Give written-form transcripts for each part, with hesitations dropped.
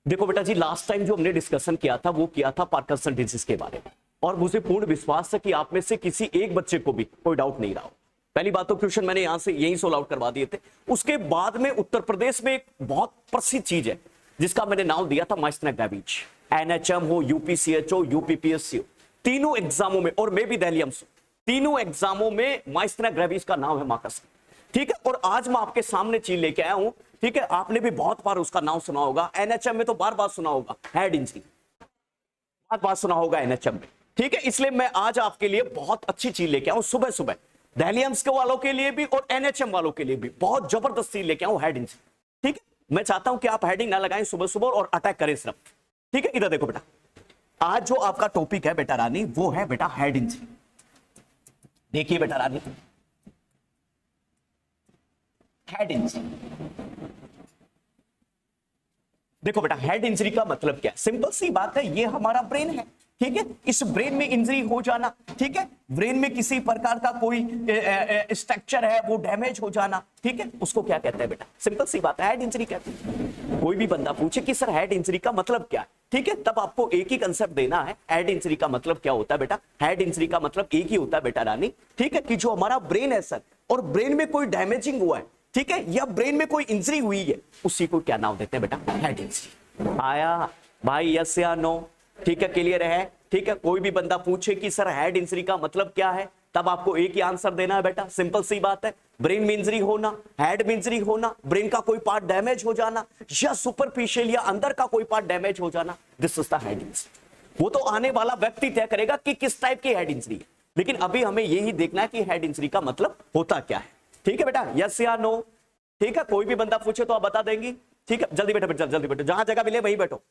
देखो बेटा जी, last time जो हमने डिस्कशन किया था वो किया था पार्किंसन डिजीज के बारे में, और मुझे पूर्ण विश्वास है कि आप में से किसी एक बच्चे को भी कोई डाउट नहीं रहा हो। पहली बात तो क्वेश्चन मैंने यहां से यही सोल्व आउट करवा दिए थे। उसके बाद में उत्तर प्रदेश में एक बहुत प्रसिद्ध चीज है जिसका मैंने नाम दिया था माइस्थेनिया ग्रेविस। एनएचएम हो, यूपीसीएच हो, यूपीपीएससी हो, तीनों एग्जामों में, और मे भी दिल्ली एम्स, तीनों एग्जामों में माइस्थेनिया ग्रेविस का नाम है मार्कस। ठीक है, और आज मैं आपके सामने चीज लेके आया हूं। ठीक है, आपने भी बहुत बार उसका नाम सुना होगा, एनएचएम में तो बार बार सुना होगा, हेड इंजरी बार बार सुना होगा एनएचएम में। ठीक है, इसलिए मैं आज आपके लिए बहुत अच्छी चीज लेके आऊं सुबह सुबह, दिल्ली एम्स के वालों के लिए भी और एनएचएम वालों के लिए भी बहुत जबरदस्त चीज लेके आऊं, हेड इंजरी। ठीक है, मैं चाहता हूं कि आप हेडिंग ना लगाएं सुबह सुबह और अटैक करें सिर्फ। ठीक है, इधर देखो बेटा, आज जो आपका टॉपिक है बेटा रानी, वो है बेटा हेड इंजरी। देखिए बेटा रानी, हेड इंजरी। देखो बेटा, हेड इंजरी का मतलब क्या है? सिंपल सी बात है, ये हमारा ब्रेन है। ठीक है, इस ब्रेन में इंजरी हो जाना, ठीक है, ब्रेन में किसी प्रकार का कोई स्ट्रक्चर है वो डैमेज हो जाना, ठीक है, उसको क्या कहते हैं बेटा? सिंपल सी बात है, हेड इंजरी कहते हैं। कोई भी बंदा पूछे कि सर हेड इंजरी का मतलब क्या है, ठीक है, तब आपको एक ही कंसेप्ट देना है, हेड इंजरी का मतलब क्या होता है बेटा? हेड इंजरी का मतलब एक ही होता है बेटा रानी, ठीक है, कि जो हमारा ब्रेन है सर, और ब्रेन में कोई डैमेजिंग हुआ है, ठीक है, या ब्रेन में कोई इंजरी हुई है, उसी को क्या नाम देते हैं बेटा? Head injury. आया भाई, यस या नो? ठीक है, क्लियर है? ठीक है, कोई भी बंदा पूछे कि सर हेड इंजरी का मतलब क्या है, तब आपको एक ही आंसर देना है बेटा, सिंपल सी बात है, ब्रेन में इंजरी होना, हेड में इंजरी होना, ब्रेन का कोई पार्ट डैमेज हो जाना, या सुपरफिशियल या अंदर का कोई पार्ट डैमेज हो जाना, this is the head injury. वो तो आने वाला व्यक्ति तय करेगा कि किस टाइप की हेड इंजरी है, लेकिन अभी हमें यही देखना है कि हेड इंजरी का मतलब होता क्या है। ठीक है बेटा, यस या नो? ठीक है, कोई भी बंदा पूछे तो आप बता देंगी। ठीक है, जल्दी बैठो बेटा, जल्दी बैठो, जहां जगह मिले वहीं बैठो।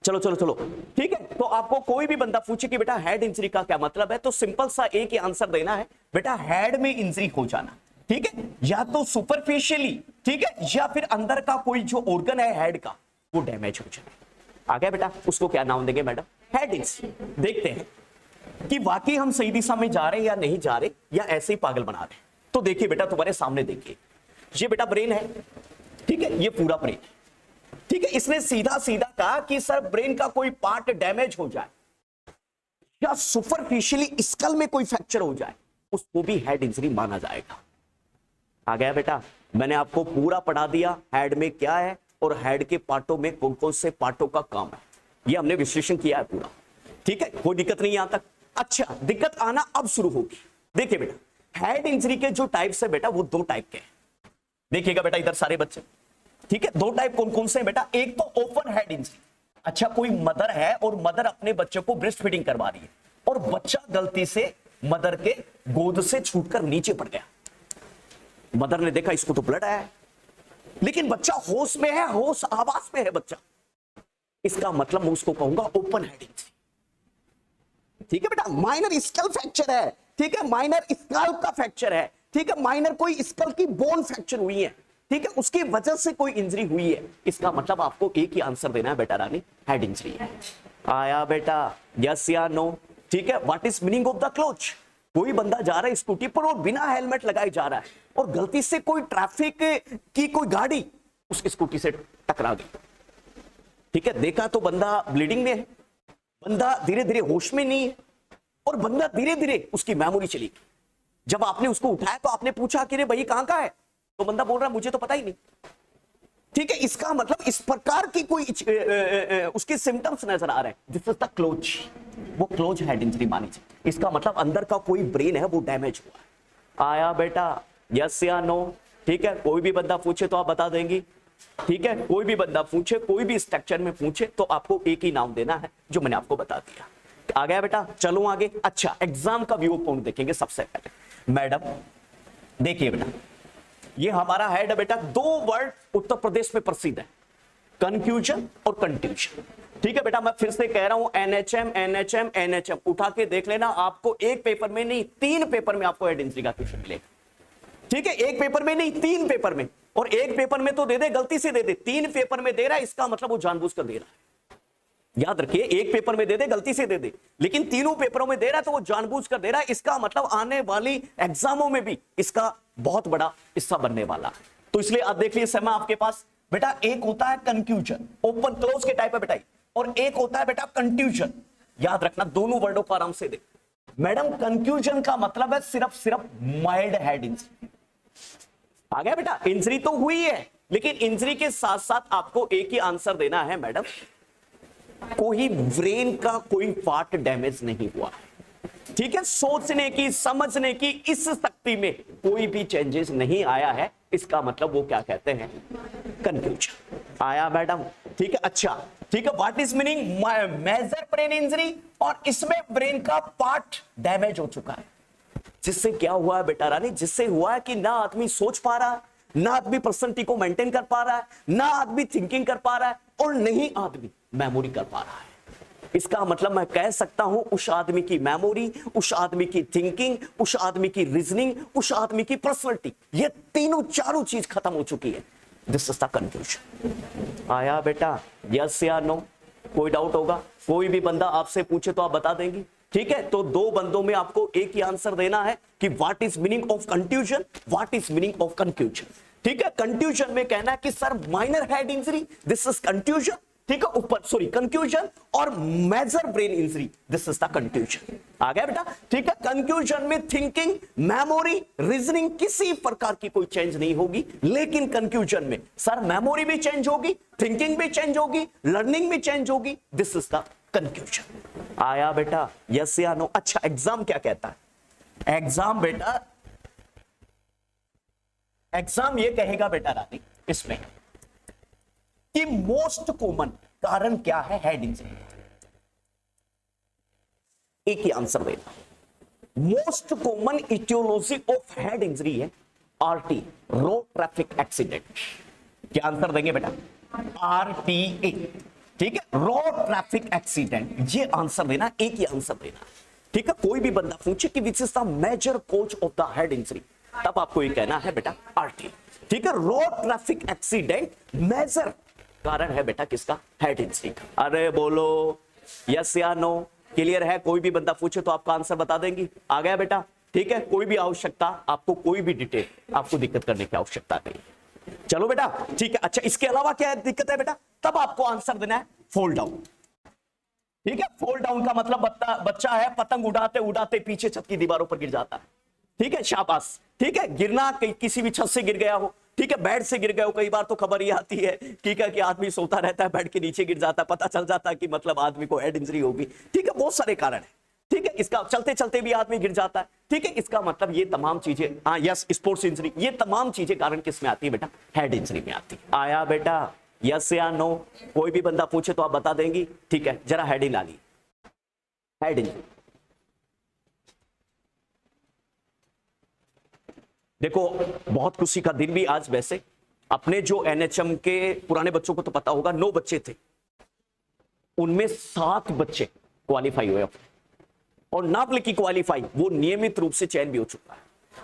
चलो चलो चलो, ठीक है, तो आपको कोई भी बंदा पूछे कि बेटा हेड इंजरी का क्या मतलब है, तो सिंपल सा एक ही आंसर देना है बेटा, हेड में इंजरी हो जाना। ठीक है, या तो सुपरफिशियली, ठीक है, या फिर अंदर का कोई जो ऑर्गन है हेड का वो डैमेज हो जाए। आ गया बेटा, उसको क्या नाम देंगे मैडम? Head injury. देखते हैं कि वाकई हम सही दिशा में जा रहे हैं या नहीं जा रहे, या ऐसे ही पागल बना रहे हैं। तो देखिए बेटा, तुम्हारे सामने देखिए, ये बेटा ब्रेन है, ठीक है, ये पूरा ब्रेन है। ठीक है, इसने सीधा सीधा कहा कि सर ब्रेन का कोई पार्ट डैमेज हो जाए या सुपरफिशियली स्कल में कोई फ्रैक्चर हो जाए, उसको भी हेड इंजरी माना जाएगा। आ गया बेटा, मैंने आपको पूरा पढ़ा दिया हेड में क्या है और हेड के पार्टों में कौन कौन से पार्टों का काम है, ये हमने विश्लेषण किया है पूरा। ठीक है, कोई दिक्कत नहीं यहां तक? अच्छा, दिक्कत आना अब शुरू होगी। देखिए बेटा, हेड इंजरी के जो टाइप्स है बेटा, वो दो टाइप के हैं। देखिएगा बेटा इधर सारे बच्चे, ठीक है, दो टाइप कौन कौन से हैं बेटा? एक तो ओपन हेड इंजरी। अच्छा, कोई मदर है और मदर अपने बच्चे को ब्रेस्ट फीडिंग करवा रही है और बच्चा गलती से मदर के गोद से छूटकर नीचे पड़ गया। मदर ने देखा इसको तो ब्लड आया है, लेकिन बच्चा होश में है, होश आवाज में है बच्चा, इसका मतलब मैं उसको कहूंगा ओपन हेड इंजरी। ठीक है बेटा, माइनर स्कल फ्रैक्चर है, ठीक है, माइनर स्कल का फ्रैक्चर है, ठीक है, माइनर कोई स्कल की बोन फ्रैक्चर हुई है, ठीक है, उसकी वजह से कोई इंजरी हुई है, इसका मतलब आपको एक ही आंसर देना है बेटा रानी, हेड इंजरी है। आया बेटा, यस या नो? ठीक है, what is meaning of the close? कोई बंदा जा रहा है स्कूटी पर और बिना हेलमेट लगाए जा रहा है और गलती से कोई ट्रैफिक की कोई गाड़ी उसकी स्कूटी से टकरा गई। ठीक है, देखा तो बंदा ब्लीडिंग में है, बंदा धीरे धीरे होश में नहीं है, और बंदा धीरे धीरे उसकी मेमोरी चली गई। जब आपने उसको उठाया तो आपने पूछा कि रे भाई कहां का है, तो बंदा बोल रहा मुझे तो पता ही नहीं। ठीक है, इसका मतलब इस प्रकार की कोई उसके सिम्टम्स नजर आ रहे हैं, दिस इज द क्लोज, वो क्लोज हेड इंजरी मानी जाए। इसका मतलब अंदर का कोई ब्रेन है वो डैमेज हुआ है। आया बेटा, यस या नो? ठीक है, कोई भी बंदा पूछे तो आप बता देंगी। ठीक है, कोई भी बंदा पूछे, कोई भी स्ट्रक्चर में पूछे तो आपको एक ही नाम देना है जो मैंने आपको बता दिया। आ गया बेटा, चलो आगे। अच्छा, एग्जाम का व्यू पॉइंट देखेंगे सबसे पहले। मैडम देखिए बेटा, ये हमारा हेड है बेटा, दो वर्ड उत्तर प्रदेश में प्रसिद्ध है, कंफ्यूजन और कंट्यूजन। ठीक है बेटा, मैं फिर से कह रहा हूं, एनएचएम एनएचएम एनएचएम उठा के देख लेना, आपको एक पेपर में नहीं 3 पेपर में आपको हेड इंजरी का क्वेश्चन मिलेगा। ठीक है, एक पेपर में नहीं 3 पेपर में, और एक पेपर में तो दे दे, गलती से दे दे, 3 पेपर में दे रहा है, इसका मतलब वो जानबूझकर दे रहा है। याद रखिए, एक पेपर में दे दे, गलती से दे दे, लेकिन तीनों पेपरों में दे रहा है तो वो जानबूझकर दे रहा है, इसका मतलब आने वाली एग्जामों में भी इसका बहुत बड़ा हिस्सा बनने वाला है। तो इसलिए आप देख लीजिए समय आपके पास बेटा, एक होता है कंफ्यूजन, ओपन क्लोज के टाइप है बेटा, और एक होता है बेटा कंफ्यूजन। याद रखना, दोनों वर्डों को आराम से देख। मैडम कंफ्यूजन का मतलब है सिर्फ माइल्ड हेड इंजरी। आ गया बेटा, इंजरी तो हुई है, लेकिन इंजरी के साथ साथ आपको एक ही आंसर देना है मैडम, कोई ब्रेन का कोई पार्ट डैमेज नहीं हुआ, ठीक है, सोचने की समझने की इस शक्ति में कोई भी चेंजेस नहीं आया है, इसका मतलब वो क्या कहते हैं, कंफ्यूजन। आया मैडम, ठीक है। अच्छा ठीक है, what is meaning major brain injury, और इसमें ब्रेन का पार्ट डैमेज हो चुका है, जिससे क्या हुआ है बेटा रानी, जिससे हुआ है कि ना आदमी सोच पा रहा है, ना आदमी पर्सनैलिटी को मेंटेन कर पा रहा है, ना आदमी थिंकिंग कर पा रहा है, और नहीं आदमी मेमोरी कर पा रहा है। इसका मतलब मैं कह सकता हूं उस आदमी की मेमोरी, उस आदमी की थिंकिंग, उस आदमी की रीजनिंग, उस आदमी की पर्सनैलिटी, ये तीनों चारों चीज खत्म हो चुकी है। This is the confusion. आया बेटा, यस या नो? कोई डाउट होगा? कोई भी बंदा आपसे पूछे तो आप बता देंगी, ठीक है। तो दो बंदों में आपको एक ही आंसर देना है कि what is meaning of confusion, what is meaning of confusion, ठीक है। कंफ्यूजन में कहना है कि sir minor head injury, this is confusion, ठीक है, ऊपर सॉरी कंफ्यूजन, और major brain injury, this is the confusion. आ गया बेटा, ठीक है। कंफ्यूजन में थिंकिंग, मेमोरी, रीजनिंग किसी प्रकार की कोई चेंज नहीं होगी, लेकिन कंफ्यूजन में सर मेमोरी भी चेंज होगी, थिंकिंग भी चेंज होगी, लर्निंग भी चेंज होगी, दिस इज द कंफ्यूजन। आया बेटा, यस या नो? अच्छा, एग्जाम क्या कहता है? एग्जाम बेटा, एग्जाम ये कहेगा बेटा रानी इसमें कि मोस्ट कॉमन कारण क्या है हेड इंजरी, एक ही आंसर देना। Most common aetiology of head injury है आरटी, रोड ट्रैफिक एक्सीडेंट। क्या आंसर देंगे बेटा? आरटीए, ठीक है, रोड ट्रैफिक एक्सीडेंट, ये आंसर देना, एक ही आंसर देना, ठीक है। कोई भी बंदा पूछे कि which is the major cause of the head injury, तब आपको ये कहना है बेटा आरटी, ठीक है। रोड ट्रैफिक एक्सीडेंट मेजर कारण है बेटा किसका? हेड इंजरी का। अरे बोलो यस या नो? क्लियर है? कोई भी बंदा पूछे तो आपका आंसर बता देंगी। आ गया बेटा, ठीक है। कोई भी आवश्यकता आपको, कोई भी डिटेल आपको दिक्कत करने की आवश्यकता नहीं। चलो बेटा, ठीक है। अच्छा, इसके अलावा क्या दिक्कत है बेटा? तब आपको आंसर देना है फोल्ड डाउन, ठीक है। फोल्ड डाउन का मतलब बच्चा है, पतंग उड़ाते उड़ाते पीछे छत की दीवारों पर गिर जाता है, ठीक है, शाबाश, ठीक है। गिरना किसी भी छत से गिर गया हो, ठीक है, बेड से गिर गए हो, कई बार तो खबर ये आती है, ठीक है, कि आदमी सोता रहता है, बेड के नीचे गिर जाता है, पता चल जाता है कि मतलब आदमी को हेड इंजरी होगी, ठीक है। बहुत सारे कारण है, ठीक है। इसका चलते चलते भी आदमी गिर जाता है, ठीक है। इसका मतलब ये तमाम चीजें, हाँ यस, स्पोर्ट्स इंजरी, ये तमाम चीजें कारण किस में आती है बेटा? हेड इंजरी में आती है। आया बेटा, यस या नो? कोई भी बंदा पूछे तो आप बता देंगी, ठीक है। जरा हेडिंग ला ली, हेड इंजरी। देखो, बहुत खुशी का दिन भी आज। वैसे अपने जो एनएचएम के पुराने बच्चों को तो पता होगा, 9 बच्चे थे, उनमें 7 बच्चे क्वालिफाई हुए, और नापले की क्वालिफाई वो नियमित रूप से चयन भी हो चुका है।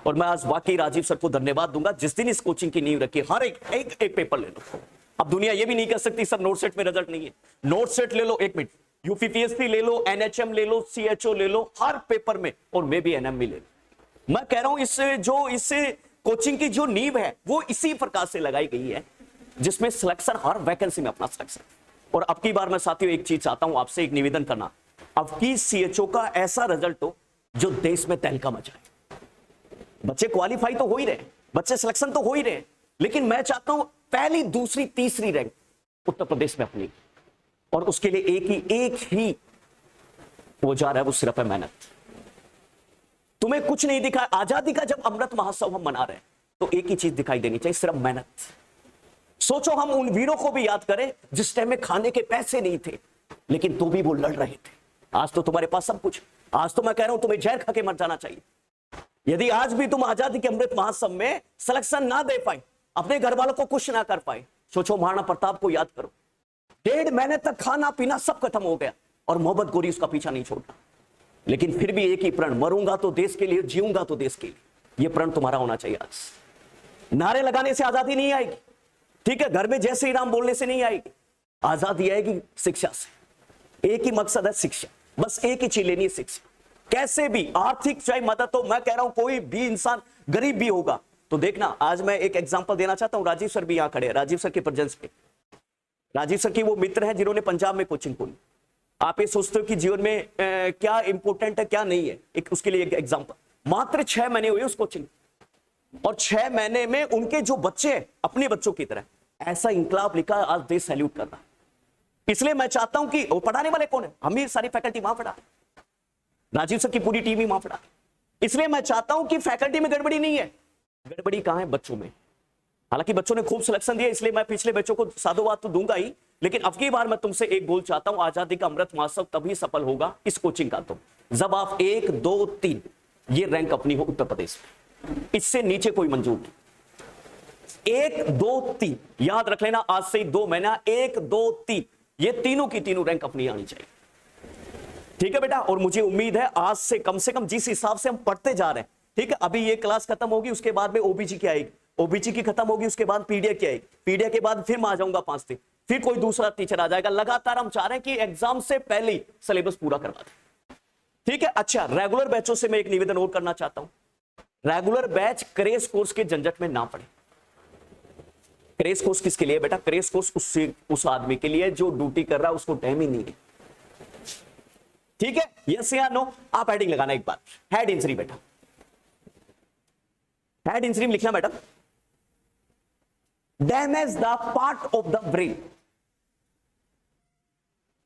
और मैं आज वाकई राजीव सर को धन्यवाद दूंगा, जिस दिन इस कोचिंग की नींव रखी। हर एक पेपर ले लो। अब दुनिया ये भी नहीं कह सकती सर नोट सेट में रिजल्ट नहीं है। नोट सेट ले लो, 1 मिनट, यूपीपीएससी ले लो, एनएचएम ले लो, सीएचओ ले लो, हर पेपर में, और मैं भी एनएम भी ले लो। मैं कह रहा हूं इस कोचिंग की जो नींव है वो इसी प्रकार से लगाई गई है, जिसमें सिलेक्शन, हर वैकेंसी में अपना सिलेक्शन। और अब की बार मैं साथियों एक चीज चाहता हूं आपसे, एक निवेदन करना, अब की सीएचओ का ऐसा रिजल्ट हो जो देश में तहलका मचाए। बच्चे क्वालिफाई तो हो ही रहे, बच्चे सिलेक्शन तो हो ही रहे, लेकिन मैं चाहता हूं पहली, दूसरी, तीसरी रैंक उत्तर प्रदेश में अपनी, और उसके लिए एक ही वो जा रहा है, वो सिर्फ है मेहनत। तुम्हें कुछ नहीं दिखा। आजादी का जब अमृत महोत्सव हम मना रहे हैं तो एक ही चीज दिखाई देनी चाहिए, सिर्फ मेहनत। सोचो हम उन वीरों को भी याद करें जिस टाइम में खाने के पैसे नहीं थे, लेकिन तो भी वो लड़ रहे थे। आज तो तुम्हारे पास सब कुछ। आज तो मैं कह रहा हूं तुम्हें जहर खा के मर जाना चाहिए यदि आज भी तुम आजादी के अमृत महोत्सव में सिलेक्शन ना दे पाए, अपने घर वालों को कुछ ना कर पाए। सोचो महाराणा प्रताप को याद करो, 1.5 महीने तक खाना पीना सब खत्म हो गया, और मोहब्बत गोरी उसका पीछा नहीं छोड़ता, लेकिन फिर भी एक ही प्रण, मरूंगा तो देश के लिए, जीऊंगा तो देश के लिए। यह प्रण तुम्हारा होना चाहिए। आज नारे लगाने से आजादी नहीं आएगी, ठीक है, घर में जय श्री राम बोलने से नहीं आएगी। आजादी आएगी शिक्षा से। एक ही मकसद है शिक्षा, बस एक ही चीज लेनी है, शिक्षा। कैसे भी आर्थिक चाहे मदद हो, मैं कह रहा हूं कोई भी इंसान गरीब भी होगा, तो देखना, आज मैं एक एग्जांपल देना चाहता हूं। राजीव सर भी यहां खड़े हैं, राजीव सर के प्रेजेंस पे। राजीव सर की वो मित्र हैं जिन्होंने पंजाब में कोचिंग खोली। आप ये सोचते हो कि जीवन में क्या इंपॉर्टेंट है क्या नहीं है, एक उसके लिए एक एग्जांपल। मात्र 6 महीने हुए उस कोचिंग, और 6 महीने में उनके जो बच्चे हैं अपने बच्चों की तरह ऐसा इंकलाब लिखा, आज देश सैल्यूट कर रहा। इसलिए मैं चाहता हूं कि वो पढ़ाने वाले कौन है, हम भी सारी फैकल्टी वहां पढ़ा, राजीव सर की पूरी टीम ही वहां पढ़ा। इसलिए मैं चाहता हूं कि फैकल्टी में गड़बड़ी नहीं है, गड़बड़ी कहां है, बच्चों में। हालांकि बच्चों ने खूब सिलेक्शन दिया, इसलिए मैं पिछले बच्चों को साधुवाद तो दूंगा ही, लेकिन अब की बार मैं तुमसे एक गोल चाहता हूं, आजादी का अमृत महोत्सव तभी सफल होगा इस कोचिंग का तो जब आप 1 2 3 ये रैंक अपनी हो उत्तर प्रदेश में, इससे नीचे कोई मंजूर नहीं। 1 2 3 याद रख लेना, आज से ही 2 महीना, 1 2 3 ये तीनों की तीनों रैंक अपनी आनी चाहिए। ठीक है बेटा, और मुझे उम्मीद है आज से कम जिस हिसाब से हम पढ़ते जा रहे हैं, ठीक है, अभी ये क्लास खत्म होगी, उसके बाद में ओबीजी की आएगी, ओबीजी की खत्म होगी, उसके बाद पीडीए की आएगी, पीडीए के बाद फिर मैं आ जाऊंगा 5 दिन, फिर कोई दूसरा टीचर आ जाएगा। लगातार हम चाह रहे हैं कि एग्जाम से पहले ही सिलेबस पूरा करवा दें। ठीक है, अच्छा, रेगुलर बैचों से मैं एक निवेदन और करना चाहता हूं, रेगुलर बैच क्रेश कोर्स के झंझट में ना पड़े। क्रेश कोर्स किसके लिए बेटा? क्रेश कोर्स उस आदमी के लिए जो ड्यूटी कर रहा है, उसको टाइम ही नहीं है। ठीक है, यस या नो? आप हेडिंग लगाना एक बार, हेड इंजरी बेटा, हेड इंजरी में लिखना madam, damage the part of the brain.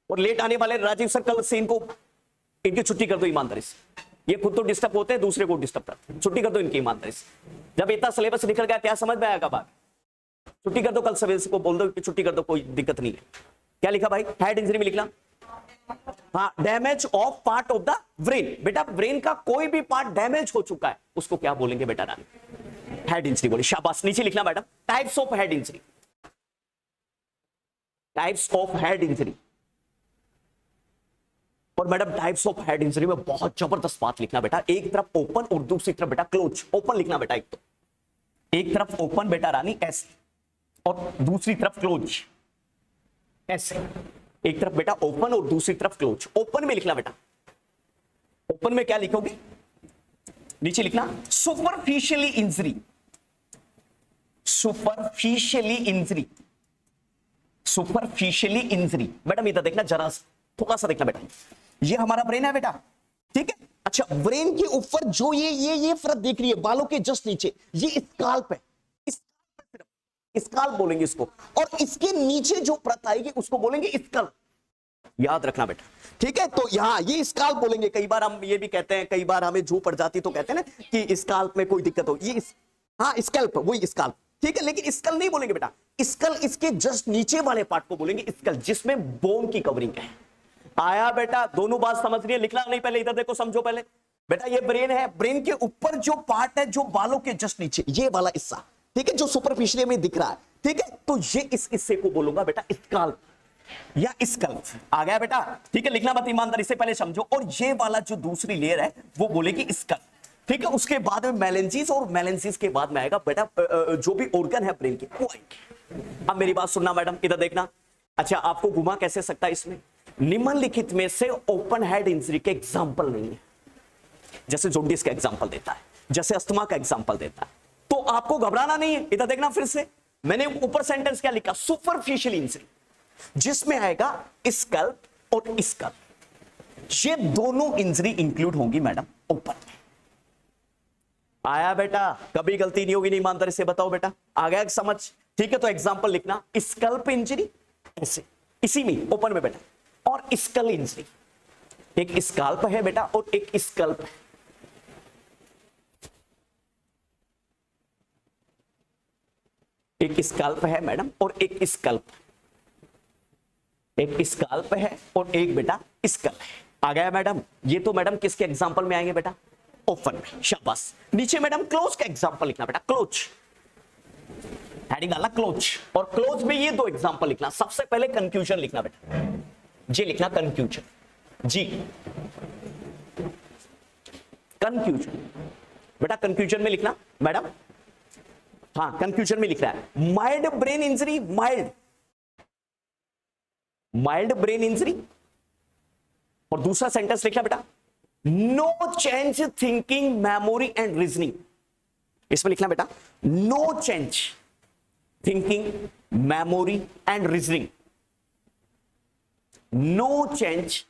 और लेट आने वाले राजीव सर, कल से इनकी छुट्टी कर दो ईमानदारी से, ये खुद तो डिस्टर्ब होते हैं, दूसरे को डिस्टर्ब करते हैं, छुट्टी कर दो इनकी ईमानदारी से। जब इतना सिलेबस निकल गया, क्या समझ में आएगा बात? छुट्टी कर दो, कल सवेरे को बोल दो कि छुट्टी कर दो, कोई दिक्कत नहीं है। क्या लिखा भाई? हेड इंजरी में लिखना, हाँ, damage of part of the brain. बेटा ब्रेन का कोई भी पार्ट डैमेज हो चुका है, उसको क्या बोलेंगे बेटा? रानी, हेड इंजरी बोले। शाबाश, नीचे लिखना madam, types of head injury, types of head injury. और madam types of head injury में बहुत जबरदस्त बात लिखना बेटा, एक तरफ ओपन और दूसरी तरफ बेटा क्लोज। ओपन लिखना बेटा, एक तरफ ओपन बेटा रानी ऐसे, और दूसरी तरफ क्लोज ऐसे। एक तरफ बेटा ओपन और दूसरी तरफ क्लोज। ओपन में लिखना बेटा, ओपन में क्या लिखोगे? नीचे लिखना superficially injury, superficially injury, superficially injury. Madam इधर देखना, जरा थोड़ा सा देखना बेटा, ये हमारा ब्रेन है बेटा, ठीक है। अच्छा, ब्रेन के ऊपर जो ये फरक दिख रही है बालों के जस्ट नीचे, ये स्काल्प है, स्काल्प बोलेंगे इसको, और इसके नीचे जो परत आएगी उसको बोलेंगे स्कल्प। याद रखना बेटा, ठीक है। तो यहां ये स्काल्प बोलेंगे। कई बार हम ये भी कहते हैं, कई बार हमें जो पड़ जाती तो कहते हैं ना कि स्काल्प में कोई दिक्कत हो, ये हाँ स्कल्प, वही स्काल्प, ठीक है। लेकिन स्कल नहीं बोलेंगे बेटा, स्कल इसके जस्ट नीचे वाले पार्ट को बोलेंगे स्कल, जिसमें बोन की कवरिंग है। आया बेटा? दोनों बात समझ रही है? लिखना नहीं, पहले इधर देखो, समझो पहले बेटा। ये ब्रेन है, ब्रेन के ऊपर जो पार्ट है, जो बालों के जस्ट नीचे, ये वाला हिस्सा, ठीक है, जो सुपरफिशियली में दिख रहा है, ठीक है। तो ये इस हिस्से को बोलूंगा बेटा स्काल्प या स्कल्प। आ गया बेटा? ठीक है, लिखना मत ईमानदारी से, पहले समझो। और ये वाला जो दूसरी लेयर है वो बोलेगी स्कल्प, ठीक है। उसके बाद में मेलेंसिस, और मेलेंसिस के बाद में आएगा बेटा जो भी ऑर्गन है ब्रेन के, वो आएंगे। अब मेरी बात सुनना मैडम, इधर देखना। अच्छा, आपको घुमा कैसे सकता है इसमें? निम्नलिखित में से ओपन हेड इंजरी के एग्जाम्पल नहीं है। जैसे जॉन्डिस का एग्जाम्पल देता है, जैसे अस्थमा का एग्जाम्पल देता है, तो आपको घबराना नहीं है। इधर देखना फिर से, मैंने ऊपर सेंटेंस क्या लिखा? सुपरफिशियल इंजरी, जिसमें आएगा स्कल्प और स्कल्प, ये दोनों इंजरी इंक्लूड होंगी मैडम ओपन में। आया बेटा? कभी गलती नहीं होगी, नहीं ईमानदारी से बताओ बेटा, आ गया समझ? ठीक है, तो एग्जाम्पल लिखना, स्कल्प इंजरी ऐसे, इसी में ओपन में बेटा, और स्कल इंजरी, एक स्काल्प है बेटा और एक स्कल्प है। एक स्काल्प है मैडम और एक स्कल्प, एक स्काल्प है और एक बेटा स्कल है। आ गया मैडम? ये तो मैडम किसके एग्जांपल में आएंगे बेटा? ओपन में। शाबाश। नीचे मैडम क्लोज का एग्जांपल लिखना बेटा, क्लोज, हेडिंग डालना क्लोज, और क्लोज में ये दो एग्जांपल लिखना। सबसे पहले कंफ्यूजन लिखना बेटा, जी लिखना कंफ्यूजन, जी कंफ्यूजन बेटा, कंफ्यूजन में लिखना मैडम, हाँ कंफ्यूजन में लिख रहा है mild brain injury, mild brain injury. और दूसरा सेंटेंस लिखना बेटा, no change thinking, memory and reasoning. इसमें लिखना बेटा no change thinking memory and reasoning, no change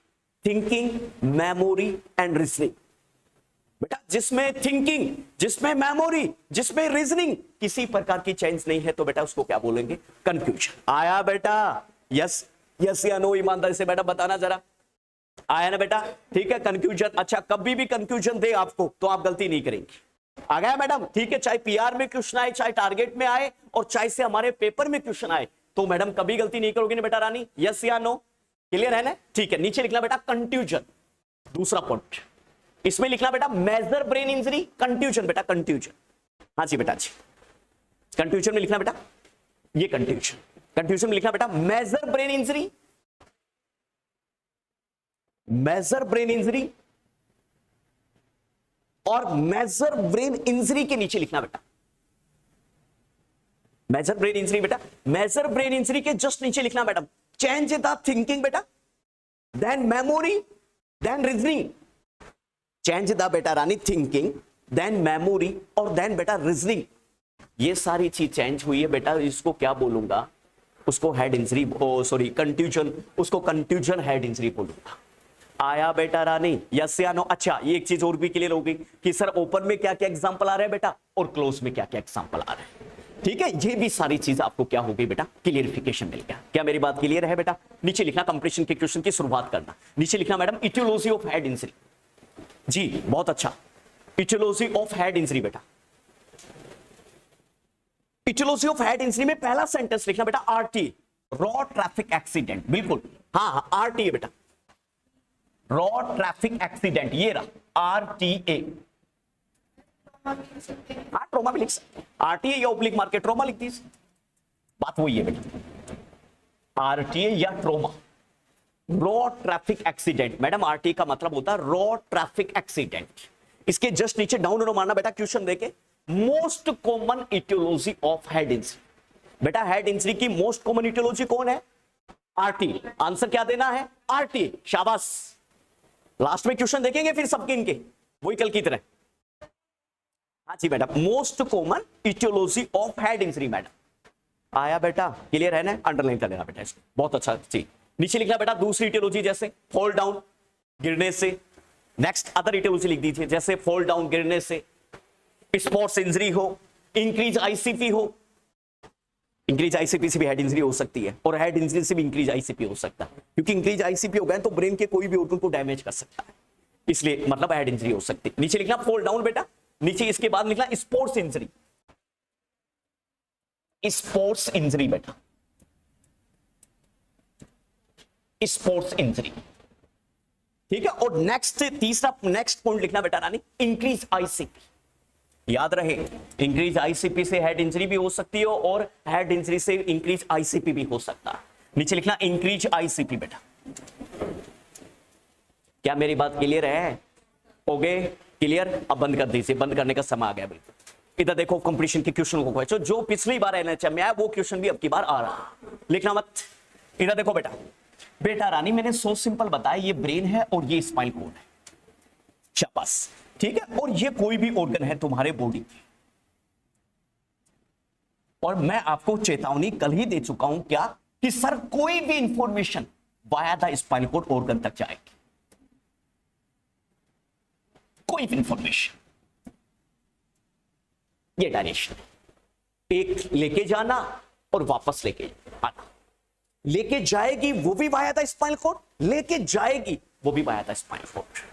thinking memory and reasoning. बेटा जिसमें थिंकिंग, जिसमें मेमोरी, जिसमें रीजनिंग किसी प्रकार की चेंज नहीं है तो बेटा उसको क्या बोलेंगे? कंफ्यूजन। आया बेटा? यस यस या नो? ईमानदारी से बेटा बताना जरा, आया ना बेटा? ठीक है, कंफ्यूजन। अच्छा, कभी भी कंफ्यूजन दे आपको तो आप गलती नहीं करेंगे। आ गया मैडम? ठीक है, चाहे पीआर में क्वेश्चन आए, चाहे टारगेट में आए, और चाहे से हमारे पेपर में क्वेश्चन आए, तो मैडम कभी गलती नहीं करोगे ना बेटा रानी? यस या नो? क्लियर है ना? ठीक है, नीचे लिखना बेटा कंफ्यूजन। दूसरा पॉइंट इसमें लिखना बेटा मेजर ब्रेन इंजरी कंफ्यूजन। बेटा कंफ्यूजन, हाँ जी बेटा जी, कंफ्यूजन में लिखना बेटा ये कंफ्यूजन। कंफ्यूजन में लिखना बेटा major brain injury, major brain injury, और मेजर ब्रेन इंजरी के नीचे लिखना बेटा मेजर ब्रेन इंजरी। बेटा मेजर ब्रेन इंजरी के जस्ट नीचे लिखना मैडम चेंज द थिंकिंग बेटा, then memory, then reasoning. Change the बेटा रानी थिंकिंग, देन मेमोरी और देन बेटा रीजनिंग। ये सारी चीज चेंज हुई है बेटा, इसको क्या बोलूंगा? उसको हेड इंजरी, सॉरी कंफ्यूजन, उसको कंफ्यूजन हेड इंजरी बोलूंगा। आया बेटा रानी? यस या नो? अच्छा, ये एक चीज और भी क्लियर होगी कि सर ओपन में क्या क्या एग्जांपल आ रहे हैं बेटा और क्लोज में क्या क्या एग्जांपल आ रहे हैं। ठीक है, ये भी सारी चीज आपको क्या हो गई बेटा? क्लियरिफिकेशन मिल गया। क्या मेरी बात क्लियर है बेटा? नीचे लिखना कंप्लीशन के क्वेश्चन की शुरुआत करना। नीचे लिखना madam aetiology of head injury. जी बहुत अच्छा, इटियोलॉजी ऑफ हेड इंजरी बेटा। इटियोलॉजी ऑफ हेड इंजरी में पहला सेंटेंस लिखना बेटा आरटी, रॉ ट्रैफिक एक्सीडेंट। बिल्कुल, हाँ हाँ आरटी है बेटा, रॉ ट्रैफिक एक्सीडेंट। ये रहा आरटीए। हाँ ट्रोमा भी लिख सकते, आरटीए या ओब्लिक मार के ट्रोमा लिख दीजिए, बात वही है बेटा, आरटीए या trauma. Road traffic accident madam, RTA का मतलब होता है रॉ ट्रैफिक एक्सीडेंट। इसके जस्ट नीचे डाउन एरो मारना बेटा क्वेश्चन देके, most common aetiology of head injury. बेटा हेड इंजरी की मोस्ट कॉमन इटियोलॉजी कौन है? आरटी। आंसर क्या देना है? आरटी। शाबाश, लास्ट में क्वेश्चन देखेंगे फिर सबके इनके, वही कल की तरह। हाँ जी बेटा, most common aetiology of head injury madam. आया बेटा? क्लियर है ना? अंडरलाइन कर लेना बेटा इसको, बहुत अच्छा चीज। नीचे लिखना बेटा दूसरी इटियोलॉजी, जैसे फॉल डाउन, गिरने से। नेक्स्ट अदर इटियोलॉजी लिख दीजिए, जैसे फॉल डाउन, गिरने से, स्पोर्ट्स इंजरी हो, इंक्रीज आईसीपी हो। इंक्रीज आईसीपी से भी हेड इंजरी हो सकती है, और हेड इंजरी से भी इंक्रीज आईसीपी हो सकता है, क्योंकि इंक्रीज आईसीपी हो गए तो ब्रेन के कोई भी ऑर्गन को डैमेज कर सकता है, इसलिए मतलब हेड इंजरी हो सकती है। नीचे लिखना फॉल डाउन बेटा, नीचे इसके बाद लिखना स्पोर्ट्स इंजरी, स्पोर्ट्स इंजरी बेटा, स्पोर्ट्स इंजरी। ठीक है, और नेक्स्ट तीसरा नेक्स्ट पॉइंट लिखना बेटा रानी इंक्रीज आईसीपी। याद रहे, इंक्रीज आईसीपी से हेड इंजरी भी हो सकती है और हेड इंजरी से इंक्रीज आईसीपी भी हो सकता है। नीचे लिखना इंक्रीज आईसीपी बेटा। क्या मेरी बात क्लियर है? Okay clear? अब बंद कर दीजिए, बंद करने का समय आ गया बिल्कुल। इधर देखो कंपटीशन के क्वेश्चन को क्वेश्चन जो पिछली बार एनएचएम में आया वो क्वेश्चन भी अब की बार आ रहा है, लिखना मत। इधर देखो बेटा, बेटा रानी मैंने सो सिंपल बताया, ये ब्रेन है और ये स्पाइनल कॉर्ड है, शाबाश। ठीक है, और ये कोई भी ऑर्गन है तुम्हारे बॉडी की, और मैं आपको चेतावनी कल ही दे चुका हूं क्या कि सर कोई भी information via the spinal cord organ तक जाएगी, कोई भी इंफॉर्मेशन, ये डायरेक्शन, एक लेके जाना और वापस लेके आना। लेके जाएगी वो भी वाया द स्पाइनल कॉर्ड, लेके जाएगी वो भी वाया द स्पाइनल कॉर्ड।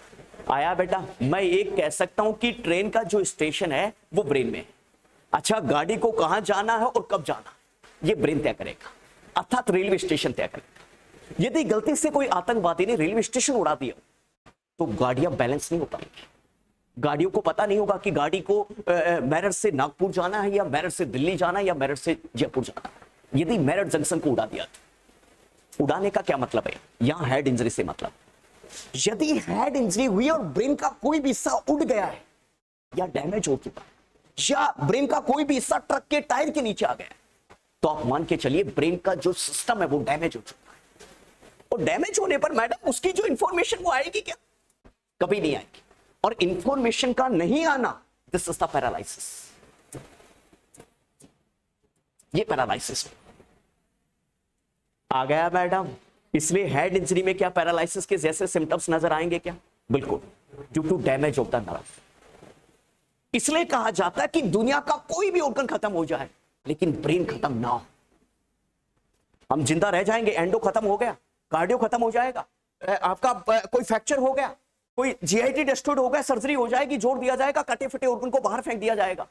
आया बेटा? मैं एक कह सकता हूं कि ट्रेन का जो स्टेशन है वो ब्रेन में है। अच्छा, गाड़ी को कहां जाना है और कब जाना ये ब्रेन तय करेगा, अर्थात रेलवे स्टेशन तय करेगा। यदि गलती से कोई आतंकवादी ने रेलवे स्टेशन उड़ा दिया तो गाड़ियां बैलेंस नहीं हो पाएंगी, गाड़ियों को पता नहीं होगा कि गाड़ी को मेरठ से नागपुर जाना है या मेरठ से दिल्ली जाना है या मेरठ से जयपुर जाना है। यदि मेरठ जंक्शन को उड़ा दिया तो उड़ाने का क्या मतलब है? यहां हेड इंजरी से मतलब, यदि हेड इंजरी हुई और ब्रेन का कोई भी हिस्सा उड़ गया है या डैमेज हो चुका है या ब्रेन का कोई भी हिस्सा ट्रक के टायर के नीचे आ गया है, तो आप मान के चलिए ब्रेन का जो सिस्टम है वो डैमेज हो चुका है। और डैमेज होने पर मैडम उसकी जो इंफॉर्मेशन वो आएगी क्या? कभी नहीं आएगी। और इंफॉर्मेशन का नहीं आना, दिस इज द पैरालिसिस। ये पैरालाइसिस आ गया मैडम। इसलिए हेड इंजरी में क्या पैरालाइसिस के जैसे सिम्टम्स नजर आएंगे क्या? बिल्कुल, due to damage of the nerve. इसलिए कहा जाता है कि दुनिया का कोई भी ऑर्गन खत्म हो जाए लेकिन ब्रेन खत्म ना हो। हम जिंदा रह जाएंगे, एंडो खत्म हो गया, कार्डियो खत्म हो जाएगा, आपका कोई फ्रैक्चर हो गया, कोई जीआईटी डिस्ट्रॉयड हो गया, सर्जरी हो जाएगी, जोड़ दिया जाएगा, कटे फटे ऑर्गन को बाहर फेंक दिया जाएगा,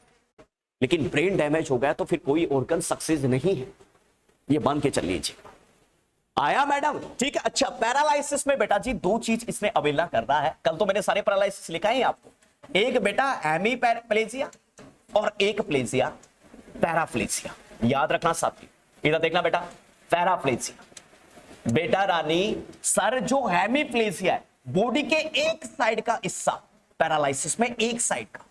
लेकिन ब्रेन डैमेज हो गया तो फिर कोई ऑर्गन सक्सेस नहीं है, ये मान के चल लीजिए। आया मैडम? ठीक है। अच्छा, पैरालाइसिस में बेटा जी दो चीज इसने अवेला कर रहा है। कल तो मैंने सारे पैरालाइसिस लिखा है आपको, एक बेटा हेमीप्लेजिया और एक प्लेजिया पैराप्लेजिया। याद रखना साथी, इधर देखना बेटा, पैराप्लेजिया बेटा रानी सर जो हेमीप्लेजिया है बॉडी के एक साइड का हिस्सा पैरालाइसिस में, एक साइड का,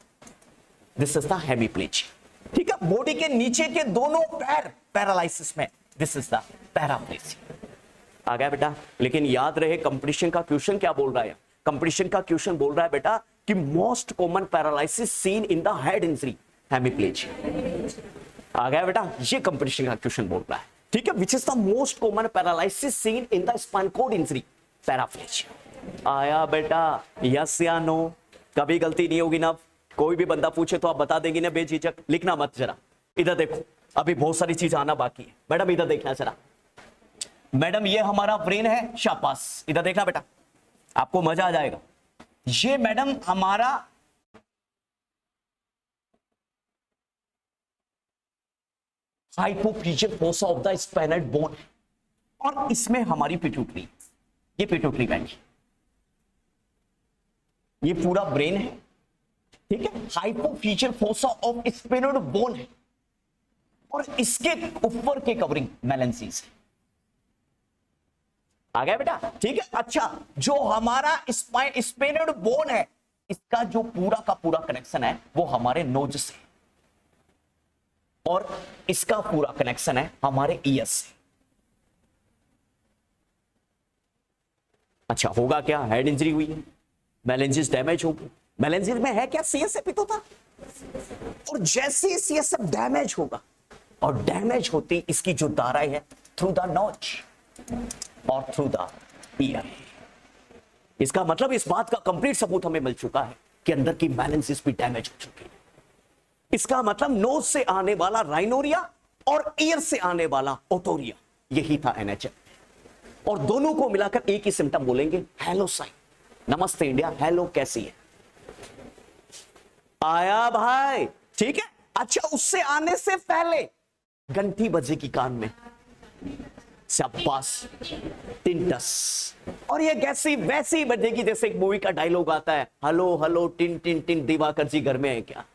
दिस इज द हेमीप्लेजिया। ठीक है, बॉडी के नीचे के दोनों पैर पैरालाइसिस में, दिस इज द पैराप्लेजिया। आ गया बेटा? लेकिन याद रहे कंपटीशन का क्वेश्चन क्या बोल रहा है, कंपटीशन का क्वेश्चन बोल रहा है बेटा कि most common paralysis seen in the head injury hemiplegia. आ गया बेटा? ये कंपटीशन का क्वेश्चन बोल रहा है। ठीक है, विच is the most common paralysis seen in the spine cord injury paraplegia. आया बेटा? यस या नो? कभी गलती नहीं होगी ना? कोई भी बंदा पूछे तो आप बता देंगे ना बेझिझक, लिखना मत। जरा इधर देखो, अभी बहुत सारी चीज आना बाकी है। मैडम इधर देखना जरा, मैडम ये हमारा ब्रेन है, शाबाश, इधर देखना बेटा, आपको मजा आ जाएगा। ये मैडम हमारा hypophyseal fossa of the spinal bone है और इसमें हमारी पिट्यूटरी, ये पिट्यूटरी बैठी, ये पूरा ब्रेन है। ठीक है, hypophyseal fossa of spinal bone है और इसके ऊपर के कवरिंग मेलेंसिस है। आ गया बेटा? ठीक है। अच्छा, जो हमारा स्पाइनल बोन है इसका जो पूरा का पूरा कनेक्शन है वो हमारे नोज से और इसका पूरा कनेक्शन है हमारे ईयर से। अच्छा, होगा क्या? हेड इंजरी हुई है, मेलेंजिस डैमेज हो गई। मेलेंजिस में है क्या? सीएसएफ तो था, और जैसे ही सीएसएफ डैमेज होगा और डैमेज होती इसकी जो दाराई है थ्रू द नोज और थ्रू द ईयर। इसका मतलब इस बात का कंप्लीट सबूत हमें मिल चुका है कि अंदर की मेलेंजिस भी डैमेज हो चुकी है। इसका मतलब नोज से आने वाला राइनोरिया और ईयर से आने वाला ओटोरिया, यही था एनएचएम। और दोनों को मिलाकर एक ही सिम्टम बोलेंगे, हेलो साइन, नमस्ते इंडिया, हेलो कैसी है। आया भाई? ठीक है। अच्छा, उससे आने से पहले घंटी बजेगी कान में, शाबाश, टिंटस, और ये कैसी वैसी बजेगी जैसे एक मूवी का डायलॉग आता है, हेलो हेलो टिन टिन टिन, दिवाकर जी घर में है क्या?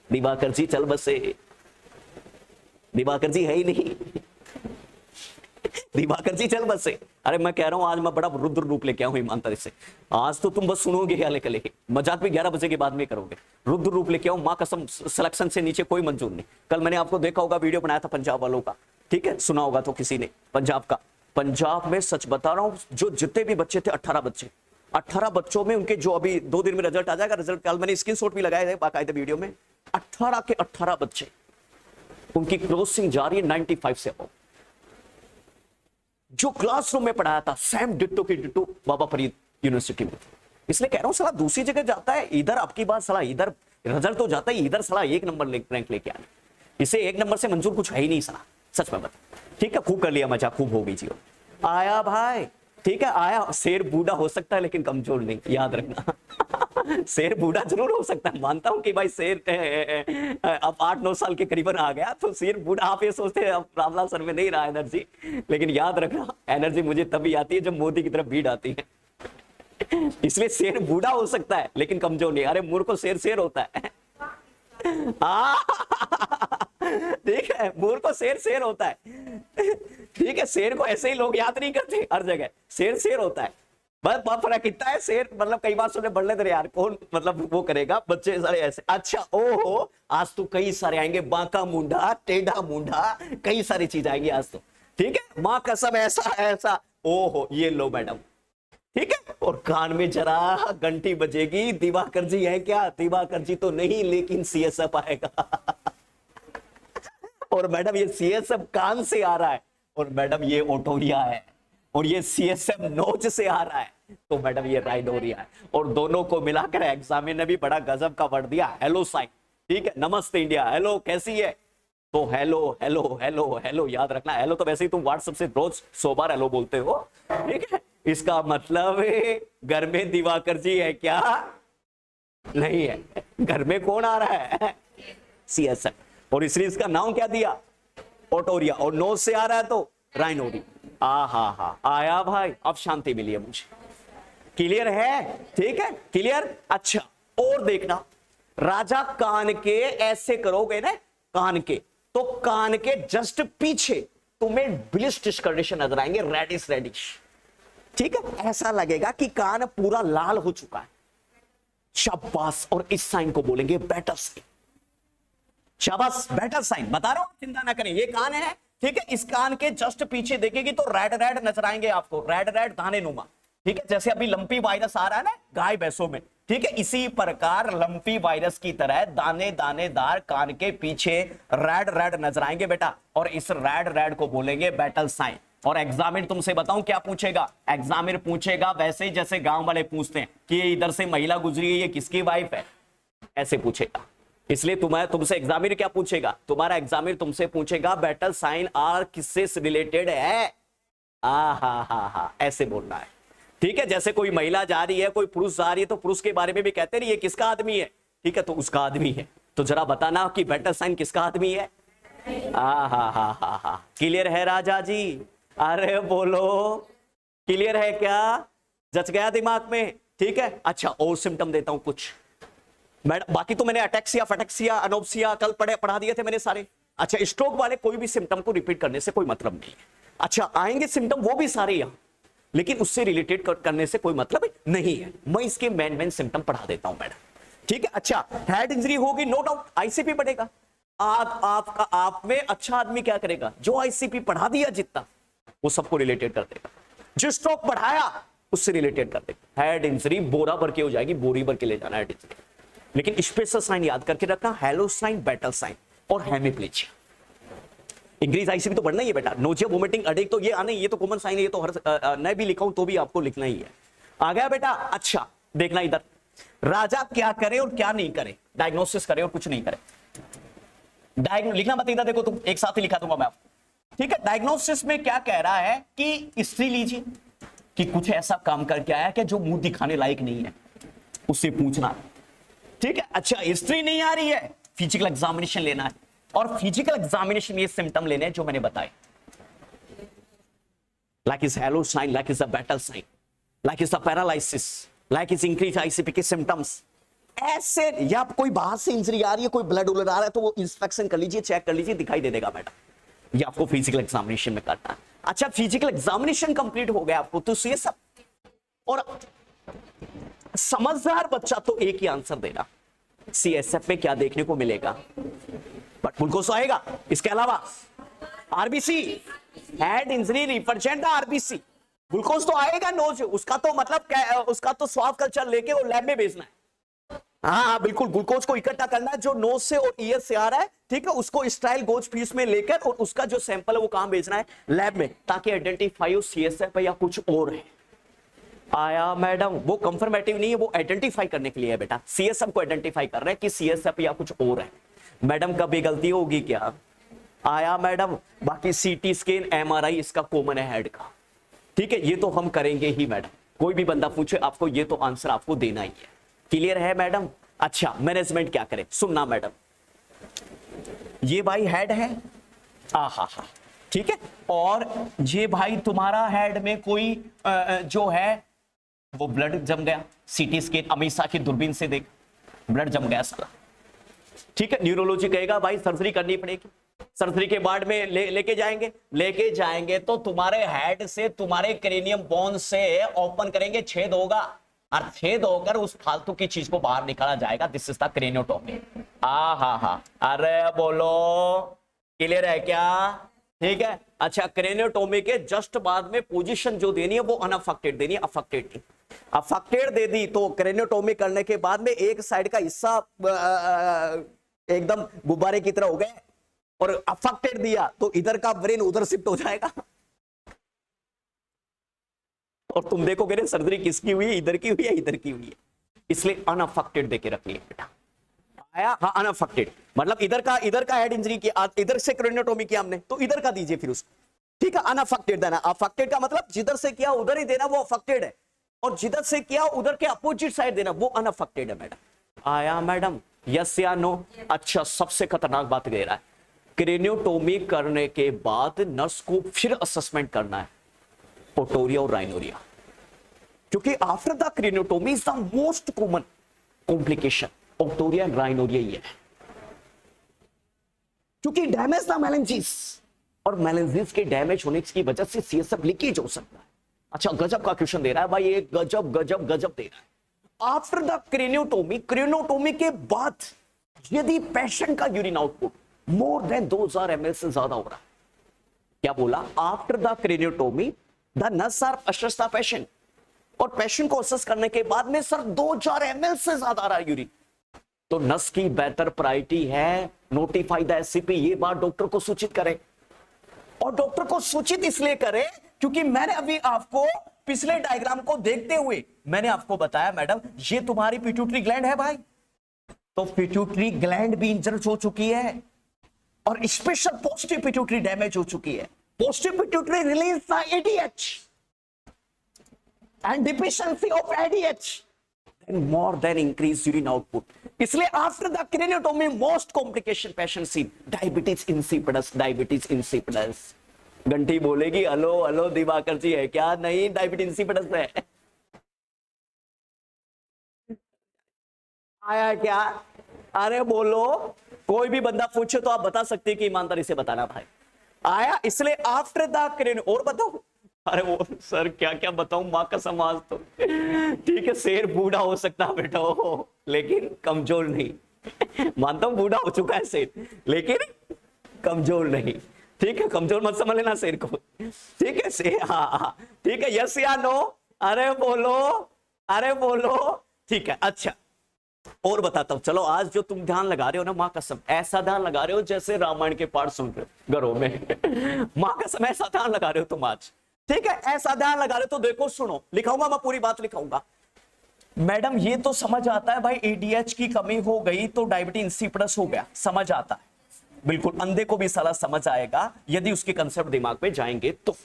दिवाकर जी चल बसे, दिवाकर जी है ही नहीं, दिवाकर जी चल बसे। अरे मैं कह रहा हूं आज मैं बड़ा रुद्र रूप लेके आऊं ईमानदारी से। आज तो तुम बस सुनोगे क्या लेके लेके, मजाक भी 11 बजे के बाद में करोगे। रुद्र रूप लेके आऊं, मां कसम, सिलेक्शन से नीचे कोई मंजूर नहीं। कल मैंने आपको देखा होगा, वीडियो बनाया था पंजाब वालों का, ठीक है, सुना होगा तो किसी ने, पंजाब का। पंजाब में सच बता रहा हूं, जो जितने भी बच्चे थे 18 बच्चे, 18 बच्चों में उनके जो अभी 2 दिन में रिजल्ट आ जाएगा, रिजल्ट कल मैंने स्क्रीनशॉट भी लगाए थे बाकायदे वीडियो में, 18 के 18 बच्चे उनकी क्रॉसिंग जा रही है 95 से अबव। जो क्लासरूम में पढ़ाया था सेम डिट्टो की डिट्टो बाबा फरीद यूनिवर्सिटी में। इसलिए कह रहा हूं साला दूसरी जगह जाता है, इधर आपकी बात साला इधर रिजल्ट तो जाता है, इधर साला 1 नंबर रैंक लेके आने, इसे 1 नंबर से मंजूर कुछ है ही नहीं साला, सच में बता। ठीक है, खूब कर लिया मजा, खूब हो गई जी। आया भाई? ठीक है, आया। शेर बूढ़ा हो सकता है लेकिन कमजोर नहीं, याद रखना। शेर बूढ़ा जरूर हो सकता है, मानता हूं कि भाई शेर अब 8-9 साल के करीबन आ गया तो शेर बूढ़ा। आप ये सोचते हैं अब रामलाल सर में नहीं रहा एनर्जी, लेकिन याद रखना एनर्जी मुझे तभी आती है जब मोदी की तरफ भीड़ आती है। इसलिए शेर बूढ़ा हो सकता है लेकिन कमजोर नहीं। अरे मूर्ख को शेर शेर होता है। ठीक है, मूर्ख को शेर शेर होता है। ठीक है, शेर को ऐसे ही लोग याद नहीं करते, हर जगह शेर शेर होता है। बस फर्क इतना है, शेर मतलब कई बार सुने बढ़ लेते यार, कौन मतलब वो करेगा, बच्चे सारे ऐसे। अच्छा, ओहो, आज तो कई सारे आएंगे, बांका मुंडा, टेढ़ा मुंडा, कई सारी चीज आएंगी आज तो। ठीक है, मां कसम ऐसा ऐसा, ओहो, ये लो मैडम। ठीक है, और कान में जरा घंटी बजेगी, दिवाकर जी है क्या? दिवाकर जी तो नहीं, लेकिन सीएसएफ आएगा। और मैडम ये सीएसएफ कान से आ रहा है, और मैडम ये ओटोरिया है, और ये सीएसएफ नोच से आ रहा है, तो मैडम ये राइडोरिया है। और दोनों को मिलाकर एग्जामिनर ने भी बड़ा गजब का वर्ड दिया, हेलो साइन। ठीक है, नमस्ते इंडिया, हेलो कैसी है, तो हेलो हेलो हेलो हेलो याद रखना। हेलो तो वैसे ही तुम व्हाट्सएप से रोज 100 बार हेलो बोलते हो, ठीक है। इसका मतलब घर में दिवाकर जी है क्या? नहीं है। घर में कौन आ रहा है? सीएसएफ। और इसलिए इसका नाम क्या दिया? ओटोरिया। और नोज से आ रहा है तो राइनोडी। हा आया भाई, अब शांति मिली है मुझे। क्लियर है? ठीक है, क्लियर। अच्छा, और देखना, राजा कान के ऐसे करोगे ना, कान के, तो कान के जस्ट पीछे तुम्हें ब्लिस्टिश कंडीशन नजर आएंगे, रेडिश रेडिश। ठीक है, ऐसा लगेगा कि कान पूरा लाल हो चुका है। शाबाश। और इस साइन को बोलेंगे बैटल साइन। शाबाश, बैटल साइन। बता रहा हूं, चिंता ना करें, ये कान है, ठीक है। इस कान के जस्ट पीछे देखेगी तो रेड रेड नजर आएंगे आपको, रेड रेड दाने नुमा। ठीक है, जैसे अभी लंपी वायरस आ रहा है ना गाय भैंसों में, ठीक है, इसी प्रकार लंपी वायरस की तरह दाने दानेदार कान के पीछे रेड रेड नजर आएंगे बेटा। और इस रेड रेड को बोलेंगे बैटल साइन। और एग्जामिनर तुमसे बताऊं क्या पूछेगा? एग्जामिनर पूछेगा वैसे ही जैसे गांव वाले पूछते हैं कि ये इधर से महिला गुजरी है, ये किसकी वाइफ है, ऐसे पूछेगा। इसलिए तुमसे एग्जामिनर क्या पूछेगा? तुम्हारा एग्जामिनर तुमसे पूछेगा बैटल साइन आर किससे रिलेटेड है। हा, ऐसे बोलना है। ठीक है, जैसे कोई महिला जा रही है, कोई पुरुष जा रही है, तो पुरुष के बारे में भी कहते हैं ये किसका आदमी है, ठीक है, तो उसका आदमी है। तो जरा बताना कि बैटल साइन किसका आदमी है। हा, क्लियर है राजा जी? अरे बोलो, क्लियर है क्या? जच गया दिमाग में? ठीक है। अच्छा, और सिम्टम देता हूं कुछ मैडम, बाकी तो मैंने अटैक्सिया, फटैक्सिया, अनोप्सिया कल पढ़ा दिए थे मैंने सारे। अच्छा, स्ट्रोक वाले कोई भी सिम्टम को रिपीट करने से कोई मतलब नहीं है। अच्छा, आएंगे सिम्टम वो भी सारे यहां, लेकिन उससे रिलेटेड करने से कोई मतलब नहीं है। मैं इसके मेन सिम्टम पढ़ा देता हूं मैडम, ठीक है। अच्छा, हेड इंजरी होगी, नो डाउट आईसीपी पढ़ेगा। आप में अच्छा आदमी क्या करेगा? जो आईसीपी पढ़ा दिया जितना, वो सबको रिलेटेड कर देगा। जो स्ट्रोक पढ़ाया उससे रिलेटेड कर देगा। हेड इंजरी बोरा भर के हो जाएगी, बोरी भर के ले जाना हेड इंजरी। लेकिन स्पेशल साइन याद करके रखना, हेलो साइन, बैटल साइन और हेमिप्लेजिया। इंक्रीज आईसीपी तो पढ़ना ही है बेटा। नोजिया, वोमिटिंग, अडेक तो ये आने, ये तो कॉमन साइन है, ये तो हर मैं भी लिखा हूं तो भी आपको लिखना ही है। आ गया बेटा? अच्छा, देखना इधर, राजा क्या करे और क्या नहीं करे, डायग्नोसिस करे और कुछ नहीं करे। लिखना मत इधर, देखो तुम एक साथ ही लिखा दूंगा मैं आपको, ठीक है। डायग्नोसिस में क्या कह रहा है कि हिस्ट्री लीजिए कि कुछ ऐसा काम करके आया कि जो मुंह दिखाने लायक नहीं है, उससे पूछना, ठीक है। अच्छा, हिस्ट्री नहीं आ रही है, फिजिकल एग्जामिनेशन लेना है। और फिजिकल एग्जामिनेशन ये सिम्टम लेने हैं जो मैंने बताए, like is halo sign, like is a battle sign, like is a paralysis, like is increase ICP के सिम्टम्स। ऐसे, या कोई बाहर से इंजरी आ रही है, कोई ब्लड उलट आ रहा है, तो वो इंस्पेक्शन कर लीजिए, चेक कर लीजिए, दिखाई दे देगा मैडम। ये आपको फिजिकल एग्जामिनेशन में करना है। अच्छा, फिजिकल एग्जामिनेशन कंप्लीट हो गया आपको, तो ये सब। और समझदार बच्चा तो एक ही आंसर देना, सीएसएफ में क्या देखने को मिलेगा, बट ग्लूकोज आएगा। इसके अलावा RBC, head injury represent the RBC, glucose तो आएगा नोज, उसका तो मतलब उसका तो स्वाब कल्चर लेके वो लैब में भेजना है। हाँ, बिल्कुल, ग्लूकोज को इकट्ठा करना है जो नोज से और ईयर से आ रहा है, ठीक है, उसको स्टाइल गोज फीस में लेकर और उसका जो सैंपल है वो कहां भेजना है? लैब में, ताकि आइडेंटिफाई हो सीएसएफ है या कुछ और है। आया मैडम? वो कंफर्मेटिव नहीं है, वो आइडेंटिफाई करने के लिए है बेटा। सीएसएफ को आइडेंटिफाई कर रहे हैं कि सीएसएफ या कुछ और है। मैडम कभी गलती होगी क्या? आया मैडम? बाकी सीटी स्कैन, एमआरआई इसका कॉमन है हेड का, ठीक है, ये तो हम करेंगे ही मैडम। कोई भी बंदा पूछे आपको, ये तो आंसर आपको देना ही है। क्लियर है मैडम? अच्छा, मैनेजमेंट क्या करे, सुनना मैडम। ये भाई हेड है, हा, ठीक है। और ये भाई तुम्हारा हेड में कोई जो है वो ब्लड जम गया, सीटी स्कैन अमीर शाह की दूरबीन से देख, ब्लड जम गया साला, ठीक है। न्यूरोलॉजी कहेगा भाई सर्जरी करनी पड़ेगी, सर्जरी के बाद में लेके जाएंगे तो तुम्हारे हेड से, तुम्हारे क्रेनियम बोन से ओपन करेंगे, छेद होगा, और छेद होकर उस फालतू की चीज को बाहर निकाला जाएगा। This is the craniotomy. हा, अरे बोलो, क्लियर है क्या? ठीक है। अच्छा, क्रेनियोटोमी के जस्ट बाद में पोजीशन जो देनी है वो अनअफेक्टेड देनी है, अफेक्टेड दे दी तो क्रेनियोटोमी करने के बाद में एक साइड का हिस्सा एकदम गुब्बारे की तरह हो गए, और अफेक्टेड दिया तो इधर का ब्रेन उधर शिफ्ट हो जाएगा। और तुम देखोगे ना सर्जरी किसकी हुई है, इधर की हुई है, इधर की हुई है, इसलिए अनअफेक्टेड देके रखिए बेटा। आया, हाँ अनअफेक्टेड मतलब इधर का हेड इंजरी किया, इधर से क्रेनियोटोमी किया हमने तो इधर का दीजिए फिर उसको, ठीक है। अनअफेक्टेड देना, अफेक्टेड का मतलब जिधर से किया उधर ही देना, वो अफेक्टेड है, और जिधर से किया उधर के अपोजिट साइड देना, वो अनअफेक्टेड है मैडम। आया मैडम, यस या नो? अच्छा, सबसे खतरनाक बात दे रहा है, क्रेनियोटोमी करने के बाद नर्स को फिर असेसमेंट करना है ओटोरिया और राइनोरिया, क्योंकि after the craniotomy is the most common complication otorrhoea and rhinorrhoea ही है, क्योंकि डैमेज द मेनिंजेस, और मेनिंजेस के डैमेज होने की वजह से सीएसएफ लीकेज हो सकता है। अच्छा, गजब का क्वेश्चन दे रहा है भाई, ये गजब गजब गजब दे रहा है। आफ्टर द क्रेनियोटोमी, क्रेनियोटोमी के बाद यदि पेशेंट का urine output more than 2000 ml से ज्यादा हो रहा है, क्या बोला? After the craniotomy the nurse are assess the patient, और पेशेंट को असेस करने के बाद में सर 2000 ml से ज्यादा आ रहा है यूरिन, तो नर्स की बेहतर प्रायोरिटी है नोटिफाई द एससीपी, ये बात डॉक्टर को सूचित करें। और डॉक्टर को सूचित इसलिए करें क्योंकि मैंने अभी आपको पिछले डायग्राम को देखते हुए मैंने आपको बताया मैडम, ये तुम्हारी पिट्यूटरी ग्लैंड है भाई, तो पिट्यूटरी ग्लैंड भी इंजर्ड हो चुकी है, और स्पेशल पोस्टिव पिट्यूटरी डैमेज हो चुकी है। Posterior pituitary release the ADH and deficiency of ADH more than increased urine output, इसलिए after the craniotomy most complication patient see diabetes insipidus, diabetes insipidus. घंटी बोलेगी हेलो हेलो दिवाकर जी है क्या? नहीं, diabetes insipidus है। आया क्या? अरे बोलो, कोई भी बंदा पूछे तो आप बता सकते हैं कि ईमानदारी से बताना भाई। आया, इसलिए आफ्टर द क्रेनियो, और बताओ। अरे वो सर क्या क्या बताऊं, मां का समाज तो ठीक है, शेर बूढ़ा हो सकता है बेटा हो, लेकिन कमजोर नहीं। मानता हूं बूढ़ा हो चुका है शेर, लेकिन कमजोर नहीं, ठीक है। कमजोर मत समझ लेना शेर को, ठीक है शेर, हाँ ठीक है, यस या नो? अरे बोलो, अरे बोलो, ठीक है। अच्छा, और बताता हूं, चलो आज जो तुम ध्यान लगा रहे हो ना, मां कसम ऐसा ध्यान लगा रहे हो जैसे रामायण के पाठ सुन रहे हो घरों में। मां कसम ऐसा ध्यान लगा रहे हो तुम आज, ठीक है, ऐसा ध्यान लगा रहे हो। तो देखो सुनो, लिखाऊंगा मैं, पूरी बात लिखाऊंगा। मैडम ये तो समझ आता है भाई, एडीएच की कमी हो गई तो डायबिटीज इंसिपिडस हो गया, समझ आता है बिल्कुल, अंधे को भी सारा समझ आएगा यदि उसके कंसेप्ट दिमाग में जाएंगे तो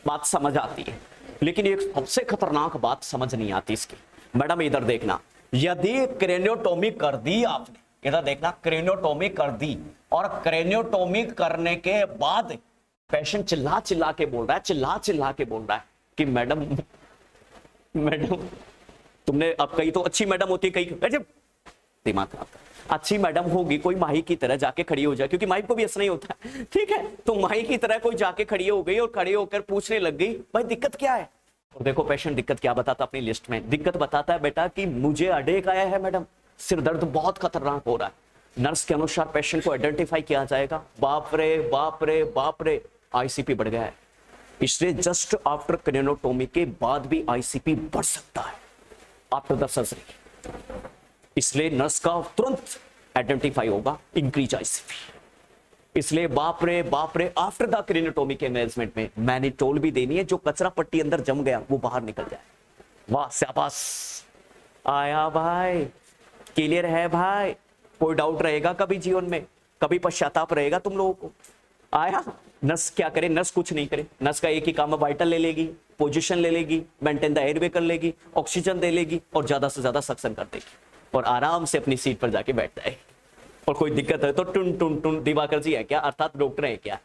बात समझ आती है। लेकिन एक सबसे खतरनाक बात समझ नहीं आती इसकी। मैडम इधर देखना, यदि क्रेनियोटोमी कर दी आपने, इधर देखना, क्रेनियोटोमी कर दी, और क्रेनियोटोमी करने के बाद पेशेंट चिल्ला चिल्ला के बोल रहा है, चिल्ला चिल्ला के बोल रहा है कि मैडम मैडम तुमने, अब कहीं तो अच्छी मैडम होती है, कहीं दिमाग खराब, अच्छी मैडम होगी कोई माही की तरह जाके खड़ी हो जाए, क्योंकि माही को भी ऐसा नहीं होता है, ठीक है। तो माही की तरह कोई जाके खड़ी हो गई और खड़ी होकर पूछने लग गई भाई दिक्कत क्या है। और देखो पेशेंट दिक्कत क्या बताता अपनी लिस्ट में, दिक्कत बताता है बेटा कि मुझे अडेक आया है मैडम, सिर दर्द बहुत खतरनाक हो रहा है। नर्स के अनुसार पेशेंट को आइडेंटिफाई किया जाएगा, बाप रे बाप रे बाप रे, आईसीपी बढ़ गया है। इसलिए जस्ट आफ्टर क्रेनियोटोमी के बाद भी आईसीपी बढ़ सकता है आफ्टर द सर्जरी, इसलिए नर्स का तुरंत आइडेंटिफाई होगा इंक्रीज आईसीपी। इसलिए बाप रे आफ्टर द क्रेनियोटोमी के मैनेजमेंट में मैनिटोल भी देनी है, जो कचरा पट्टी अंदर जम गया वो बाहर निकल जाए। वाह शाबाश, आया भाई, क्लियर है भाई? कोई डाउट रहेगा कभी जीवन में, कभी पश्चाताप रहेगा तुम लोगों को? आया, नर्स क्या करे? नर्स कुछ नहीं करे, नर्स का एक ही काम है, वाइटल ले लेगी, पोजीशन ले लेगी, मेंटेन द एयरवे कर लेगी, ऑक्सीजन दे लेगी, और ज्यादा से ज्यादा सक्शन कर देगी, और आराम से अपनी सीट पर जाके बैठ जाएगी। और कोई दिक्कत है तो टुन टुन टुन, दिवाकर जी है क्या, अर्थात डॉक्टर है क्या,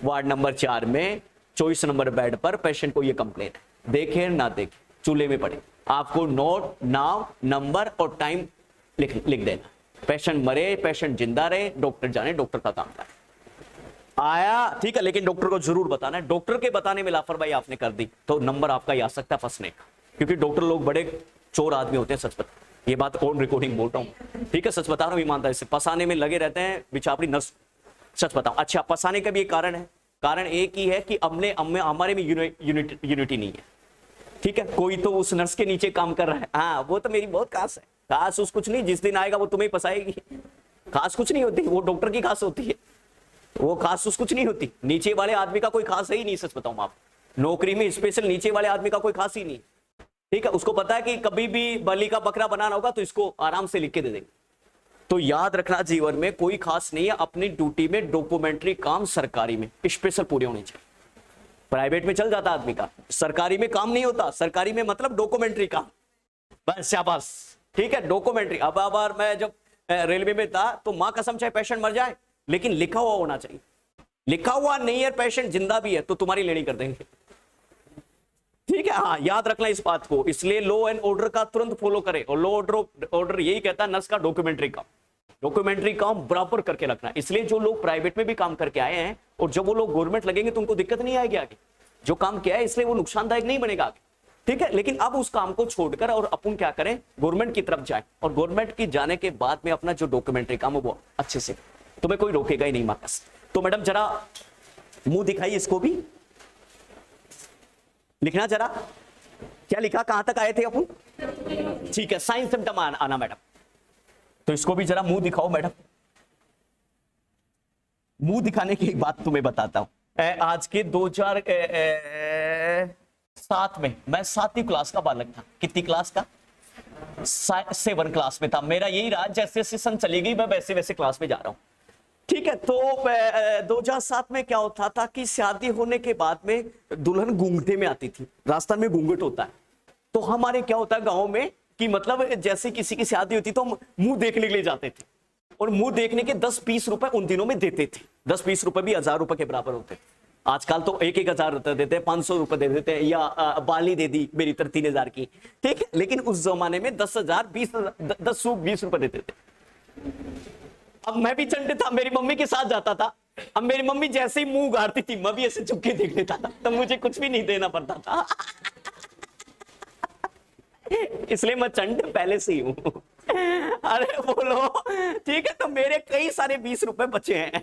वार्ड नंबर 4 में 24 नंबर बेड पर पेशेंट को ये कंप्लेन है, देखे ना देखे चूल्हे में पड़े, आपको नोट, नाम, नंबर और टाइम लिख देना। पेशेंट मरे, पेशेंट जिंदा रहे, डॉक्टर जाने, डॉक्टर का काम था। आया, ठीक है, लेकिन डॉक्टर को जरूर बताना है। डॉक्टर के बताने में लापरवाही आपने कर दी तो नंबर आपका ही आ सकता है फंसने का, क्योंकि डॉक्टर लोग बड़े चोर आदमी होते हैं, सच बता, ये बात ऑन रिकॉर्डिंग बोल रहा हूँ, ठीक है, सच बता रहा हूँ, ईमानदारी से फंसाने में लगे रहते हैं बेचारी नर्स, सच बताओ। अच्छा, फंसाने का भी एक कारण है, कारण एक ही है कि हमारे में यूनिटी नहीं है, ठीक है। कोई तो उस नर्स के नीचे काम कर रहा है, हाँ वो तो मेरी बहुत खास है, खास उस कुछ नहीं, जिस दिन आएगा वो तुम्हें फंसाएगी, खास कुछ नहीं होती, वो डॉक्टर की खास होती है, वो खास कुछ नहीं होती। नीचे वाले आदमी का कोई खास है ही नहीं, सच बताऊं आप, नौकरी में स्पेशल नीचे वाले आदमी का कोई खास ही नहीं। ठीक है, उसको पता है कि कभी भी बलि का बकरा बनाना होगा तो इसको आराम से लिख के दे देंगे। तो याद रखना, जीवन में कोई खास नहीं है, अपनी ड्यूटी में डॉक्यूमेंट्री काम सरकारी में स्पेशल पूरे होने चाहिए। प्राइवेट में चल जाता आदमी का, सरकारी में काम नहीं होता। सरकारी में मतलब डॉक्यूमेंट्री काम, बस शाबाश। ठीक है, डॉक्यूमेंट्री। अब बार मैं जब रेलवे में था तो मां कसम चाहे पेशेंट मर जाए लेकिन लिखा हुआ होना चाहिए। लिखा हुआ नहीं है, पेशेंट जिंदा भी है तो तुम्हारी लेनी कर देंगे। ठीक है, हाँ याद रखना इस बात को। इसलिए लॉ एंड ऑर्डर का तुरंत फॉलो करें, और लॉ ऑर्डर यही कहता है नर्स का डॉक्यूमेंट्री काम, डॉक्यूमेंट्री काम बराबर करके रखना। इसलिए जो लोग प्राइवेट में भी काम करके आए हैं और जब वो लोग गवर्नमेंट लगेंगे तो उनको दिक्कत नहीं आएगी आगे, जो काम किया है इसलिए वो नुकसानदायक नहीं बनेगा आगे। ठीक है, लेकिन अब उस काम को छोड़कर और अपन क्या करें, गवर्नमेंट की तरफ जाए, और गवर्नमेंट की जाने के बाद में अपना जो डॉक्यूमेंट्री काम है वो अच्छे से, तुम्हें कोई रोकेगा ही नहीं मार्कस। तो मैडम जरा मुंह दिखाइए, इसको भी लिखना जरा, क्या लिखा, कहां तक आए थे अपन? ठीक है, साइंस सिम्टम आना मैडम, तो इसको भी जरा मुंह दिखाओ मैडम। मुंह दिखाने की एक बात तुम्हें बताता हूं, आज के 2007 में मैं 7वीं क्लास का बालक था। कितनी क्लास का? 7 क्लास में था। मेरा यही रहा, जैसे जैसे सन चली गई मैं वैसे वैसे क्लास में जा रहा हूं। ठीक है, तो 2007 में क्या होता था कि शादी होने के बाद में दुल्हन घूंघटे में आती थी, रास्ता में घूंघट होता है। तो हमारे क्या होता है गांव में कि मतलब जैसे किसी की शादी होती तो हम मुंह देखने के लिए जाते थे, और मुंह देखने के 10-20 रुपए उन दिनों में देते थे। 10-20 रुपए भी 1000 रुपए के बराबर होते थे। आजकल तो 1-1000 देते हैं, 500 रुपए दे देते हैं, या बाली दे दी मेरी तरह 3000 की। ठीक है, लेकिन उस जमाने में 10,000 20 रुपए देते थे। अब मैं भी चंड था, मेरी मम्मी के साथ जाता था। अब मेरी मम्मी जैसे ही मुंह उगाड़ती थी मैं भी ऐसे चुपके देख लेता था, तो मुझे कुछ भी नहीं देना पड़ता था। इसलिए मैं चंड पहले से ही हूं। अरे बोलो, ठीक है, तो मेरे कई सारे 20 रुपए बचे हैं।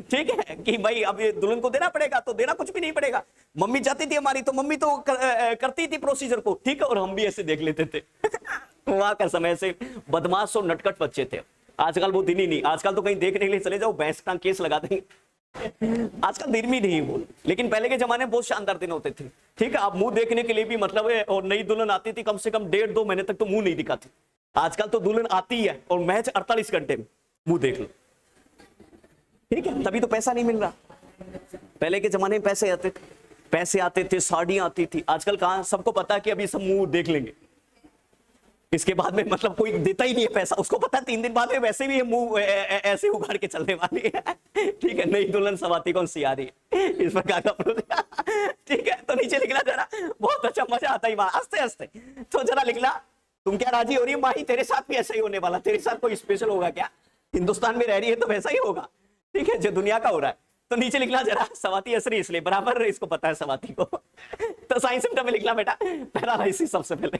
ठीक है कि भाई अब ये दुल्हन को देना पड़ेगा, तो देना कुछ भी नहीं पड़ेगा। मम्मी जाती थी हमारी, तो मम्मी तो करती थी प्रोसीजर को। ठीक है, और हम भी ऐसे देख लेते थे। वहां का समय से बदमाश और नटखट बच्चे थे। आजकल वो दिन ही नहीं, आजकल तो कहीं देखने के लिए चले जाओ, भैंस का केस लगा देंगे। आजकल दिन भी नहीं बोल, लेकिन पहले के जमाने बहुत शानदार दिन होते थे। ठीक है, आप मुंह देखने के लिए भी मतलब है, और नई दुल्हन आती थी कम से कम 1.5-2 महीने तक तो मुंह नहीं दिखाती। आजकल तो दुल्हन आती है और मैच 48 घंटे में मुंह देख लो। ठीक है, तभी तो पैसा नहीं मिल रहा। पहले के जमाने में पैसे आते थे, साड़ियां आती थी। आजकल कहां, सबको पता है कि अभी सब मुंह देख लेंगे, इसके बाद में मतलब कोई देता ही नहीं है पैसा। उसको पता है 3 दिन बाद में वैसे भी मुंह ऐसे उगाड़ के चलने वाली है। ठीक है, नई दुल्हन सवाती कौन सी आ रही है, इस प्रकार का। ठीक है, तो नीचे लिखना जरा, बहुत अच्छा मजा आता है हंसते हंसते। तो जरा लिखना, तुम क्या राजी हो रही है माही, तेरे साथ भी ऐसा ही होने वाला, तेरे साथ कोई स्पेशल होगा क्या? हिंदुस्तान में रह रही है तो वैसा ही होगा। ठीक है, जो दुनिया का हो रहा है। तो नीचे लिखना जरा, सवाती हंस रही इसलिए बराबर इसको पता है सवाती को। तो साइंस सिम्टम में लिखना बेटा, पैरालाइसिस सबसे पहले।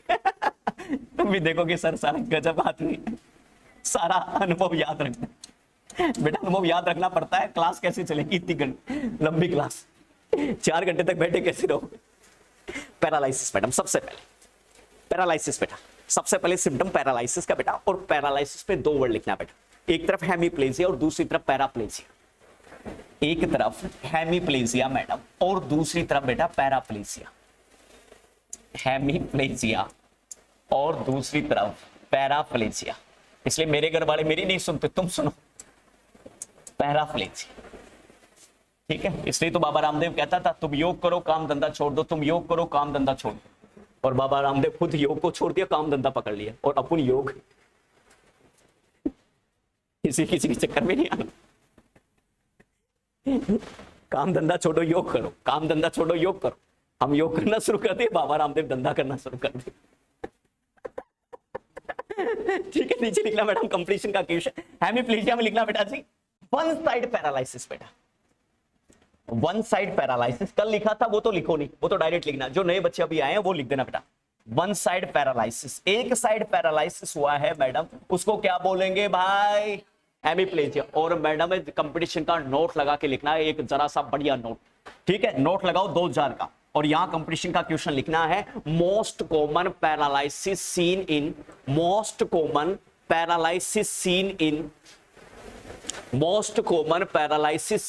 तुम भी देखोगे सर सारा गजब बात हुई, सारा अनुभव याद रखना बेटा, अनुभव याद रखना पड़ता है। क्लास कैसे चलेगी इतनी लंबी क्लास, 4 घंटे तक बैठे कैसे रहो। पैरालाइसिस मैडम सबसे पहले, पैरालाइसिस बेटा सबसे पहले सिम्टम पैरालाइसिस का बेटा। और पैरालाइसिस पे 2 वर्ड लिखना बेटा, एक तरफ हेमीप्लेजिया और दूसरी तरफ पैराप्लेजिया। एक तरफ हेमीप्लेजिया मैडम और दूसरी तरफ बेटा पैराप्लेजिया। हेमीप्लेजिया और दूसरी तरफ पैराप्लेजिया। इसलिए मेरे घर वाले मेरी नहीं सुनते, तुम सुनो, पैराप्लेजिया। ठीक है, इसलिए तो बाबा रामदेव कहता था तुम योग करो काम धंधा छोड़ दो, तुम योग करो काम धंधा छोड़ दो। और बाबा रामदेव खुद योग को छोड़ दिया, काम धंधा पकड़ लिया। और अपन योग किसी के चक्कर में नहीं आना। काम धंधा छोड़ो योग करो, काम धंधा छोड़ो योग करो। हम योग करना शुरू कर दिए, बाबा रामदेव धंधा करना शुरू कर दिए। ठीक है, नीचे लिखना मैडम कंप्लीशन का क्वेश्चन। हेमीप्लेजिया में लिखना बेटा जी, वन साइड पैरालाइसिस बेटा, वन साइड पैरालाइसिस। कल लिखा था वो तो लिखो नहीं, वो तो डायरेक्ट लिखना। जो नए बच्चे अभी आए हैं वो लिख देना बेटा, वन साइड पैरालाइसिस। एक साइड पैरालाइसिस हुआ है मैडम, उसको क्या बोलेंगे भाई? हेमीप्लेजिया। और मैडम कंपटीशन का नोट लगा के लिखना है, एक जरा सा बढ़िया नोट। ठीक है, नोट लगाओ 2000 का। और यहां कंपटीशन का क्वेश्चन लिखना है, most common paralysis seen in, most common paralysis seen in most common paralysis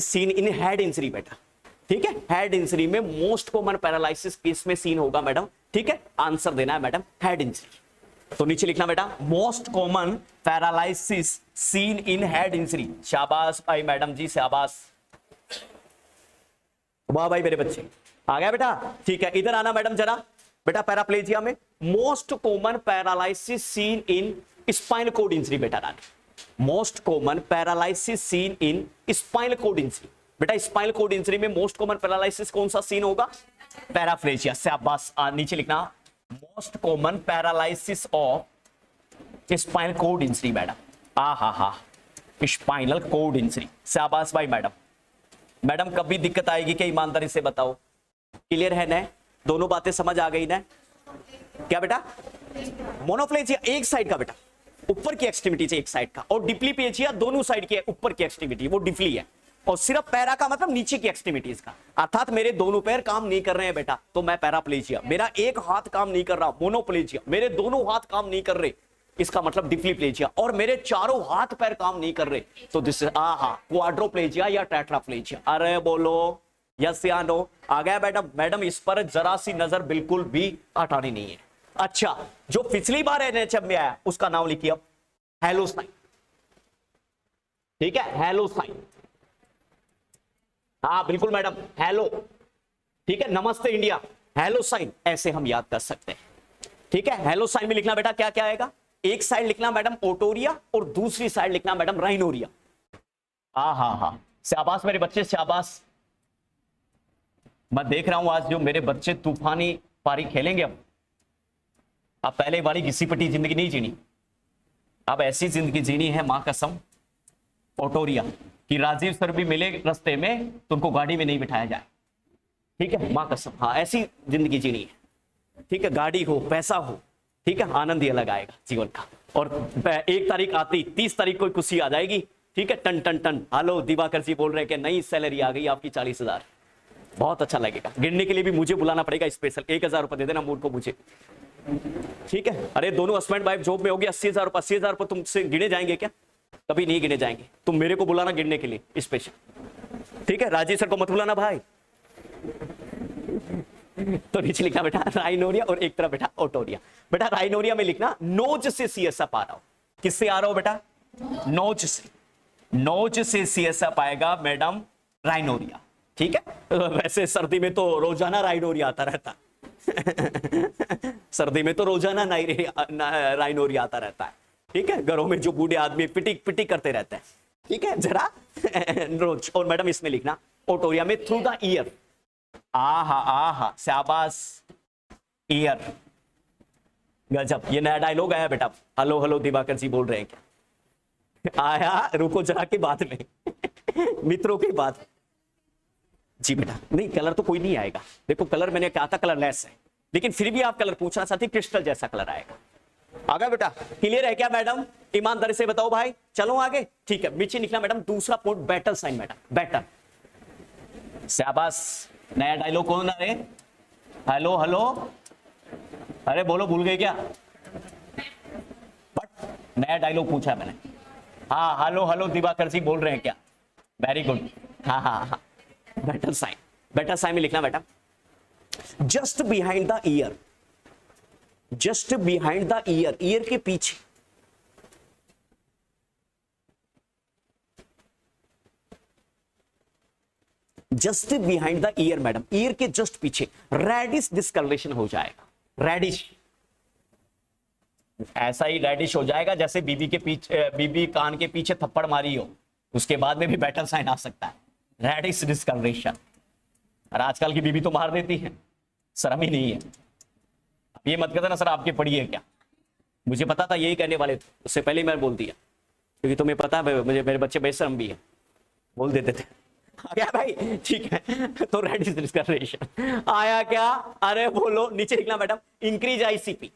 seen in head injury बेटा, ठीक है। हेड इंजरी में मोस्ट कॉमन पैरालिसिस किस में सीन होगा मैडम, ठीक है। आंसर देना है मैडम हेड इंजरी। तो नीचे लिखना बेटा most common paralysis seen in head injury. शाबाश भाई मैडम जी, शाबाश, वाह भाई मेरे बच्चे, आ गया बेटा, ठीक है। इधर आना मैडम जरा बेटा, पैराप्लेजिया में most common paralysis seen in spinal cord injury बेटा, most common paralysis seen in spinal cord injury बेटा। स्पाइनल कॉर्ड इंजरी में मोस्ट कॉमन पैरालिसिस कौन सा सीन होगा, पैराप्लेजिया, शाबाश। नीचे लिखना most common paralysis of spinal cord injury madam, हा स्पाइनल कॉर्ड इंजरी, शाबाश भाई मैडम। मैडम कभी दिक्कत आएगी क्या, ईमानदारी से बताओ, क्लियर है ना, दोनों बातें समझ आ गई ना। क्या बेटा, मोनोप्लेजिया एक साइड का बेटा, ऊपर की एक्सट्रीमिटी से एक साइड का, और डिप्लीप्लेजिया दोनों साइड की ऊपर की एक्सट्रीमिटी, वो डिप्ली है, और सिर्फ पैरा का मतलब नीचे की एक्सट्रीमिटीज का, अर्थात मेरे दोनों पैर काम नहीं कर रहे हैं बेटा, तो मैं पैराप्लेजिया। मेरा एक हाथ काम नहीं कर रहा, मोनोप्लेजिया। मेरे दोनों हाथ काम नहीं कर रहे, इसका मतलब डिप्लीप्लेजिया। और मेरे चारों हाथ पैर काम नहीं कर रहे, तो दिस क्वाड्रोप्लेजिया या टेट्राप्लेजिया। अरे बोलो यस या नो, आ गया मैडम। मैडम इस पर जरा सी नजर बिल्कुल भी हटानी नहीं है। अच्छा, जो पिछली बार एनएचएम में आया उसका नाम लिखिए अब, हेलोसाइन, ठीक है, हेलोसाइन। हाँ बिल्कुल मैडम, हेलो, ठीक है, नमस्ते इंडिया, हेलोसाइन, ऐसे हम याद कर सकते हैं, ठीक है। हेलोसाइन में लिखना बेटा क्या क्या आएगा, एक साइड लिखना मैडम ओटोरिया और दूसरी साइड लिखना मैडम राइनोरिया। हाँ, शाबाश मेरे बच्चे, शाबाश। मैं देख रहा हूं आज जो मेरे बच्चे तूफानी पारी खेलेंगे। अब पहले वाली घिसी पिटी जिंदगी नहीं जीनी, अब ऐसी जिंदगी जीनी है मां कसम, ओटोरिया कि राजीव सर भी मिले रास्ते में तो उनको गाड़ी में नहीं बिठाया जाए, ठीक है, मां कसम। हाँ ऐसी जिंदगी जीनी है, ठीक है, गाड़ी हो, पैसा हो, ठीक है, आनंद ही अलग आएगा जीवन का। और 1 तारीख आती, 30 तारीख को खुशी आ जाएगी, ठीक है, टन टन टन, हेलो दिवाकर जी बोल रहे हैं कि नई सैलरी आ गई आपकी 40,000, बहुत अच्छा लगेगा। गिनने के लिए भी मुझे बुलाना पड़ेगा स्पेशल, 1,000 रुपए दे देना मूड को मुझे, ठीक है। अरे दोनों हस्बैंड वाइफ जॉब में होगी, 80,000 रुपए, 80,000 रुपए तुमसे गिने जाएंगे क्या, कभी नहीं गिने जाएंगे। तुम मेरे को बुलाना गिनने के लिए स्पेशल, ठीक है, राजीव सर को मत बुलाना भाई। तो नीचे लिखना बेटा राइनोरिया और एक तरफ बेटा ओटोरिया। बेटा राइनोरिया में लिखना नोज से सीएसएफ आ रहा हो, किससे आ रहा हो बेटा, नोज से, नोज से सीएसएफ आएगा मैडम राइनोरिया, ठीक है। वैसे सर्दी में तो रोजाना राइनोरिया आता रहता सर्दी में तो रोजाना राइनोरिया आता रहता है, ठीक है। घरों में जो बूढ़े आदमी पिटिक पिटिक करते रहते हैं, ठीक है, जरा रोज। और मैडम इसमें लिखना ओटोरिया में थ्रू द ईयर, आहा शाबाश, ईयर, गजब। ये नया डायलॉग आया बेटा, हेलो हेलो दिवाकर जी बोल रहे हैं क्या, आया, रुको जरा के बाद में मित्रों की बात जी बेटा। नहीं कलर तो कोई नहीं आएगा, देखो कलर मैंने कहा था कलर लेस है, लेकिन फिर भी आप कलर पूछना चाहते, क्रिस्टल जैसा कलर आएगा। आगे बेटा क्लियर है क्या मैडम, ईमानदारी से बताओ भाई, चलो आगे, ठीक है। नीचे लिखना मैडम दूसरा point battle sign madam, battle, शाबाश। नया डायलॉग कौन आ रहे, हेलो हेलो, अरे बोलो भूल गए क्या, बट नया डायलॉग पूछा है मैंने, हाँ हेलो हेलो दिवाकर जी बोल रहे हैं क्या, वेरी गुड। हाँ बैटल साइन, बैटल साइन में लिखना बेटा just behind the year, just behind the year, year के पीछे, just behind the year madam, year के जस्ट पीछे रेडिश डिस्कलरेशन हो जाएगा, रेडिश, ऐसा ही रेडिश हो जाएगा जैसे बीबी के पीछे, बीबी कान के पीछे थप्पड़ मारी हो, उसके बाद में भी बैटल साइन आ सकता है, रेडिश डिस्कलरेशन। और आजकल की बीबी तो मार देती है, शर्म ही नहीं है। ये मत कहते ना सर आपके पड़ी है क्या, मुझे पता था यही कहने वाले थे, उससे पहले ही मैंने बोल दिया, क्योंकि तुम्हें पता है मुझे, मेरे बच्चे बेशर्म भी है, बोल देते थे। आ गया भाई, ठीक है। तो रेडिश डिस्कलरेशन आया क्या, अरे बोलो, नीचे लिखना मैडम इंक्रीज आईसीपी।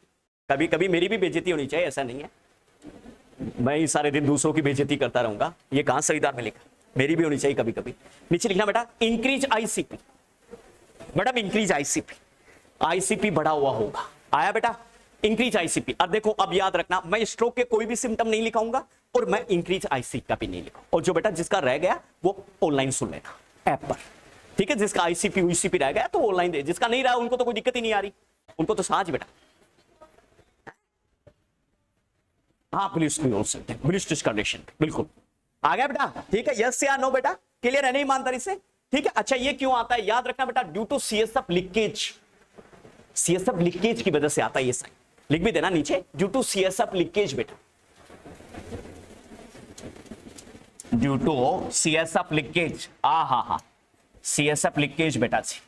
कभी कभी मेरी भी बेइज्जती होनी चाहिए, ऐसा नहीं है मैं सारे दिन दूसरों की बेइज्जती करता रहूंगा, ये कहां संविधान में लिखा, मेरी भी होनी चाहिए कभी कभी। नीचे लिखना बेटा increase ICP, madam increase ICP, ICP बढ़ा हुआ होगा, आया बेटा, इंक्रीज आईसीपी। अब देखो, अब याद रखना, मैं स्ट्रोक के कोई भी सिम्टम नहीं लिखाऊंगा और मैं इंक्रीज आईसीपी का भी नहीं लिखाऊंगा। और जो बेटा जिसका रह गया वो ऑनलाइन सुन लेना ऐप पर, ठीक है। जिसका आईसीपी यूसीपी रह गया तो ऑनलाइन दे, जिसका नहीं रहा उनको तो कोई दिक्कत ही नहीं आ रही, उनको तो साज बेटा। हाँ पुलिस भी हो सकते हैं, पुलिस कंडीशन बिल्कुल आ गया बेटा, ठीक है। यस या नो बेटा, क्लियर है नहीं ईमानदारी से, ठीक है। अच्छा ये क्यों आता है, याद रखना बेटा, due to CSF leakage, CSF leakage की वजह से आता है ये साइन, लिख भी देना नीचे, ड्यू टू सीएसएफ लीकेज बेटा, ड्यू टू सीएसएफ लीकेज। हा सीएसएफ लीकेज बेटा जी।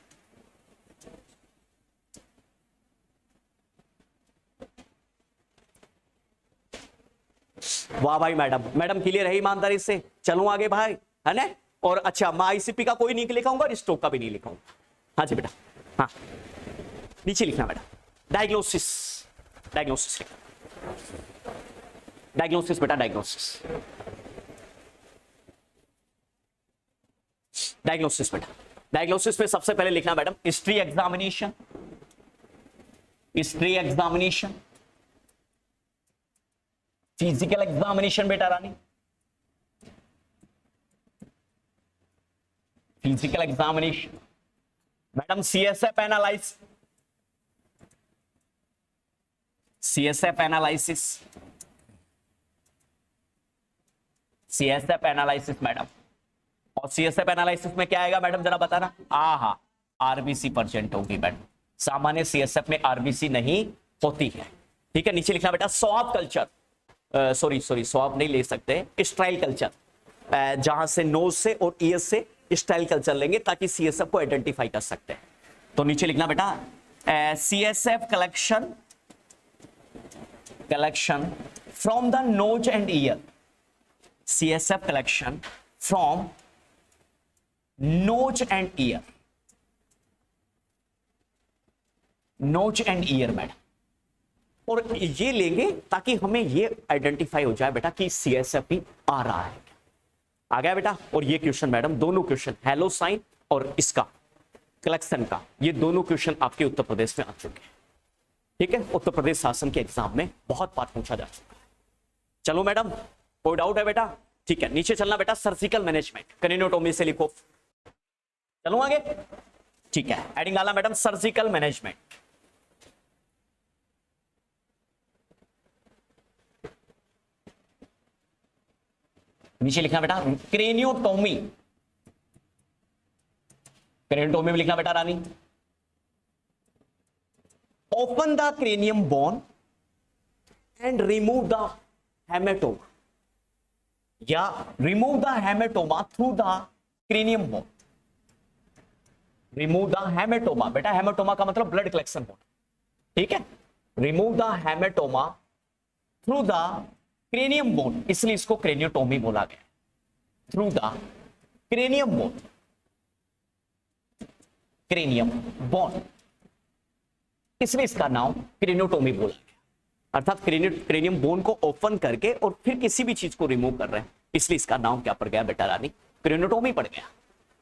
वाह भाई मैडम, मैडम क्लियर है ईमानदारी से, चलूं आगे भाई, है ना। और अच्छा, मैं आईसीपी का कोई नहीं लिखाऊंगा और स्ट्रोक का भी नहीं लिखाऊंगा। हाँ जी बेटा, हाँ नीचे लिखना बेटा, डायग्नोसिस, डायग्नोसिस लिखना, डायग्नोसिस बेटा, डायग्नोसिस, डायग्नोसिस बेटा। डायग्नोसिस में सबसे पहले लिखना madam, history examination, history examination, physical examination बेटा रानी, physical examination madam, CSF analysis, CSF analysis, CSF analysis madam. और सीएसएफ एनालिसिस में क्या आएगा मैडम जरा बताना। हाँ आरबीसी परसेंट होगी मैडम, सामान्य सीएसएफ में आरबीसी नहीं होती है, ठीक है। नीचे लिखना बेटा स्वाब कल्चर, सॉरी स्वाब नहीं ले सकते, स्टाइल कल्चर, जहां से नोज से और ईयर से स्टाइल कल्चर लेंगे ताकि सीएसएफ को आइडेंटिफाई कर सकते हैं। तो नीचे लिखना बेटा CSF collection, collection from the nose and ear, CSF collection from nose and ear, nose and ear madam. और ये लेंगे ताकि हमें ये आइडेंटिफाई हो जाए बेटा कि सीएसएफ भी आ रहा है। आ गया बेटा। और ये क्वेश्चन मैडम, दोनों क्वेश्चन हेलो साइन और इसका कलेक्शन का, ये दोनों क्वेश्चन आपके उत्तर प्रदेश में आ चुके हैं, ठीक है। उत्तर प्रदेश शासन के एग्जाम में बहुत बार पूछा जा चुका है। चलो मैडम, कोई डाउट है बेटा, ठीक है। नीचे चलना बेटा, सर्जिकल मैनेजमेंट, क्रेनियोटोमी से लिखो। चलो आगे, ठीक है। एडिंग डाला मैडम, सर्जिकल मैनेजमेंट, नीचे लिखना बेटा क्रेनियोटोमी, क्रेनियोटोमी में लिखना बेटा रानी, open the cranium bone and remove the haematoma, या remove the haematoma through the cranium bone, remove the haematoma बेटा, हेमेटोमा का मतलब ब्लड कलेक्शन होना, ठीक है। Remove the haematoma through the cranium bone, इसलिए इसको क्रेनियोटोमी बोला गया, through the cranium bone, cranium bone, इसलिए इसका नाम क्रेनियोटोमी बोला गया। अर्थात क्रेनियम बोन को ओपन करके और फिर किसी भी चीज को रिमूव कर रहे हैं, इसलिए इसका नाम क्या पड़ गया बेटा रानी, क्रेनियोटोमी पड़ गया।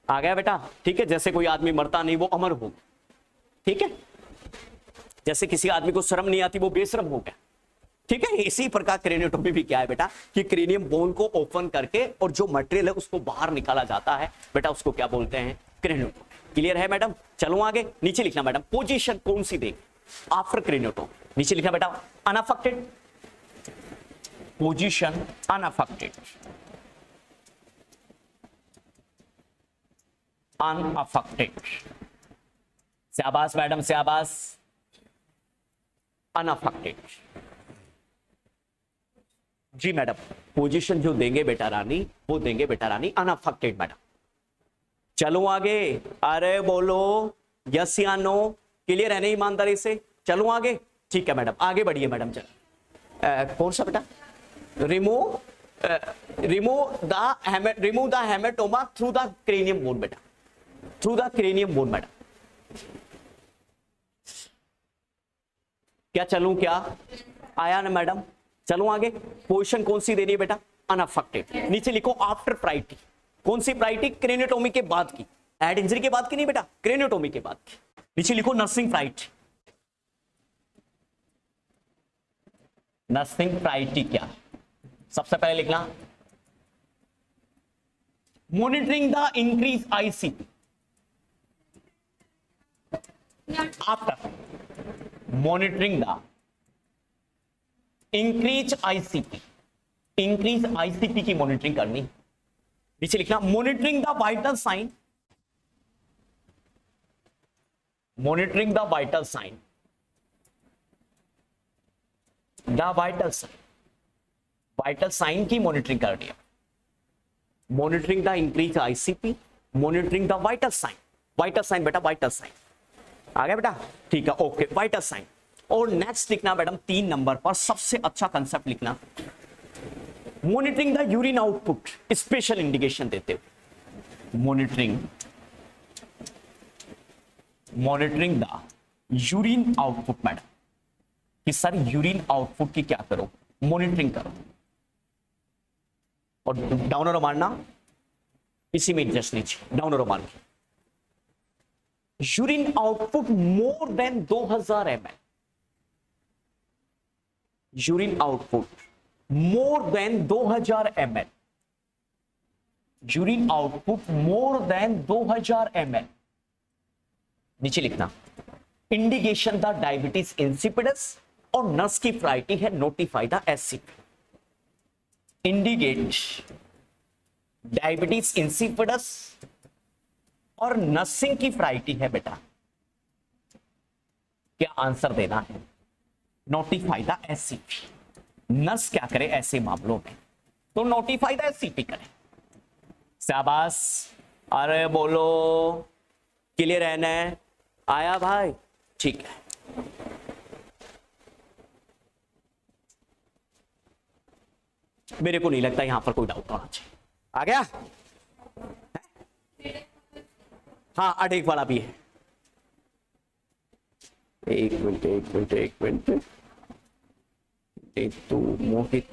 आ गया बेटा, ठीक है। जैसे कोई आदमी मरता नहीं वो अमर हो गया, ठीक है। जैसे किसी आदमी को शर्म नहीं आती वो बेशरम हो गया, ठीक है। इसी प्रकार क्रेनियोटोमी भी क्या है बेटा कि क्रेनियम बोन को ओपन करके और जो मटेरियल है उसको बाहर निकाला जाता है बेटा, उसको क्या बोलते हैं, क्रेनियोटोमी। क्लियर है मैडम। चलो आगे, नीचे लिखना मैडम पोजीशन कौन सी देंगे आफ्टर क्रेनियोटोमी, नीचे लिखना बेटा अनअफेक्टेड, पोजीशन अनअफेक्टेड, अनअफेक्टेड, शाबाश मैडम शाबाश, अनअफेक्टेड जी मैडम। पोजीशन जो देंगे बेटा रानी वो देंगे बेटा रानी अनअफेक्टेड मैडम। चलो आगे, अरे बोलो यस या नो, क्लियर है नहीं ईमानदारी से। चलो आगे, ठीक है मैडम, आगे बढ़िए मैडम। चलो कौन सा बेटा, remove remove the haematoma through the cranium bone बेटा, through the cranium bone madam. क्या चलूं, क्या आया ना मैडम। चलो आगे, पोजीशन कौन सी देनी है बेटा, अनअफेक्टेड। नीचे लिखो आफ्टर प्रायोरिटी, कौन सी प्रायोरिटी, क्रेनियोटोमी के बाद की, हेड इंजरी के बाद की नहीं बेटा, क्रेनियोटोमी के बाद की। नीचे लिखो नर्सिंग प्रायोरिटी, नर्सिंग प्रायोरिटी क्या है? सबसे पहले लिखना monitoring the increase ICP after monitoring the increase ICP की मॉनिटरिंग करनी। नीचे लिखना monitoring the vital sign, monitoring the vital sign, vital sign की मॉनिटरिंग करनी है। Monitoring the increase ICP, monitoring the vital sign बेटा, वाइटल साइन आ गया बेटा, ठीक है, ओके, वाइटल साइन। और नेक्स्ट लिखना मैडम 3 नंबर पर सबसे अच्छा कंसेप्ट लिखना, monitoring the urine output, special indication देते हुए monitoring the urine output madam, कि सर यूरिन आउटपुट की क्या करो, मॉनिटरिंग करो। और डाउन एरो मारना, इसी में एडजस्ट नीचे डाउन एरो मार के, urine output more than 2000 ml, urine output more than 2000 ml, urine output more than 2000 ml। नीचे लिखना इंडिकेशन द डायबिटीज इंसिपिडस, और नर्स की प्रायोरिटी है notify the SCP. Indicate diabetes insipidus और नर्सिंग की प्रायोरिटी है बेटा, क्या आंसर देना है, नोटिफाई द एससीपी। नर्स क्या करे ऐसे मामलों में, तो नोटिफाई द एससीपी करे। शाबाश, अरे बोलो, क्लियर है ना, आया भाई, ठीक है। मेरे को नहीं लगता यहां पर कोई डाउट होना चाहिए, आ गया। हाँ, अटेक वाला भी है, एक मिनट, एक तो मोहित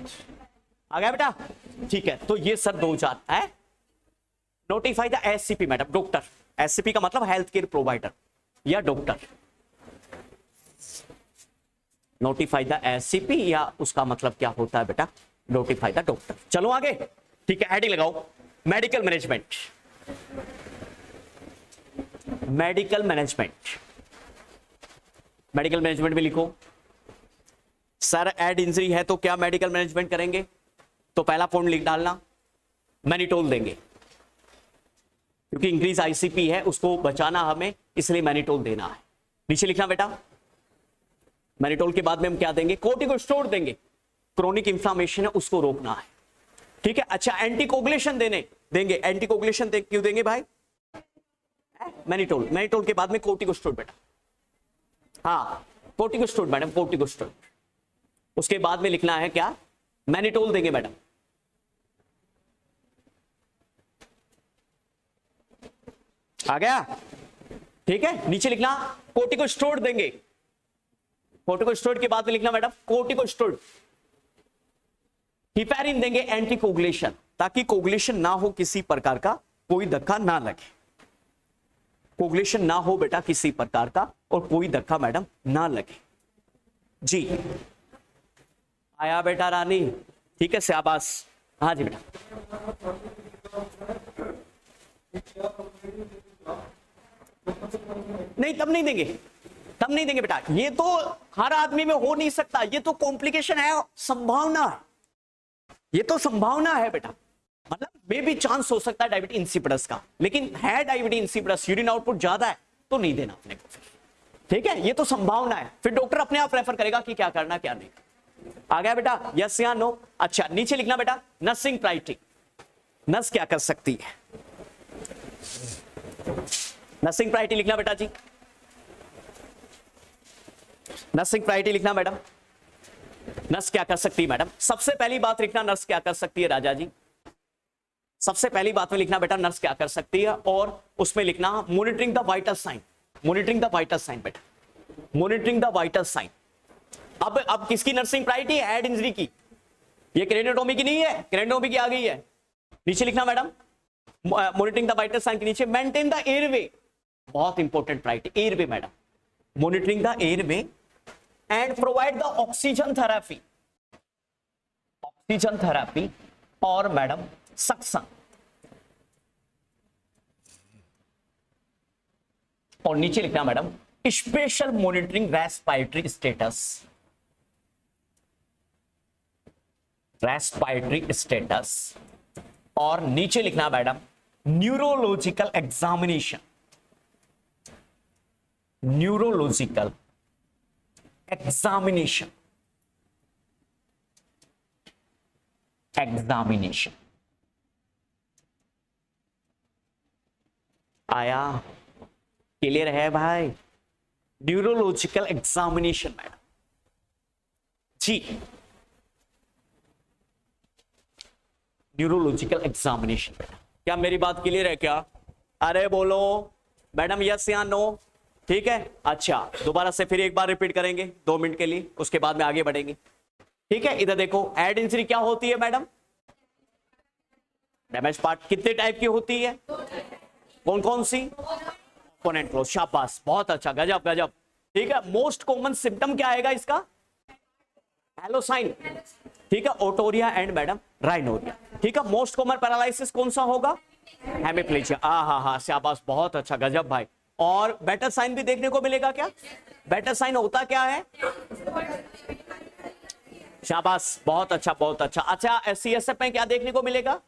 आ गया बेटा, ठीक है। तो ये सर 2000 है, notify the SCP madam, doctor, SCP का मतलब हेल्थ केयर प्रोवाइडर या डॉक्टर, नोटिफाई द एससीपी या उसका मतलब क्या होता है बेटा, नोटिफाई द डॉक्टर। चलो आगे, ठीक है, हेडिंग लगाओ मेडिकल मैनेजमेंट, मेडिकल मैनेजमेंट में लिखो सर एड इंजरी है तो क्या मेडिकल मैनेजमेंट करेंगे, तो पहला पॉइंट लिख डालना मैनिटोल देंगे, क्योंकि इंक्रीज आईसीपी है, उसको बचाना हमें, इसलिए मैनिटोल देना है। नीचे लिखना बेटा, मैनिटोल के बाद में हम क्या देंगे, कोर्टिकोस्टेरॉइड देंगे, क्रोनिक इंफ्लेमेशन है उसको रोकना है, ठीक है। अच्छा, एंटीकोगुलेशन देंगे, एंटीकोगुलेशन क्यों देंगे भाई, मैनिटोल के बाद में कोर्टिकोस्टेरॉइड बेटा, हाँ कोर्टिकोस्टेरॉइड मैडम, कोर्टिकोस्टेरॉइड। उसके बाद में लिखना है क्या, मैनिटोल देंगे मैडम, आ गया, ठीक है। नीचे लिखना कोर्टिकोस्टेरॉइड देंगे, कोर्टिकोस्टेरॉइड के बाद में लिखना मैडम कोर्टिकोस्टेरॉइड, हिपैरिन देंगे एंटीकोगुलेशन, ताकि कोगुलेशन ना हो किसी प्रकार का, कोई धक्का ना लगे, कोगुलेशन ना हो बेटा किसी प्रकार का, और कोई धक्का मैडम ना लगे जी। आया बेटा रानी, ठीक है, शाबाश, हाँ जी बेटा। नहीं, तब नहीं देंगे बेटा, ये तो हर आदमी में हो नहीं सकता, ये तो कॉम्प्लिकेशन है, संभावना है, ये तो संभावना है बेटा, मतलब मे भी चांस हो सकता है डायबिटीज इंसिपिडस का, लेकिन है डायबिटीज इंसिपिडस, यूरिन आउटपुट ज्यादा है तो नहीं देना अपने को, ठीक है, ये तो संभावना है, फिर डॉक्टर अपने आप रेफर करेगा कि क्या करना क्या नहीं। आ गया बेटा, यस या नो। अच्छा, नीचे लिखना बेटा नर्सिंग प्रायोरिटी, नर्स क्या कर सकती है, नर्सिंग प्रायोरिटी लिखना बेटा जी, नर्सिंग प्रायोरिटी लिखना मैडम, नर्स क्या कर सकती है मैडम, सबसे पहली बात लिखना नर्स क्या कर सकती है राजा जी, सबसे पहली बात में लिखना बेटा नर्स क्या कर सकती है, और उसमें लिखना monitoring the vital sign, monitoring the vital sign बेटा, मॉनिटरिंग द वाइटल साइन। अब किसकी नर्सिंग प्रायोरिटी है, हेड इंजरी की, ये क्रेनियोटोमी की नहीं है, क्रेनियोटोमी की आ गई है। नीचे लिखना madam monitoring the vital sign के नीचे मेंटेन द एयरवे, बहुत important priority, airway madam, monitoring the airway and provide the oxygen therapy, oxygen therapy और मैडम सक्शन। और नीचे लिखना madam special monitoring respiratory status, respiratory status. और नीचे लिखना madam neurological examination, neurological examination, examination. आया? Clear है भाई? Neurological examination madam ji, neurological examination. क्या मेरी बात क्लियर है क्या? अरे बोलो मैडम यस या नो? ठीक है, अच्छा दोबारा से फिर एक बार रिपीट करेंगे 2 मिनट के लिए, उसके बाद में आगे बढ़ेंगे। ठीक है, इधर देखो हेड इंजरी क्या होती है मैडम? डैमेज पार्ट कितने टाइप की होती है? कौन कौन सी? ओपोनेंट क्लोज, शाबाश, बहुत अच्छा, गजब गजब। ठीक है, मोस्ट कॉमन सिम्टम क्या आएगा इसका? हेलोसाइन। ठीक है, ओटोरिया एंड मैडम राइनोरिया। ठीक है, मोस्ट कॉमन पैरालिसिस कौन सा होगा? हेमिप्लेजिया। हाँ, शाबाश, बहुत अच्छा, गजब भाई। और बेटर साइन भी देखने को मिलेगा क्या? बेटर साइन होता क्या है? शाबाश, बहुत अच्छा बहुत अच्छा। अच्छा सीएसएफ में क्या देखने को मिलेगा?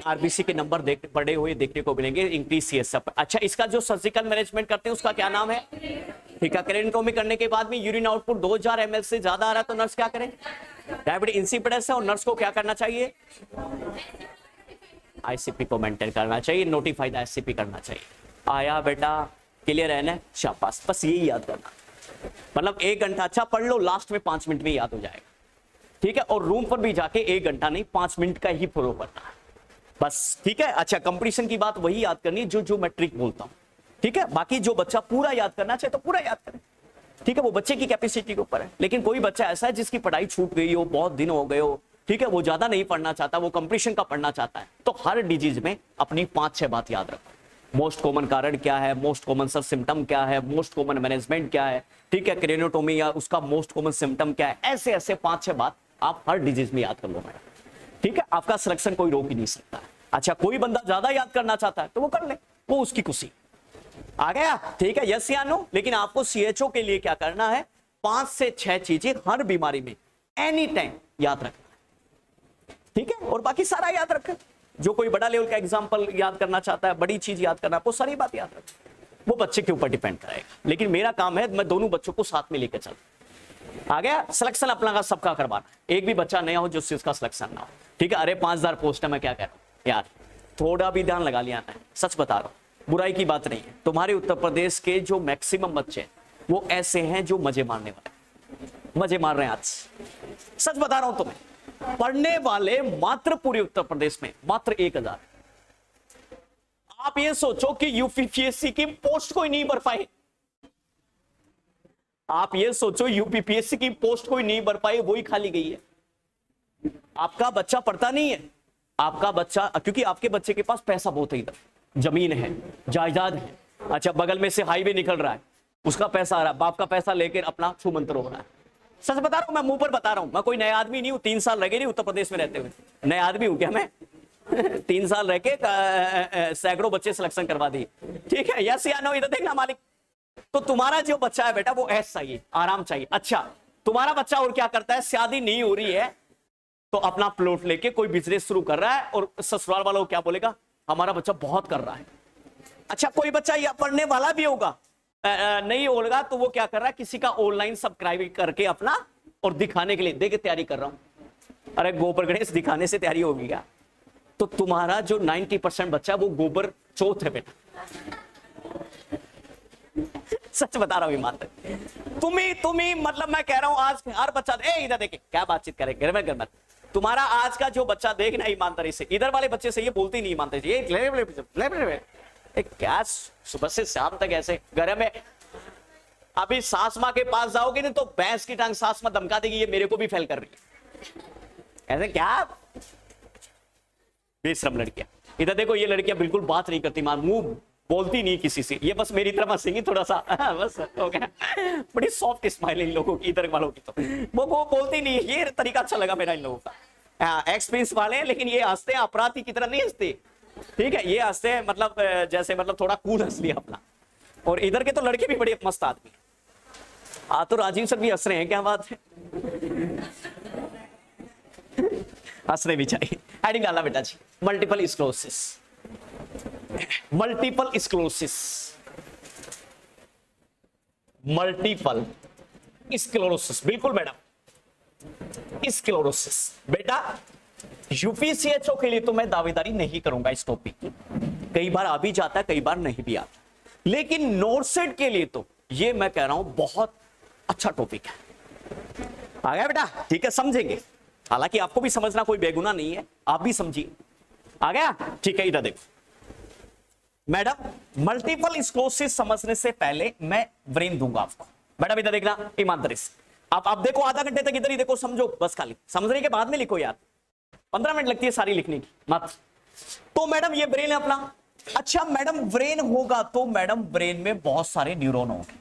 आरबीसी के नंबर बढ़े हुए देखने को मिलेंगे, इंक्रीज सीएसएफ। अच्छा, इसका जो सर्जिकल मैनेजमेंट करते हैं उसका क्या नाम है? ठीक है, क्रेनिटोमी करने के बाद में यूरिन आउटपुट 2000 ml से ज्यादा आ रहा है तो नर्स क्या करें? डायबिटिक इंसिपिडेंस है और नर्स को क्या करना चाहिए? आईसीपी को मेंटेन करना चाहिए, नोटिफाइड आईसीपी करना चाहिए। आया बेटा? क्लियर है ना? शाबाश, बस यही याद करना, मतलब 1 घंटा अच्छा पढ़ लो, लास्ट में 5 मिनट में याद हो जाएगा। ठीक है, और रूम पर भी जाके 1 घंटा नहीं 5 मिनट का ही फॉलो करना है बस। ठीक है, अच्छा कंपटीशन की बात वही याद करनी जो मैं ट्रिक बोलता हूं। ठीक है, बाकी जो बच्चा पूरा याद करना चाहे तो पूरा याद करे। ठीक है, वो बच्चे की कैपेसिटी के ऊपर है। लेकिन कोई बच्चा ऐसा है जिसकी पढ़ाई छूट गई हो, बहुत दिन हो गए हो, ठीक है, वो ज्यादा नहीं पढ़ना चाहता, वो कंपटीशन का पढ़ना चाहता है, तो हर डिजीज में अपनी 5-6 बात याद रखो। मोस्ट कॉमन कारण क्या है, मोस्ट कॉमन सर सिम्टम क्या है, मोस्ट कॉमन मैनेजमेंट क्या है, ठीक है, क्रेनियोटोमी या उसका मोस्ट कॉमन सिम्टम क्या है, ऐसे ऐसे 5-6 बात आप हर डिजीज में याद कर लो मैडम। ठीक है, आपका सिलेक्शन कोई रोक ही नहीं सकता। अच्छा, कोई बंदा ज्यादा याद करना चाहता है तो वो कर ले, वो उसकी खुशी। आ गया? ठीक है, यस या नो? लेकिन आपको सीएचओ के लिए क्या करना है? 5 से 6 चीजें हर बीमारी में एनी टाइम याद रखना। ठीक है, और बाकी सारा याद रखें। जो कोई बड़ा लेवल का एग्जाम्पल याद करना चाहता है, बड़ी चीज याद करना, वो सारी बात याद रखें, वो बच्चे के ऊपर डिपेंड करेगा। लेकिन मेरा काम है मैं दोनों बच्चों को साथ में लेकर चल। आ गया? सिलेक्शन अपना का सबका करवाना, एक भी बच्चा नया हो जिससे उसका सिलेक्शन ना हो। ठीक है, अरे 5000 पोस्ट है, मैं क्या कह रहा हूं यार, थोड़ा भी ध्यान लगा लिया है, सच बता रहा हूं, बुराई की बात नहीं है। तुम्हारे उत्तर प्रदेश के जो मैक्सिमम बच्चे वो ऐसे हैं जो मजे मारने वाले, मजे मार रहे हैं आज, सच बता रहा हूं तुम्हें। पढ़ने वाले मात्र पूरे उत्तर प्रदेश में मात्र 1000। आप ये सोचो कि यूपीपीएससी की पोस्ट कोई नहीं भर पाए, आप ये सोचो यूपीपीएससी की पोस्ट कोई नहीं भर पाई, वही खाली गई है। आपका बच्चा पढ़ता नहीं है, आपका बच्चा, क्योंकि आपके बच्चे के पास पैसा बहुत है, इधर जमीन है, जायदाद है, अच्छा बगल में से हाईवे निकल रहा है, उसका पैसा आ रहा है, बाप का पैसा लेकर अपना छू मंत्र हो रहा है। सच बता रहा हूं, मैं मुंह पर बता रहा हूं, मैं कोई नया आदमी नहीं हूं, 3 साल रह गए नहीं उत्तर प्रदेश में रहते हुए, नया आदमी हूं क्या मैं? 3 साल रह के सैकड़ों बच्चे सिलेक्शन करवा दिए। ठीक है, यस या नो? इधर देखना मालिक। तो तुम्हारा जो बच्चा है बेटा वो ऐश चाहिए, आराम चाहिए। अच्छा, तुम्हारा बच्चा और क्या करता है? शादी नहीं हो रही है तो अपना प्लॉट लेके कोई बिजनेस शुरू कर रहा है, और ससुराल वालों को क्या बोलेगा? हमारा बच्चा बहुत कर रहा है। अच्छा, कोई बच्चा या पढ़ने वाला भी होगा, नहीं होगा तो वो क्या कर रहा है? किसी का ऑनलाइन सब्सक्राइब करके अपना, और दिखाने के लिए, देख तैयारी कर रहा हूं। अरे गोबर गणेश दिखाने से तैयारी होगी क्या? तो तुम्हारा जो 90% बच्चा वो गोबर चौथ है बेटा, सच बता रहा हूं मात्र। तुम्ही मतलब मैं कह रहा हूं आज हर बच्चा, इधर देखे क्या बातचीत करे घर में, घर में तुम्हारा आज का जो बच्चा देखना ईमानदारी से, इधर वाले बच्चे से ये बोलते ही नहीं ईमानदारी, ये क्या सुबह से शाम तक ऐसे घर में। अभी सास माँ के पास जाओगे ना तो भैंस की टांग सास माँ धमका देगी, ये मेरे को भी फेल कर रही है, ऐसे क्या बेशरम लड़कियां। इधर देखो, ये लड़कियां बिल्कुल बात नहीं करती, मुंह बोलती नहीं किसी से, ये बस मेरी तरफ हंसेंगी थोड़ा सा बस हो गया। बड़ी सॉफ्ट स्माइल इन लोगों की, इधर वालों की तो वो बोलती नहीं, ये तरीका अच्छा लगा मेरा इन लोगों का। एक्सपीरियंस वाले हैं, लेकिन ये हंसते हैं अपराधी की तरह नहीं हंसते, ठीक है, ये हंसते हैं मतलब जैसे मतलब थोड़ा कूल हंस लिया अपना। और इधर के तो लड़के भी बड़े मस्त आदमी, तो राजीव सर भी हंस रहे हैं, क्या बात है, हंसने भी चाहिए। हेडिंग डाला बेटा जी, multiple sclerosis, multiple sclerosis, multiple sclerosis, बिल्कुल मैडम, स्क्लेरोसिस। बेटा यूपीसीएचओ के लिए तो मैं दावेदारी नहीं करूंगा इस टॉपिक की, कई बार आ भी जाता है, कई बार नहीं भी आता, लेकिन नोरसेट के लिए तो ये मैं कह रहा हूं बहुत अच्छा टॉपिक है। आ गया बेटा, ठीक है, समझेंगे, हालांकि आपको भी समझना कोई बेगुना नहीं है, आप भी समझिए। आ गया, ठीक है, इधर देखो मैडम, मल्टीपल स्क्लेरोसिस समझने से पहले मैं ब्रेन दूंगा आपको। मैडम इधर देखना ईमानदारी से, आप देखो आधा घंटे तक इधर ही देखो, समझो बस, खाली समझने के बाद में लिखो यार, 15 मिनट लगती है सारी लिखने की मत। तो मैडम ये ब्रेन है अपना। अच्छा मैडम, ब्रेन होगा तो मैडम ब्रेन में बहुत सारे न्यूरॉन होंगे,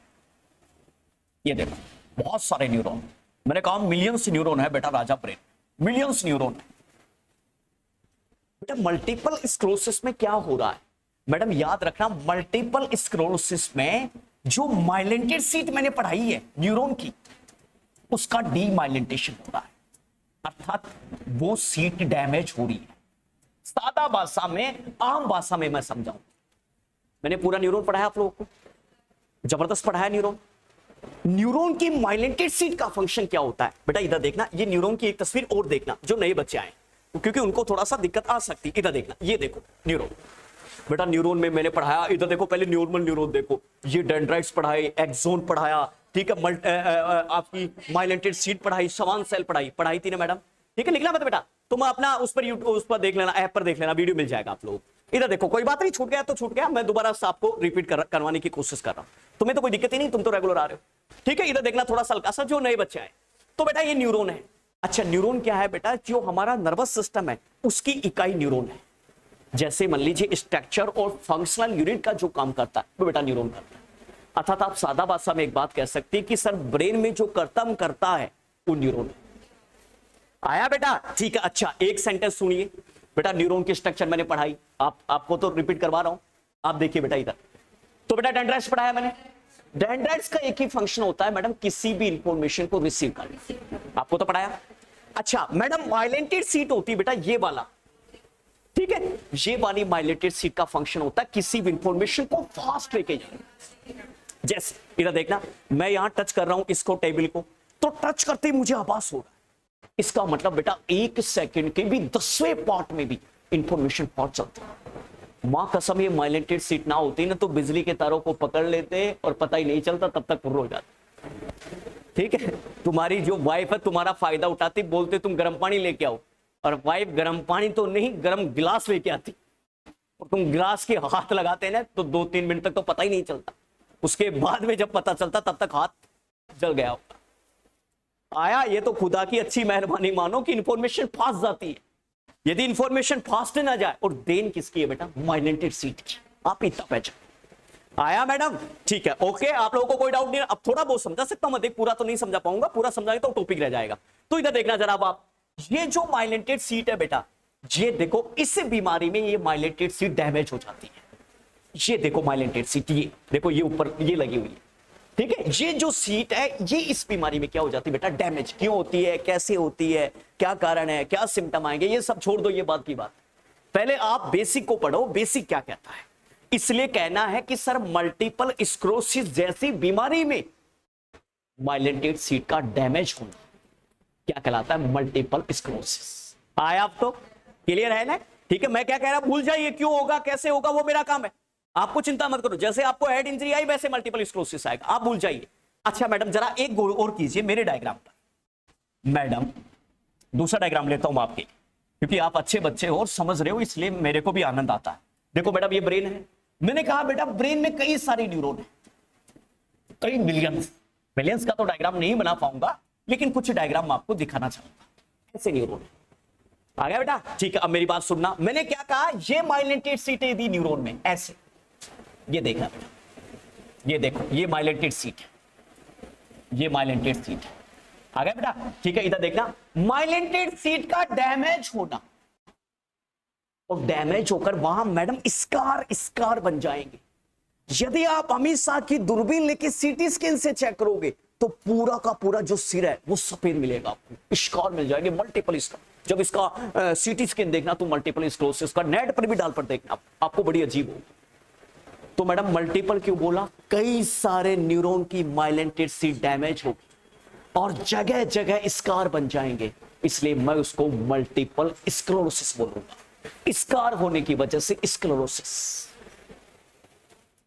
ये देखो बहुत सारे न्यूरॉन, मैंने कहा मिलियंस न्यूरॉन है बेटा राजा ब्रेन, मिलियंस न्यूरॉन है बेटा। मल्टीपल स्क्लेरोसिस में क्या हो रहा है मैडम, याद रखना, मल्टीपल स्क्लेरोसिस में जो माइलिनेटेड सीट मैंने पढ़ाई है न्यूरॉन की, उसका डीमाइलिनेशन हो रहा है, अर्थात वो सीट डैमेज हो रही है। सादा भाषा में, आम भाषा में मैं समझाऊं, मैंने पूरा न्यूरॉन पढ़ाया आप लोगों को, जबरदस्त पढ़ाया न्यूरॉन। न्यूरॉन की माइलिनेटेड सीट का फंक्शन क्या होता है बेटा, इधर देखना, ये न्यूरॉन की एक तस्वीर और देखना, जो नए बच्चे आए क्योंकि उनको थोड़ा सा दिक्कत आ सकती है। इधर देखना, ये देखो न्यूरॉन, बेटा न्यूरॉन में मैंने पढ़ाया, इधर देखो पहले न्यूरमल न्यूरॉन देखो, ये डेंड्राइट्स पढ़ाए, एक्सोन पढ़ाया, ठीक है, आपकी माइलिनेटेड सीट पढ़ाई, सवान सेल पढ़ाई थी ना मैडम, ठीक है, लिखना मत बेटा, तुम अपना उस पर यूट्यूब उस पर देख लेना, ऐप पर देख लेना, वीडियो मिल जाएगा आप लोग। इधर देखो, कोई बात नहीं, छूट गया तो छूट गया, मैं दोबारा आपको रिपीट करवाने की कोशिश कर रहा हूं, तुम्हें तो कोई दिक्कत ही नहीं, तुम तो रेगुलर आ रहे हो, ठीक है। इधर देखना थोड़ा सा हल्का सा, जो नए बच्चे आए, तो बेटा ये न्यूरॉन है। अच्छा न्यूरॉन क्या है बेटा, जो हमारा नर्वस सिस्टम है उसकी इकाई न्यूरॉन है। जैसे मान लीजिए स्ट्रक्चर और फंक्शनल यूनिट का जो काम करता है वो बेटा न्यूरॉन करता है। अर्थात आप सादा भाषा में एक बात कह सकते हैं कि सर ब्रेन में जो कर्तव्य करता है वो न्यूरॉन है। आया बेटा, ठीक है। अच्छा एक सेंटेंस सुनिए बेटा, न्यूरॉन की स्ट्रक्चर मैंने पढ़ाई, आपको तो रिपीट करवा रहा हूं, आप देखिए बेटा इधर, तो बेटा डेंड्राइट्स पढ़ाया मैंने। डेंड्राइट्स का एक ही फंक्शन होता है मैडम, किसी भी इंफॉर्मेशन को रिसीव करना, आपको तो पढ़ाया। अच्छा मैडम, माइलिनेटेड सीट होती है बेटा ये वाला, ठीक है, ये वाली माइलिनेटेड सीट का फंक्शन होता है किसी भी इंफॉर्मेशन को फास्ट लेके जाना। जैसे इधर देखना, मैं यहां टच कर रहा हूं इसको, टेबल को, तो टच करते ही मुझे आभास हो रहा है, इसका मतलब बेटा 1 सेकंड के भी 10वें पार्ट में भी इंफॉर्मेशन पहुंच जाती है। मां कसम, ये माइलिनेटेड सीट ना होती ना तो बिजली के तारों को पकड़ लेते और पता ही नहीं चलता, तब तक फुर्र हो जाते, ठीक है। तुम्हारी जो वाइफ है तुम्हारा फायदा उठाती, बोलते तुम गर्म पानी लेके आओ, और वाइफ गर्म पानी तो नहीं गर्म गिलास लेके आती, और तुम गिलास के हाथ लगाते ना तो 2-3 मिनट तक तो पता ही नहीं चलता, उसके बाद में जब पता चलता तब तक हाथ जल गया होगा। आया, ये तो खुदा की अच्छी मेहरबानी मानो कि इंफॉर्मेशन फास्ट जाती है। यदि इंफॉर्मेशन फास्ट ना जाए, और देन किसकी है बेटा, माइलिनेटेड सीट की, आप इतना पहचान। आया मैडम, ठीक है, ओके, आप लोगों को कोई डाउट नहीं। अब थोड़ा बहुत समझा सकता हूं मैं, पूरा तो नहीं समझा पाऊंगा, पूरा समझाएंगे तो टॉपिक रह जाएगा। तो इधर देखना जरा आप, ये जो माइलिनेटेड सीट है बेटा, ये देखो इस बीमारी में ये माइलिनेटेड सीट डैमेज हो जाती है। ये देखो माइलिनेटेड सीट, ये देखो ये ऊपर ये लगी हुई है, ठीक है। ये जो सीट है ये इस बीमारी में क्या हो जाती है बेटा, डैमेज। क्यों होती है, कैसे होती है, क्या कारण है, क्या सिम्टम आएंगे, ये सब छोड़ दो, ये बात की बात, पहले आप बेसिक को पढ़ो, बेसिक क्या कहता है। इसलिए कहना है कि सर मल्टीपल स्क्लेरोसिस जैसी बीमारी में माइलिनेटेड सीट का डैमेज होना क्या कहलाता है, मल्टीपल स्क्लेरोसिस। आया आप तो क्लियर है ना, ठीक है। मैं क्या कह रहा, भूल जाइए क्यों होगा कैसे होगा, वो मेरा काम है, आपको चिंता मत करो। जैसे आपको हेड इंजरी आई वैसे मल्टीपल स्क्लेरोसिस आएगा, आप भूल जाइए। अच्छा मैडम जरा एक गौर और कीजिए मेरे डायग्राम पर। मैडम दूसरा डायग्राम लेता हूं आपके, क्योंकि आप अच्छे बच्चे हो और समझ रहे हो, इसलिए मेरे को भी आनंद आता है। देखो मैडम ये ब्रेन है, मैंने कहा बेटा ब्रेन में कई सारे न्यूरॉन है, कई मिलियंस का तो डायग्राम नहीं बना पाऊंगा, लेकिन कुछ डायग्राम आपको दिखाना चाहूंगा, ऐसे न्यूरॉन है। आ गया बेटा, ठीक है। अब मेरी बात सुनना, मैंने क्या कहा, ये माइलिनेटेड सीट है न्यूरॉन में, ऐसे ये देखना, ये देखो, ये माइलेटेड सीट है, ये माइलेटेड सीट है, आ गया बेटा। ठीक है, इधर देखना, माइलेटेड सीट का डैमेज होना, और डैमेज होकर वहां मैडम स्कार स्कार बन जाएंगे। यदि आप अमित शाह की दूरबीन लेके सीटी स्कैन से चेक करोगे तो पूरा का पूरा जो सिर है वो सफेद मिलेगा आपको, स्कार मिल जाएंगे, मल्टीपल स्कार। जब इसका सीटी स्कैन देखना तो मल्टीपल स्क्लेरोसिस का, नेट पर भी डाल पर देखना, आपको बड़ी अजीब होगी। तो मैडम मल्टीपल क्यों बोला? कई सारे न्यूरॉन की माइलेटेड सीट डैमेज होगी और जगह जगह स्कार बन जाएंगे, इसलिए मैं उसको मल्टीपल स्क्लेरोसिस बोलूंगा। स्कार होने की वजह से स्क्लेरोसिस।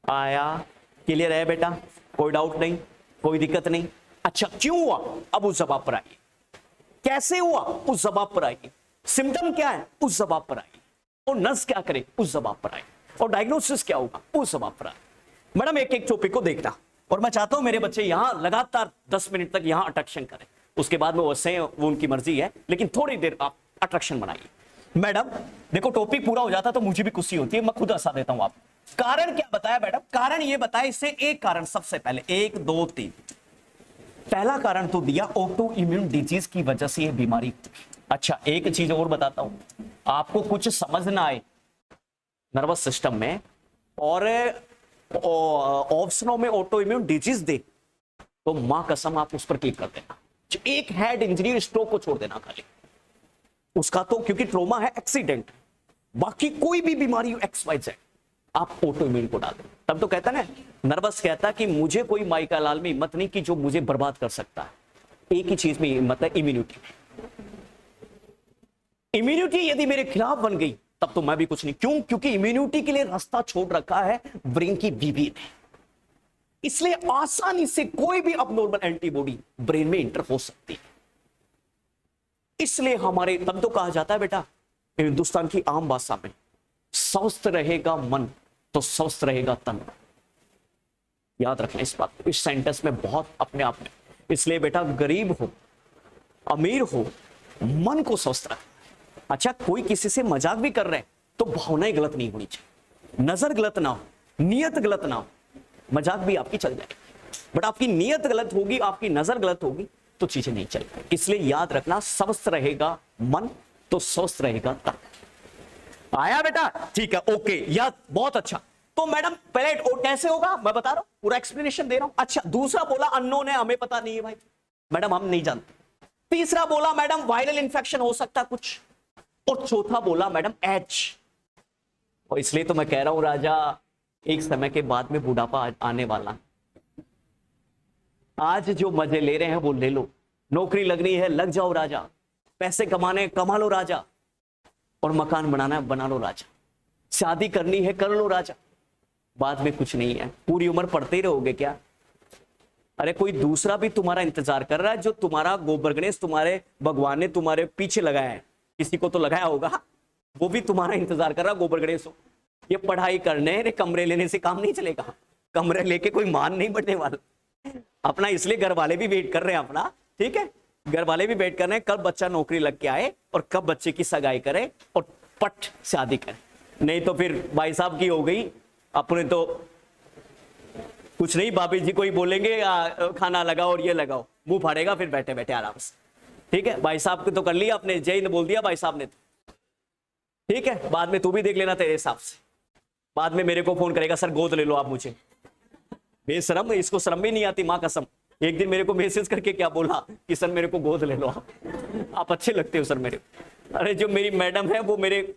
आया? क्लियर है बेटा? कोई डाउट नहीं, कोई दिक्कत नहीं। अच्छा, क्यों हुआ? अब उस जवाब पर आइए। कैसे हुआ? उस जवाब पर आइए। सिम्टम क्या है? उस जवाब पर आइए। और नर्स क्या करे? उस जवाब पर आइए। और डायग्नोसिस क्या होगा? उस जवाब पर आइए। मैडम एक एक टॉपिक को देखना, और मैं चाहता हूं मेरे बच्चे यहां लगातार 10 मिनट तक यहां अट्रैक्शन करें। उसके बाद में वैसे वो उनकी मर्जी है, लेकिन थोड़ी देर आप अट्रैक्शन बनाइए। मैडम देखो, टॉपिक पूरा हो जाता तो मुझे भी खुशी होती है, मैं खुद हंसा देता हूं आपको। कारण क्या बताया मैडम? कारण ये बताया, इससे एक कारण सबसे पहले, 1 2 3। पहला कारण तो दिया, ऑटो इम्यून डिजीज की वजह से ये बीमारी। अच्छा, एक चीज और बताता हूं, आपको कुछ समझ ना आए नर्वस सिस्टम में और ऑप्शनों में ऑटो इम्यून डिजीज दे तो मां कसम आप उस पर क्लिक कर देना। एक हेड इंजरी, स्ट्रोक को छोड़ देना खाली उसका, तो क्योंकि ट्रोमा है, एक्सीडेंट। बाकी कोई भी बीमारी हो XYZ, आप ऑटो इम्यून को डाल दें। तब तो कहता ना, नर्वस कहता कि मुझे कोई माइका लाल में हिम्मत नहीं कि जो मुझे बर्बाद कर सकता है। एक ही चीज में हिम्मत है, इम्यूनिटी। इम्यूनिटी यदि मेरे खिलाफ बन गई तब तो मैं भी कुछ नहीं। क्यों? क्योंकि इम्यूनिटी के लिए रास्ता छोड़ रखा है ब्रेन की बीबी ने, इसलिए आसानी से कोई भी अबनॉर्मल एंटीबॉडी ब्रेन में इंटर हो सकती है। इसलिए हमारे तब तो कहा जाता है बेटा, हिंदुस्तान की आम भाषा में, स्वस्थ रहेगा मन तो स्वस्थ रहेगा तन। याद रखना इस बात को, इस सेंटेंस में बहुत अपने आप में। इसलिए बेटा, गरीब हो अमीर हो, मन को स्वस्थ रख। अच्छा, कोई किसी से मजाक भी कर रहे हैं तो भावनाएं गलत नहीं होनी चाहिए, नजर गलत ना हो, नियत गलत ना हो। मजाक भी आपकी चल जाएगी, बट आपकी नियत गलत होगी, आपकी नजर गलत होगी तो चीजें नहीं चलेगी। इसलिए याद रखना, स्वस्थ रहेगा मन तो स्वस्थ रहेगा तन। आया बेटा? ठीक है, ओके, याद, बहुत अच्छा। तो मैडम पहले और कैसे होगा मैं बता रहा हूं, पूरा एक्सप्लेनेशन दे रहा हूं। अच्छा, दूसरा बोला अननोन है, हमें पता नहीं है भाई, मैडम हम नहीं जानते। तीसरा बोला मैडम वायरल इंफेक्शन हो सकता कुछ, और चौथा बोला मैडम एज। और इसलिए तो मैं कह रहा हूं राजा, एक समय के बाद में बुढ़ापा आने वाला। आज जो मजे ले रहे हैं वो ले लो, नौकरी लगनी है लग जाओ राजा, पैसे कमाने कमा लो राजा, और मकान बनाना है बना लो राजा, शादी करनी है कर लो राजा। बाद में कुछ नहीं है, पूरी उम्र पढ़ते ही रहोगे क्या? अरे कोई दूसरा भी तुम्हारा इंतजार कर रहा है, जो तुम्हारा गोबर गणेश तुम्हारे भगवान ने तुम्हारे पीछे लगाया है, किसी को तो लगाया होगा, वो भी तुम्हारा इंतजार कर रहा है गोबर गणेश हो। ये पढ़ाई करने रे कमरे लेने से काम नहीं चलेगा, कमरे लेके कोई मान नहीं बढ़ने वाला अपना। इसलिए घर वाले भी वेट कर रहे हैं अपना, ठीक है, घर वाले भी वेट कर रहे हैं कब बच्चा नौकरी लग के आए और कब बच्चे की सगाई करे और पट शादी करे। नहीं तो फिर भाई साहब की हो गई, अपने तो कुछ नहीं, भाभी जी को ही बोलेंगे खाना लगाओ और ये लगाओ, मुंह फाड़ेगा फिर बैठे बैठे आराम से। ठीक है, भाई साहब को तो कर लिया आपने, जय ने बोल दिया भाई साहब ने, ठीक है, बाद में तू भी देख लेना तेरे हिसाब से। बाद में मेरे को फोन करेगा, सर गोद ले लो आप मुझे। बेशरम, इसको शर्म भी नहीं आती, मां कसम। एक दिन मेरे को मैसेज करके क्या बोला कि सर मेरे को गोद ले लो आप अच्छे लगते हो सर मेरे। अरे जो मेरी मैडम है वो मेरे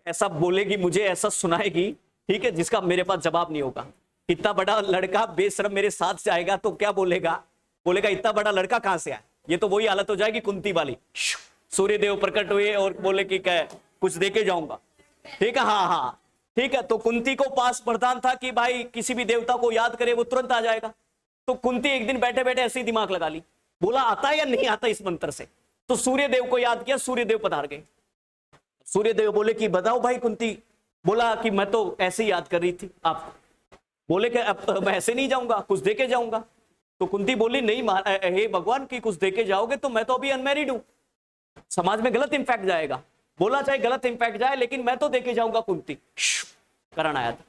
ऐसा बोलेगी, मुझे ऐसा सुनाएगी, ठीक है, जिसका मेरे पास जवाब नहीं होगा। इतना बड़ा लड़का बेशरम मेरे साथ से आएगा तो क्या बोलेगा? बोलेगा इतना बड़ा लड़का कहां से आया? ये तो वही हालत हो जाएगी कुंती वाली, सूर्य देव प्रकट हुए और बोले कि क्या कुछ देके जाऊंगा, ठीक है, हाँ हाँ ठीक है। तो कुंती को पास वरदान था कि भाई किसी भी देवता को याद करे वो तुरंत आ जाएगा। तो कुंती एक दिन बैठे बैठे ऐसे ही दिमाग लगा ली, बोला आता है या नहीं आता इस मंत्र से। तो सूर्य देव को याद किया, सूर्य देव पधार गए। सूर्य देव बोले कि बताओ भाई कुंती। बोला कि मैं तो ऐसे ही याद कर रही थी आप। बोले कि अब मैं ऐसे नहीं जाऊंगा, कुछ देके जाऊंगा। तो कुंती बोली नहीं हे भगवान की कुछ देके जाओगे तो मैं तो अभी अनमैरिड हूं, समाज में गलत इंपैक्ट जाएगा। बोला चाहे गलत इंपैक्ट जाए लेकिन मैं तो देके जाऊंगा कुंती। करण आया था,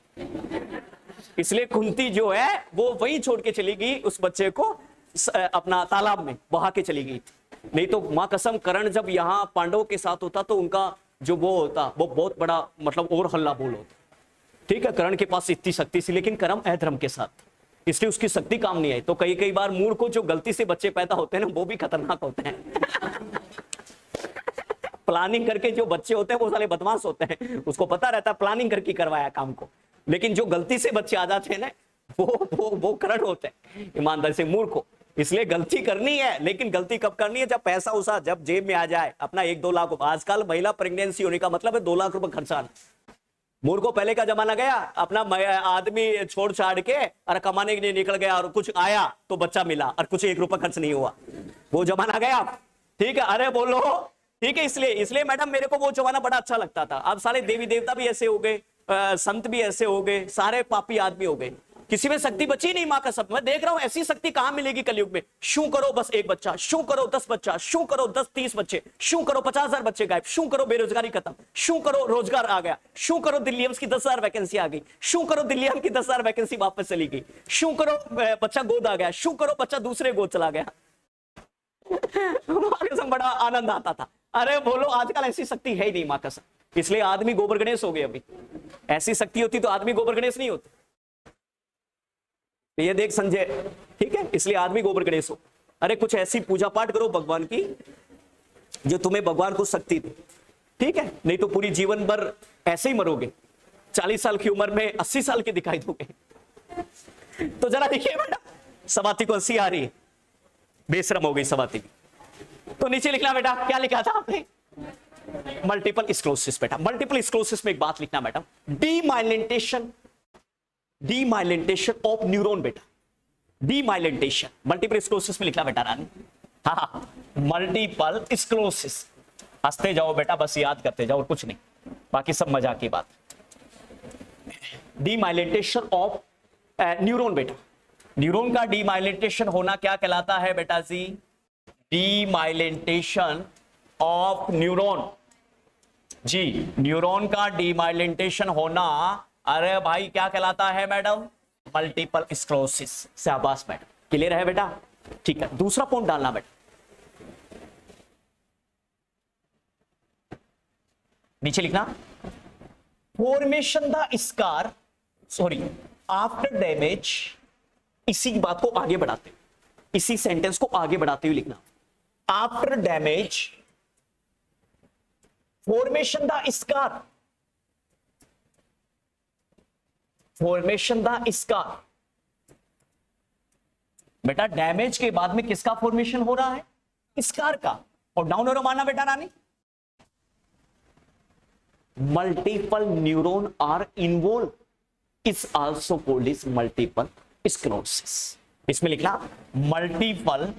इसलिए कुंती जो है वो वही छोड़ के चली गई उस बच्चे को अपना तालाब में बहा के चली गई थी। नहीं तो मां कसम करण जब यहाँ पांडवों के साथ होता तो उनका जो वो होता वो बहुत बड़ा मतलब और हल्ला बोल होता। ठीक है, करण के पास इतनी शक्ति थी लेकिन कर्म अधर्म के साथ, इसलिए उसकी शक्ति काम नहीं आई। तो कई कई बार मूर्ख को जो गलती से बच्चे पैदा होते हैं ना वो भी खतरनाक होते हैं। प्लानिंग करके जो बच्चे होते हैं वो साले बदमाश होते हैं, उसको पता रहता है प्लानिंग करके करवाया काम को, लेकिन जो गलती से बच्चे आ जाते हैं ना वो करण होते हैं ईमानदारी से मूर्ख को। इसलिए गलती करनी है, लेकिन गलती कब करनी है जब पैसा उसा जब जेब में आ जाए अपना 1-2 लाख। आजकल महिला प्रेगनेंसी होने का मतलब है 2 लाख रुपए खर्चा। मूर्ख को पहले का जमाना गया, अपना आदमी छोड़ छाड़ के और कमाने के लिए निकल गया और कुछ आया तो बच्चा मिला और कुछ 1 रुपया खर्च नहीं हुआ, वो जमाना गया। ठीक है, अरे बोलो ठीक है। इसलिए मैडम मेरे को वो जमाना बड़ा अच्छा लगता था। अब सारे देवी देवता भी ऐसे हो गए, संत भी ऐसे हो गए, सारे पापी आदमी हो गए, किसी में शक्ति बची नहीं। मां का सब मैं देख रहा हूं, ऐसी शक्ति कहां मिलेगी कलयुग में। शू करो बस 1 बच्चा, शू करो 10 बच्चा, शू करो 10-30 बच्चे, शू करो 50,000 बच्चे गायब, शू करो बेरोजगारी खत्म, शू करो रोजगार आ गया, शू करो दिल्ली एम्स की 10,000 वैकेंसी आ गई, शू करो दिल्ली एम्स की 10,000 वैकेंसी वापस चली गई, शू करो बच्चा गोद आ गया, शू करो बच्चा दूसरे गोद चला गया। बड़ा आनंद आता था। अरे बोलो आजकल ऐसी शक्ति है ही नहीं मां कसम, इसलिए आदमी गोबर गणेश हो गए। अभी ऐसी शक्ति होती तो आदमी गोबर गणेश नहीं होते। ये देख संजय, ठीक है, इसलिए आदमी गोबर गणेश हो। अरे कुछ ऐसी पूजा पाठ करो भगवान की जो तुम्हें भगवान को शक्ति दे, ठीक है, नहीं तो पूरी जीवन भर ऐसे ही मरोगे। 40 साल की उम्र में 80 साल के दिखाई दोगे। तो जरा देखिए बेटा, सवाती को हंसी आ रही है, बेशरम हो गई सवाती। तो नीचे लिखना बेटा, क्या लिखा था आपने? Multiple sclerosis. बेटा मल्टीपल स्क्लेरोसिस में एक बात लिखना बेटा, डीमाइलिनेशन ऑफ न्यूरॉन। बेटा डीमाइलिनेशन मल्टीपल स्क्लेरोसिस में लिखना बेटा रानी। हाँ, मल्टीपल स्क्लेरोसिस। हंसते जाओ बेटा, बस याद करते जाओ और कुछ नहीं, बाकी सब मजाक की बात। Demyelination of neuron. बेटा न्यूरॉन का डीमाइलिनेशन होना क्या कहलाता है बेटा जी? Demyelination of neuron. जी न्यूरॉन का डीमाइलिनेशन होना, अरे भाई क्या कहलाता है मैडम? Multiple sclerosis. शाबाश मैडम, क्लियर है बेटा? ठीक है, दूसरा पॉइंट डालना बेटा, नीचे लिखना, formation the scar sorry after damage. इसी बात को आगे बढ़ाते, इसी सेंटेंस को आगे बढ़ाते हुए लिखना, after damage formation the scar, formation the scar. बेटा डैमेज के बाद में किसका फॉर्मेशन हो रहा है? स्कार का। और डाउन एरो मारना बेटा रानी, multiple neuron are involve is also called is multiple sclerosis. इसमें लिखना मल्टीपल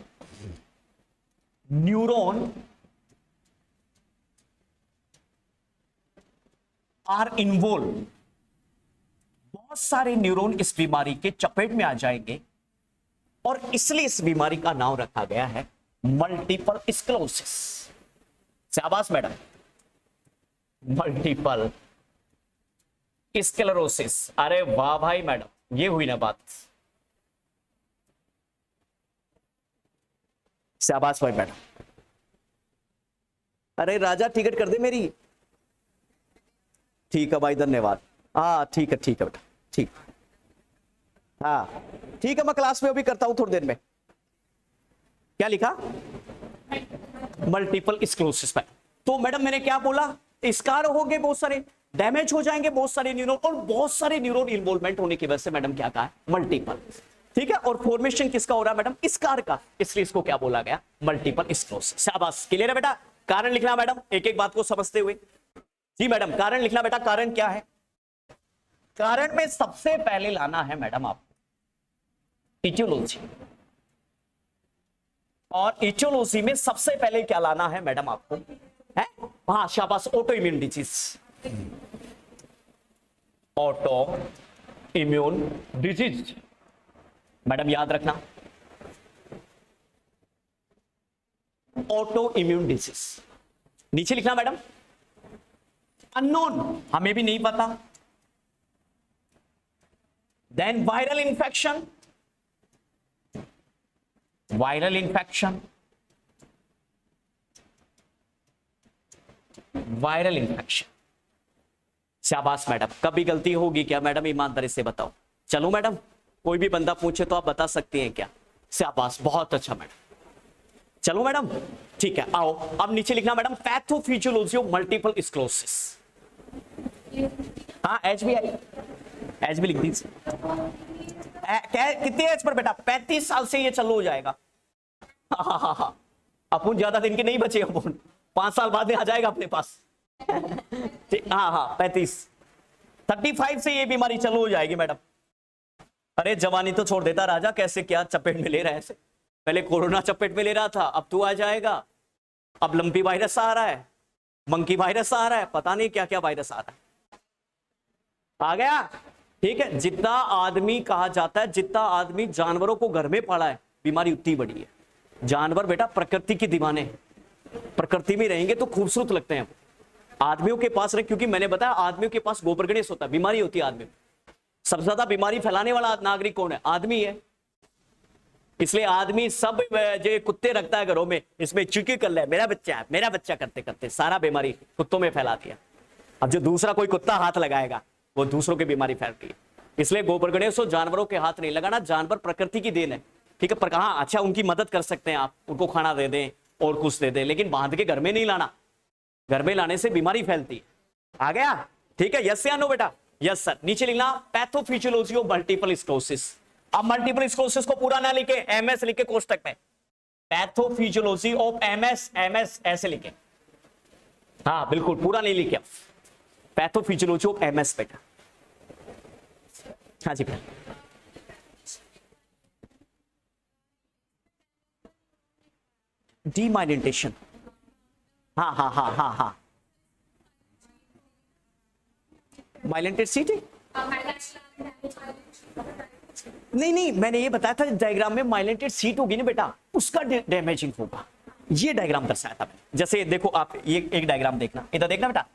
न्यूरॉन आर इन्वॉल्व। बहुत सारे न्यूरॉन इस बीमारी के चपेट में आ जाएंगे और इसलिए इस बीमारी का नाम रखा गया है मल्टीपल स्क्लेरोसिस। शाबाश मैडम, मल्टीपल स्क्लेरोसिस। अरे वाह भाई मैडम, ये हुई ना बात। शाबाश भाई मैडम। अरे राजा टिकट कर दे मेरी। ठीक है भाई, धन्यवाद। हाँ ठीक है बेटा, ठीक। हाँ ठीक है, मैं क्लास में अभी करता हूं थोड़ी देर में। क्या लिखा? मल्टीपल स्क्लेरोसिस में। तो मैडम मैंने क्या बोला? स्कार हो गए बहुत सारे, डैमेज हो जाएंगे बहुत सारे न्यूरॉन, और बहुत सारे न्यूरॉन इन्वॉल्वमेंट होने की वजह से मैडम क्या कहा है? मल्टीपल। ठीक है, और फॉर्मेशन किसका हो रहा है मैडम? स्कार का, इसलिए इसको क्या बोला गया? Multiple sclerosis. शाबाश, क्लियर है बेटा? कारण लिखना मैडम, एक एक बात को समझते हुए। जी मैडम, कारण लिखना बेटा। कारण क्या है? कारण में सबसे पहले लाना है मैडम आपको इटियोलॉजी, और इटियोलॉजी में सबसे पहले क्या लाना है मैडम आपको? है हाँ शाबाश, auto immune disease. Auto immune disease madam याद रखना, ऑटो इम्यून डिजीज। नीचे लिखना मैडम, अननोन, हमें भी नहीं पता, then viral infection, viral infection, viral infection. शाबाश मैडम, कभी गलती होगी क्या मैडम, ईमानदारी से बताओ। चलो मैडम, कोई भी बंदा पूछे तो आप बता सकती हैं क्या? शाबाश, बहुत अच्छा मैडम। चलो मैडम ठीक है, आओ अब नीचे लिखना madam pathophysiology of multiple sclerosis. हाँ एच भी आई, एच भी लिख दीजिए। कितने एज पर बेटा? 35 साल से ये चालू हो जाएगा। हाँ, अपन ज्यादा दिन के नहीं बचे, अपन 5 साल बाद में आ जाएगा अपने पास। हाँ 35 से ये बीमारी चालू हो जाएगी मैडम। अरे जवानी तो छोड़ देता राजा, कैसे क्या चपेट में ले रहा है। पहले कोरोना चपेट में ले रहा था, अब तो आ जाएगा। अब लंपी वायरस आ रहा है, मंकी वायरस आ रहा है, पता नहीं क्या क्या वायरस आ रहा है। आ गया, ठीक है। जितना आदमी कहा जाता है, जितना आदमी जानवरों को घर में पाला है, बीमारी उतनी बड़ी है। जानवर बेटा प्रकृति के दीवाने हैं, प्रकृति में रहेंगे तो खूबसूरत लगते हैं। आदमियों के पास रहे, क्योंकि मैंने बताया आदमियों के पास गोबर गणेश होता है, बीमारी होती है आदमी। सबसे ज्यादा बीमारी फैलाने वाला नागरिक कौन है? आदमी है। इसलिए आदमी सब जो कुत्ते रखता है घरों में, इसमें चुकी कर ले, मेरा बच्चा है, मेरा बच्चा करते करते सारा बीमारी कुत्तों में फैला दिया। अब जो दूसरा कोई कुत्ता हाथ लगाएगा वो दूसरों की बीमारी फैलती है। इसलिए गोबर गणेश जानवरों के हाथ नहीं लगाना, जानवर प्रकृति की देन है, ठीक है। पर कहा अच्छा उनकी मदद कर सकते हैं आप, उनको खाना दे दें और कुछ दे दें, लेकिन बांध के घर में नहीं लाना, घर में लाने से बीमारी फैलती है। आ गया, ठीक है। यस या नो बेटा? Yes sir. नीचे लिखना पैथोफिजियोलॉजी ऑफ मल्टीपल स्क्लेरोसिस। अब मल्टीपल स्क्लेरोसिस को पूरा ना लिखे, एमएस लिखे कोष्टक में, पैथोफिजियोलॉजी ऑफ एमएस, एमएस ऐसे लिखे। हाँ बिल्कुल, पूरा नहीं लिखे, पैथोफिजियोलॉजी ऑफ एमएस बेटा। हाँ जी बेटा। डीमाइलिनेशन, हाँ हाँ हाँ हाँ हाँ, माइलेंटेड सीट। नहीं नहीं, मैंने ये बताया था डायग्राम में माइलेंटेड सीट होगी ना बेटा, उसका डैमेजिंग होगा, ये डायग्राम दर्शाया था मैंने। जैसे देखो आप ये एक डायग्राम देखना, इधर देखना बेटा,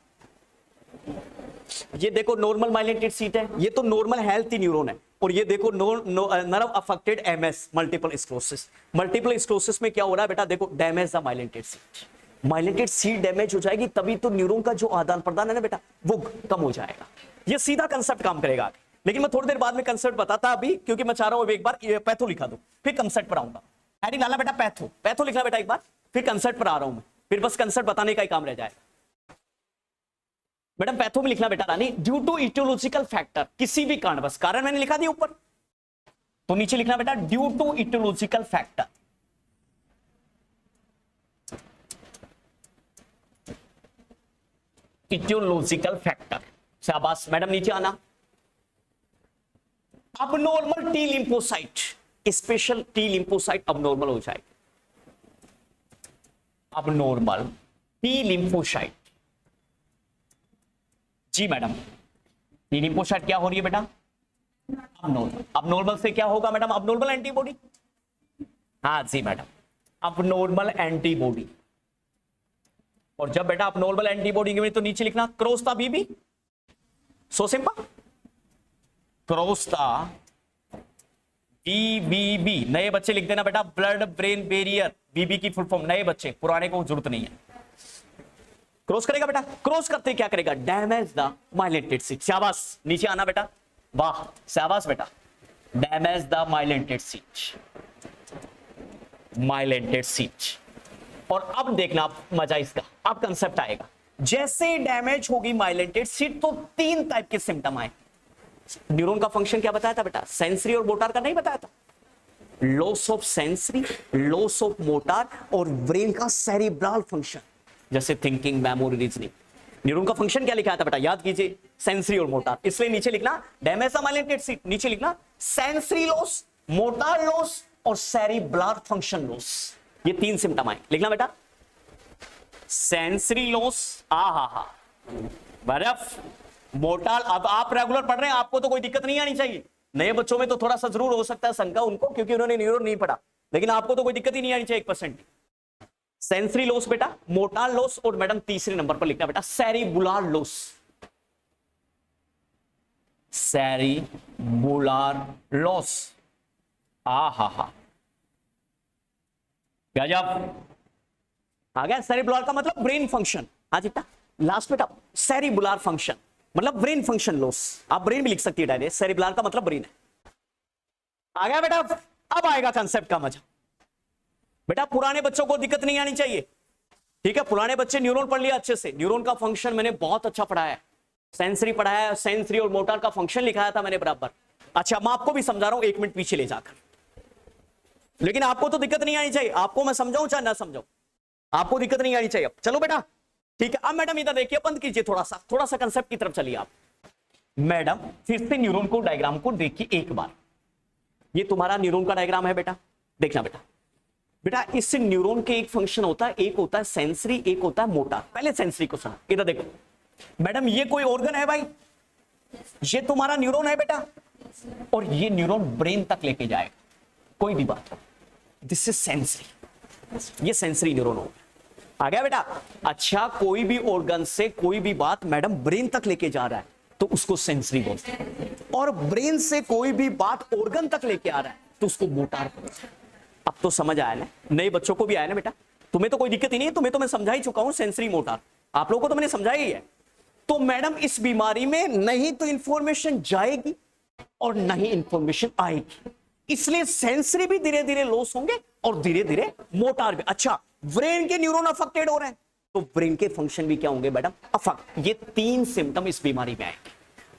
ये देखो नॉर्मल माइलेंटेड सीट है, ये तो नॉर्मल हेल्थी न्यूरॉन है। और ये देखो nerve affected MS, multiple sclerosis. Multiple sclerosis में क्या हो रहा है बेटा? देखो damage the myelinated sheath, myelinated sheath damage हो जाएगी, तभी तो न्यूरॉन का जो आदान प्रदान है ना बेटा, वो कम हो जाएगा। ये सीधा कंसेप्ट काम करेगा, लेकिन मैं थोड़ी देर बाद में कंसेप्ट बताता, अभी क्योंकि मैं चाह रहा हूं एक बार पैथो लिखा दूं, फिर कंसेप्ट पर आऊंगा। हेडिंग डालना बेटा पैथो, पैथो लिखना बेटा एक बार, फिर कंसेप्ट पर आ रहा हूं मैं, फिर बस कंसेप्ट बताने का ही काम रह जाएगा। मैडम पैथो में लिखना बेटा रानी, ड्यू टू इटियोलॉजिकल फैक्टर, किसी भी कारणवश, कारण मैंने लिखा दिया ऊपर, तो नीचे लिखना बेटा due to etiological factor. Etiological factor, शाबाश मैडम, नीचे आना। Abnormal T lymphocyte, special T lymphocyte abnormal हो जाएगी, अबनॉर्मल टी लिम्फोसाइट। जी मैडम, टी लिम्फोसाइट क्या हो रही है बेटा? अबनॉर्मल। अबनॉर्मल से क्या होगा मैडम? Abnormal antibody. हाँ जी मैडम, अबनॉर्मल एंटीबॉडी। और जब बेटा अबनॉर्मल एंटीबॉडी में, तो नीचे लिखना cross the BB, so simple, cross the BBB. नए बच्चे लिख देना बेटा ब्लड ब्रेन बैरियर, बीबी की फुल फॉर्म, नए बच्चे, पुराने को जरूरत नहीं है। क्रॉस करेगा बेटा, क्रॉस करते क्या करेगा? Damage the myelinated sheath. शाबाश, नीचे आना बेटा, वाह शाबाश बेटा, damage the myelinated sheath, myelinated sheath. और अब देखना मजा इसका, अब कंसेप्ट आएगा। जैसे डैमेज होगी माइलेंटेड सीट तो 3 टाइप के सिम्टम आए। न्यूरॉन का फंक्शन क्या बताया था बेटा? सेंसरी और मोटार का नहीं बताया था? Loss of sensory, loss of motor, और ब्रेन का सेरिब्रल फंक्शन, जैसे थिंकिंग, मेमोरी, रीजनिंग। न्यूरॉन का फंक्शन क्या लिखा था बेटा? याद कीजिए, सेंसरी और मोटार। इसलिए नीचे लिखना डैमेज माइलेंटेड सीट, नीचे लिखना सेंसरी लॉस, मोटार लॉस और सेरिब्रल फंक्शन लॉस। ये 3 सिम्टम आए, लिखना बेटा। सेंसरी लॉस, हा बर्फ, मोटार। अब आप रेगुलर पढ़ रहे हैं, आपको तो कोई दिक्कत नहीं आनी चाहिए। नए बच्चों में तो थोड़ा सा जरूर हो सकता है शंका उनको, क्योंकि उन्होंने न्यूरॉन नहीं पढ़ा, लेकिन आपको तो कोई दिक्कत ही नहीं आनी चाहिए 1%। सेंसरी लॉस बेटा, मोटार लॉस, और मैडम तीसरे नंबर पर लिखना बेटा सेरिब्रल लॉस। Cerebellar loss. हा गजब आ गया। सेरिबुलर का मतलब ब्रेन फंक्शन। हाँ बेटा लास्ट बेटा सेरिबुलर फंक्शन मतलब ब्रेन फंक्शन लॉस। आप ब्रेन भी लिख सकती है डायरेक्ट, सेरिबुलर का मतलब ब्रेन है। आ गया बेटा। अब आएगा कंसेप्ट का मजा। बेटा पुराने बच्चों को दिक्कत नहीं आनी चाहिए, ठीक है। पुराने बच्चे न्यूरॉन पढ़ लिया अच्छे से। न्यूरॉन का फंक्शन मैंने बहुत अच्छा पढ़ाया है, सेंसरी पढ़ाया है, सेंसरी और मोटर का फंक्शन लिखाया था मैंने बराबर। अच्छा मैं आपको भी समझा रहा हूं 1 मिनट पीछे ले जाकर, लेकिन आपको तो दिक्कत नहीं आनी चाहिए। आपको मैं समझाऊं चाहे ना समझाऊं, आपको दिक्कत नहीं आनी चाहिए। चलो बेटा ठीक है। अब मैडम इधर देखिए, बंद कीजिए थोड़ा सा कंसेप्ट की तरफ चलिए आप। मैडम फिर से न्यूरॉन को डायग्राम को देखिए एक बार। ये तुम्हारा न्यूरॉन का डायग्राम है बेटा, देखना बेटा। बेटा इस न्यूरॉन के एक फंक्शन होता है, एक होता है सेंसरी, एक होता है मोटर। पहले सेंसरी को सुना, इधर देखो मैडम, ये कोई ऑर्गन है भाई? ये तुम्हारा न्यूरॉन है बेटा, और ये न्यूरॉन ब्रेन तक लेके जाएगा कोई भी बात हो। दिस इज सेंसरी, ये सेंसरी न्यूरॉन हो आ गया बेटा। अच्छा कोई भी ऑर्गन से कोई भी बात मैडम ब्रेन तक लेके जा रहा है तो उसको सेंसरी बोलते हैं, और ब्रेन से कोई भी बात ऑर्गन तक लेके आ रहा है तो उसको मोटर बोलते हैं। अब तो समझ आया ना, नए बच्चों को भी आया ना बेटा। तुम्हें तो कोई दिक्कत ही नहीं है, तुम्हें तो मैं समझा ही चुका हूं सेंसरी मोटर, आप लोगों को तो मैंने समझाया ही है। तो मैडम इस बीमारी में नहीं तो इंफॉर्मेशन जाएगी और नहीं इंफॉर्मेशन आएगी, इसलिए सेंसरी भी धीरे धीरे लॉस होंगे और धीरे धीरे मोटर भी। अच्छा ब्रेन के न्यूरॉन अफेक्टेड हो रहे हैं तो ब्रेन के फंक्शन भी क्या होंगे मैडम? अफेक्ट। ये 3 सिम्टम इस बीमारी में आएंगे।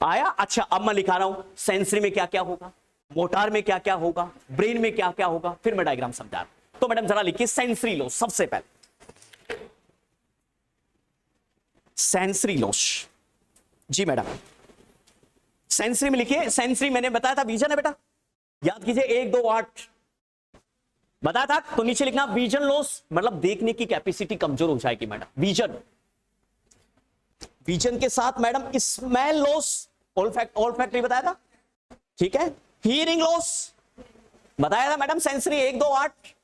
आया? अच्छा अब मैं लिखा रहा हूं सेंसरी में क्या क्या होगा, मोटर में क्या क्या होगा, ब्रेन में क्या क्या होगा, फिर मैं डायग्राम समझा रहा हूं। तो मैडम जरा लिखिए सेंसरी लॉस। सबसे पहले सेंसरी लॉस जी मैडम, सेंसरी में लिखिए। सेंसरी मैंने बताया था विजन है बेटा, याद कीजिए 1 2 8 बताया था। तो नीचे लिखना विजन लॉस मतलब देखने की कैपेसिटी कमजोर हो जाएगी मैडम, विजन। विजन के साथ मैडम स्मेल लॉस, ऑल्फैक्टरी बताया था, ठीक है। हियरिंग लॉस बताया था मैडम, सेंसरी 1 2 8।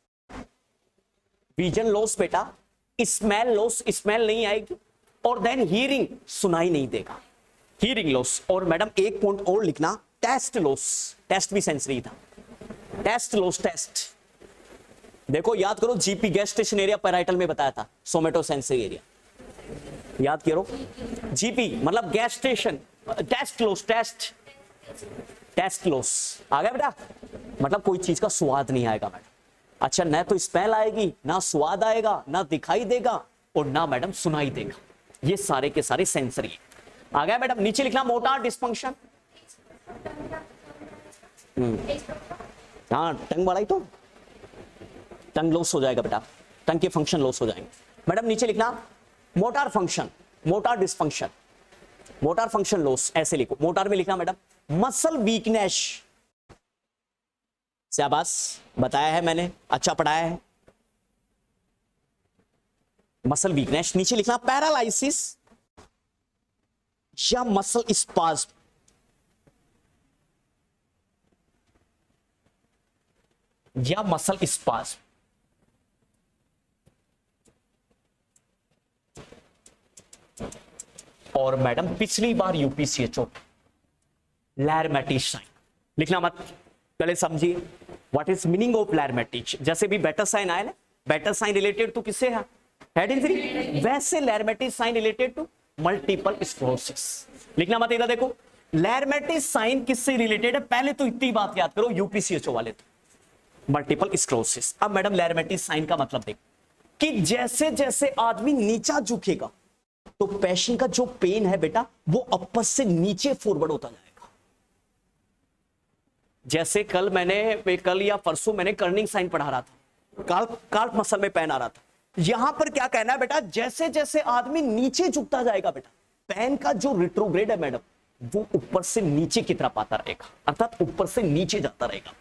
विजन लॉस बेटा, स्मेल लॉस, स्मेल नहीं आएगी, और देन हियरिंग सुनाई नहीं देगा, हियरिंग लॉस। और मैडम एक पॉइंट और लिखना, टेस्ट लॉस, टेस्ट भी सेंसरी था, टेस्ट लॉस। टेस्ट देखो याद करो, जीपी गैस्टेशन एरिया पैराइटल में बताया था, सोमेटो सेंसरी एरिया याद करो। जीपी मतलब gustation, taste loss, taste loss आ गया बेटा, मतलब कोई चीज का स्वाद नहीं आएगा मैडम। अच्छा ना तो स्मेल आएगी, ना स्वाद आएगा, ना दिखाई देगा, और ना मैडम सुनाई देगा। ये सारे के सारे सेंसरी आ गया मैडम। नीचे लिखना मोटर डिस्फंक्शन। हाँ टंग बढ़ाई तो टंग लॉस हो जाएगा बेटा, टंग के फंक्शन लॉस हो जाएंगे मैडम। नीचे लिखना motor function, motor dysfunction, motor function loss, ऐसे लिखो। मोटर में लिखना मैडम मसल वीकनेस, शाबाश बताया है मैंने, अच्छा पढ़ाया है, मसल वीकनेस। नीचे लिखना पैरालाइसिस या मसल स्पाज्म, या मसल स्पाज्म। और मैडम पिछली बार यूपीसीएचओ लैरमेटिस साइन लिखना मत, पहले समझिए व्हाट इज मीनिंग ऑफ लैरमेटिस। जैसे भी बेटर साइन आया ना, बेटर साइन रिलेटेड टू किससे है? Head injury. वैसे Lhermitte's sign related to multiple sclerosis. लिखना मत, इधर देखो लैरमेटिस साइन किससे रिलेटेड है, पहले तो इतनी बात याद करो, यूपीसीएचओ वाले तो मल्टीपल स्क्लेरोसिस। अब मैडम लैरमेटिस साइन का मतलब देखो कि जैसे जैसे आदमी नीचा झुकेगा तो पेशेंट का जो पेन है बेटा वो अपर से नीचे फॉरवर्ड होता जाएगा। जैसे कल या परसों मैंने कर्निंग साइन पढ़ा रहा था, कार्प मसल में पेन आ रहा था। यहां पर क्या कहना है बेटा, जैसे जैसे आदमी नीचे झुकता जाएगा बेटा, पेन का जो रिट्रोग्रेड है मैडम वो ऊपर से नीचे की तरफ आता रहेगा, अर्थात ऊपर से नीचे जाता रहेगा।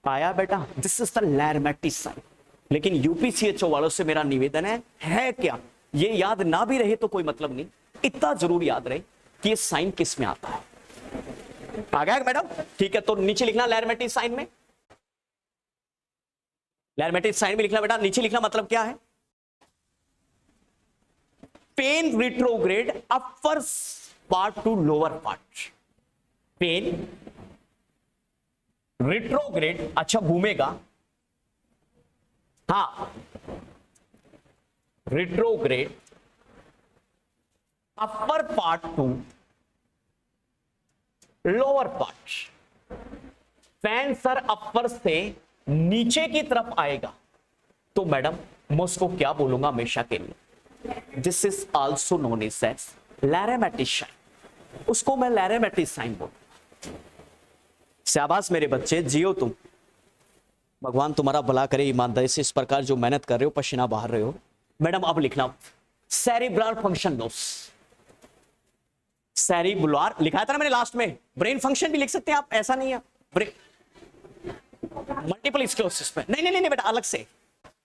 आया बेटा, दिस इज द लैरमेटिस साइन। लेकिन यूपीसीएचओ वालों से मेरा निवेदन है क्या, ये याद ना भी रहे तो कोई मतलब नहीं, इतना जरूर याद रहे कि ये साइन किस में आता है। आ गया मैडम, ठीक है। तो नीचे लिखना लैरमेटिस साइन में, लैरमेटिस साइन में लिखना बेटा, नीचे लिखना मतलब क्या है, pain retrograde upper part to lower part, pain, retrograde, अच्छा घूमेगा, हाँ, retrograde, upper part to lower part. फैन सर अपर से नीचे की तरफ आएगा तो मैडम मैं उसको क्या बोलूंगा हमेशा के लिए, this is also known as Lhermitte sign, उसको मैं लैरेमेटिक साइन बोलूंगा। शाबाश मेरे बच्चे, जियो तुम, भगवान तुम्हारा भला करे, ईमानदारी से इस प्रकार जो मेहनत कर रहे हो, पसीना बहा रहे हो। मैडम अब लिखना सेरिब्रल फंक्शन लॉस, सेरिब्युलर लिखा था ना मैंने लास्ट में, ब्रेन फंक्शन भी लिख सकते हैं आप, ऐसा नहीं है मल्टीपल स्क्लेरोसिस में, नहीं नहीं नहीं बेटा, अलग से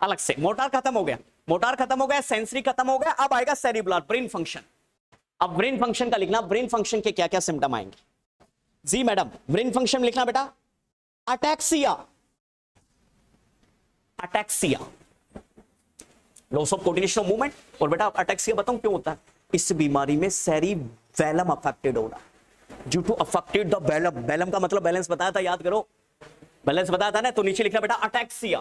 अलग से। मोटार खत्म हो गया, मोटार खत्म हो गया, सेंसरी खत्म हो गया, अब आएगा सेरिब्युलर ब्रेन फंक्शन। अब ब्रेन फंक्शन का लिखना, ब्रेन फंक्शन के क्या क्या सिम्टम आएंगे जी मैडम, ब्रेन फंक्शन लिखना बेटा, ataxia, ataxia loss of coordination of movement. और बेटा अटैक्सिया बताऊं क्यों होता है, इस बीमारी में सेरिबेलम अफेक्टेड हो रहा है due to affected the Belum, Belum का मतलब बैलेंस बताया था, याद करो, बैलेंस बताया था ना, तो नीचे लिखना बेटा अटैक्सिया।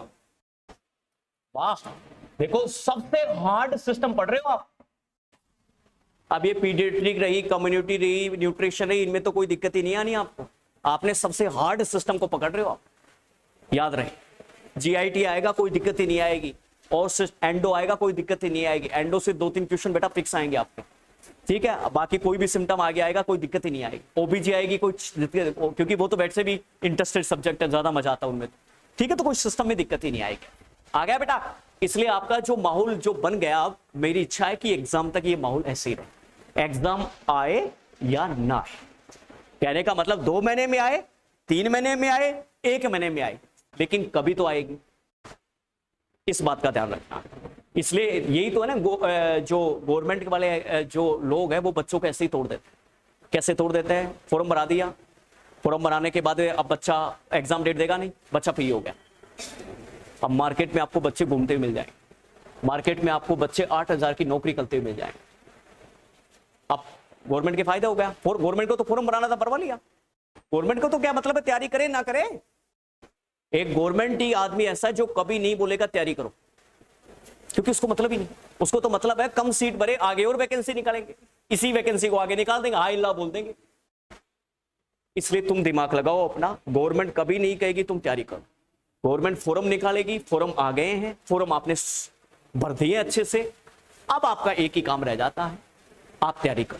वाह देखो सबसे हार्ड सिस्टम पढ़ रहे हो आप। अब ये पीडियाट्रिक रही, कम्युनिटी रही, न्यूट्रिशन रही, इनमें तो कोई दिक्कत ही नहीं आनी आपको, आपने सबसे हार्ड सिस्टम को पकड़ रहे हो आप, याद रहे। जीआईटी आएगा कोई दिक्कत ही नहीं आएगी, और एंडो आएगा कोई दिक्कत ही नहीं आएगी, एंडो से 2-3 क्वेश्चन बेटा फिक्स आएंगे आपके, ठीक है। बाकी कोई भी सिम्टम आगे आएगा कोई दिक्कत ही नहीं आएगी। ओबीजी आएगी कोई, क्योंकि वो तो वैसे भी इंटरेस्टेड सब्जेक्ट है, ज्यादा मजा आता है उनमें, ठीक है, तो कोई सिस्टम में दिक्कत ही नहीं आएगी। आ गया बेटा, इसलिए आपका जो माहौल जो बन गया, अब मेरी इच्छा है कि एग्जाम तक ये माहौल ऐसे ही रहे, एग्जाम आए या ना आए, कहने का मतलब 2 महीने में आए, 3 महीने में आए, 1 महीने में आए, लेकिन कभी तो आएगी, इस बात का ध्यान रखना। इसलिए यही तो है ना, जो गवर्नमेंट वाले जो लोग हैं वो बच्चों को ऐसे ही तोड़ देते हैं। कैसे तोड़ देते हैं, फॉर्म भरा दिया, फॉर्म भराने के बाद अब बच्चा एग्जाम डेट देगा नहीं, बच्चा फ्री हो गया। अब मार्केट में आपको बच्चे घूमते हुए मिल जाएंगे, मार्केट में आपको बच्चे 8,000 की नौकरी करते हुए मिल जाएंगे। अब गवर्नमेंट के फायदा हो गया, गवर्नमेंट को तो फॉर्म भराना था, भरवा लिया। गवर्नमेंट को तो क्या मतलब है तैयारी करे ना करे, एक गवर्नमेंट ही आदमी ऐसा है जो कभी नहीं बोलेगा तैयारी करो, क्योंकि उसको मतलब ही नहीं, उसको तो मतलब है कम सीट भरे, आगे और वैकेंसी निकालेंगे, इसी वैकेंसी को आगे निकाल देंगे, हाय अल्लाह बोल देंगे। इसलिए तुम दिमाग लगाओ अपना, गवर्नमेंट कभी नहीं कहेगी तुम तैयारी करो, गवर्नमेंट फॉर्म निकालेगी, फॉर्म आ गए हैं, फॉर्म आपने भर दिए अच्छे से, अब आपका एक ही काम रह जाता है, आप तैयारी करो।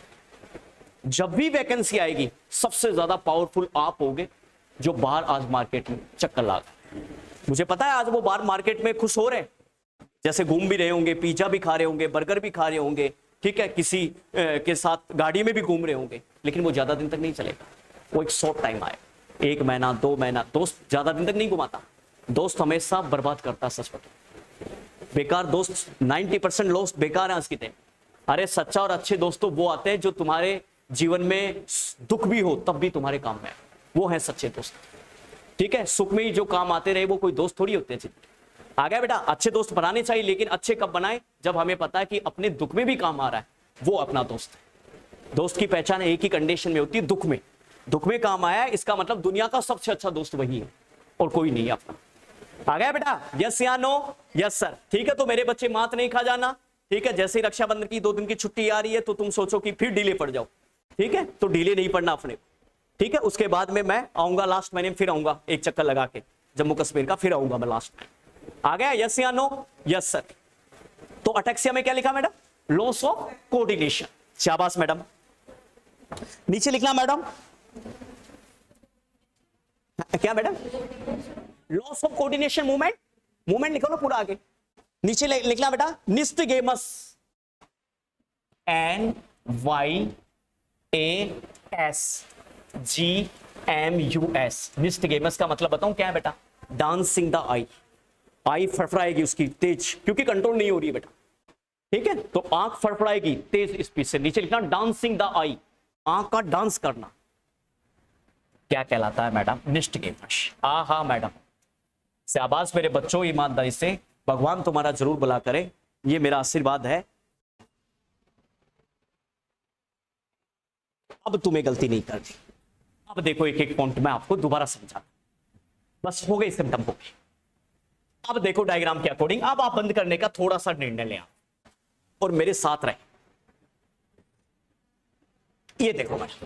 जब भी वैकेंसी आएगी सबसे ज्यादा पावरफुल आप होगे जो बाहर आज मार्केट में चक्कर ला गए। मुझे पता है आज वो बाहर मार्केट में खुश हो रहे, जैसे घूम भी रहे होंगे, पिज्जा भी खा रहे होंगे, बर्गर भी खा रहे होंगे, ठीक है, किसी के साथ गाड़ी में भी घूम रहे होंगे, लेकिन वो ज्यादा दिन तक नहीं चलेगा, वो एक शॉर्ट टाइम आए, 1 महीना 2 महीना, दोस्त ज्यादा दिन तक नहीं घुमाता, दोस्त हमेशा बर्बाद करता, सच बता, बेकार दोस्त 90% दोस्त बेकार है आज के टाइम। अरे सच्चा और अच्छे दोस्त तो वो आते हैं जो तुम्हारे जीवन में दुख भी हो तब भी तुम्हारे काम में, वो है सच्चे दोस्त, ठीक है। सुख में ही जो काम आते रहे वो कोई दोस्त थोड़ी होते हैं। आ गया बेटा, अच्छे दोस्त बनाने चाहिए, लेकिन अच्छे कब बनाए, जब हमें पता है कि अपने दुख में भी काम आ रहा है, वो अपना दोस्त है। दोस्त की पहचान एक ही कंडीशन में होती है, दुख में, दुख में काम आया है, इसका मतलब दुनिया का सबसे अच्छा दोस्त वही है और कोई नहीं है अपना। आ गया बेटा, यस या नो, यस सर, ठीक है। तो मेरे बच्चे मात नहीं खा जाना, ठीक है। जैसे ही रक्षाबंधन की 2 दिन की छुट्टी आ रही है तो तुम सोचो कि फिर ढीले पड़ जाओ, ठीक है, तो ढीले नहीं पड़ना अपने, ठीक है। उसके बाद में मैं आऊंगा लास्ट महीने में, फिर आऊंगा एक चक्कर लगा के जम्मू कश्मीर का, फिर आऊंगा मैं लास्ट में। आ गया, यस या नो, यस सर। तो अटैक्सिया में क्या लिखा मैडम, लॉस ऑफ कोऑर्डिनेशन, शाबाश मैडम। नीचे लिखना मैडम, क्या madam, loss of coordination movement, movement लिखो ना पूरा आगे, नीचे लिखना बेटा निस्टगेमस, NYASGMUS, निस्टगेमस का मतलब बताऊं क्या है बेटा, डांसिंग द आई, आई फड़फड़ाएगी उसकी तेज, क्योंकि कंट्रोल नहीं हो रही है बेटा, ठीक है, तो आंख फड़फड़ाएगी तेज स्पीड से। नीचे लिखना डांसिंग द आई, आंख का डांस करना, क्या कहलाता है मैडम, निस्टगेमस। हाँ मैडम, शाबाश मेरे बच्चों, ईमानदारी से, भगवान तुम्हारा जरूर भला करे, ये मेरा आशीर्वाद है। अब तुम्हें गलती नहीं करनी, अब अब देखो एक एक पॉइंट मैं आपको दोबारा समझा, बस हो गई सिम्टम हो गई। अब देखो डायग्राम के अकॉर्डिंग, अब आप बंद करने का थोड़ा सा निर्णय लें आप और मेरे साथ रहे। ये देखो मैडम,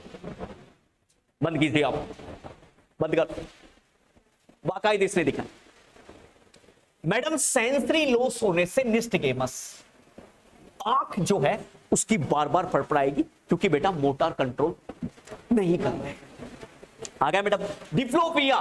बंद कीजिए आप, बंद कर, बाकायदे इसने दिखा मैडम, सेंसरी लॉस होने से निस्टगेमस, आंख जो है उसकी बार बार फड़फड़ाएगी क्योंकि बेटा मोटार कंट्रोल नहीं कर रहे। आ गया बेटा। डिप्लोपिया,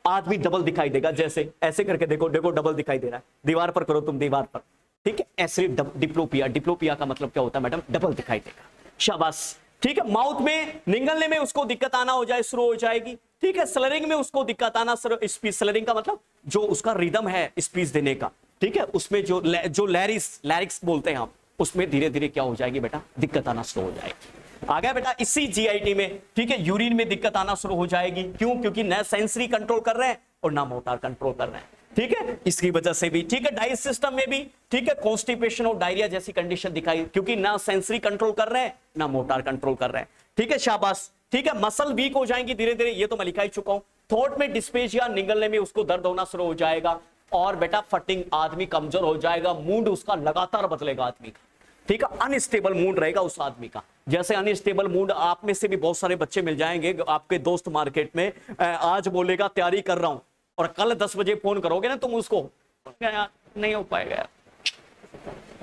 आदमी डबल दिखाई देगा, जैसे ऐसे करके देखो, देखो डबल दिखाई दे रहा है, दीवार पर करो तुम, दीवार पर, ठीक है, ऐसे डिप्लोपिया। डिप्लोपिया का मतलब क्या होता है मैडम? डबल दिखाई देगा, शाबाश, ठीक है। माउथ में निगलने में उसको दिक्कत आना हो जाए, शुरू हो जाएगी, ठीक है। स्लरिंग में उसको दिक्कत आना, स्पीच स्लरिंग का मतलब जो उसका रिदम है स्पीच देने का, ठीक है, उसमें जो लैरिक्स बोलते हैं हम, उसमें धीरे धीरे क्या हो जाएगी बेटा? दिक्कत आना शुरू हो जाएगी। आ गया बेटा। इसी जीआईटी में, ठीक है, यूरिन में दिक्कत आना शुरू हो जाएगी। क्यों? क्योंकि ना सेंसरी कंट्रोल कर रहे हैं और ना मोटार कंट्रोल कर रहे हैं, ठीक है, इसकी वजह से भी, ठीक है। डाइजेस्ट सिस्टम में भी, ठीक है, कॉन्स्टिपेशन और डायरिया जैसी कंडीशन दिखाई, क्योंकि ना सेंसरी कंट्रोल कर रहे हैं ना मोटार कंट्रोल कर रहे हैं, ठीक है, शाबाश, ठीक है। मसल वीक हो जाएंगी धीरे धीरे, ये तो मैं लिखा ही चुका हूं। थॉट में डिस्पेजिया, निगलने में उसको दर्द होना शुरू हो जाएगा, और बेटा फटिंग, आदमी कमजोर हो जाएगा, मूड उसका लगातार बदलेगा आदमी का, ठीक है, अनस्टेबल मूड रहेगा उस आदमी का। जैसे अनस्टेबल मूड आप में से भी बहुत सारे बच्चे मिल जाएंगे, आपके दोस्त मार्केट में, आज बोलेगा तैयारी कर रहा हूं, और कल 10 बजे फोन करोगे ना तुम उसको, नहीं हो पाएगा,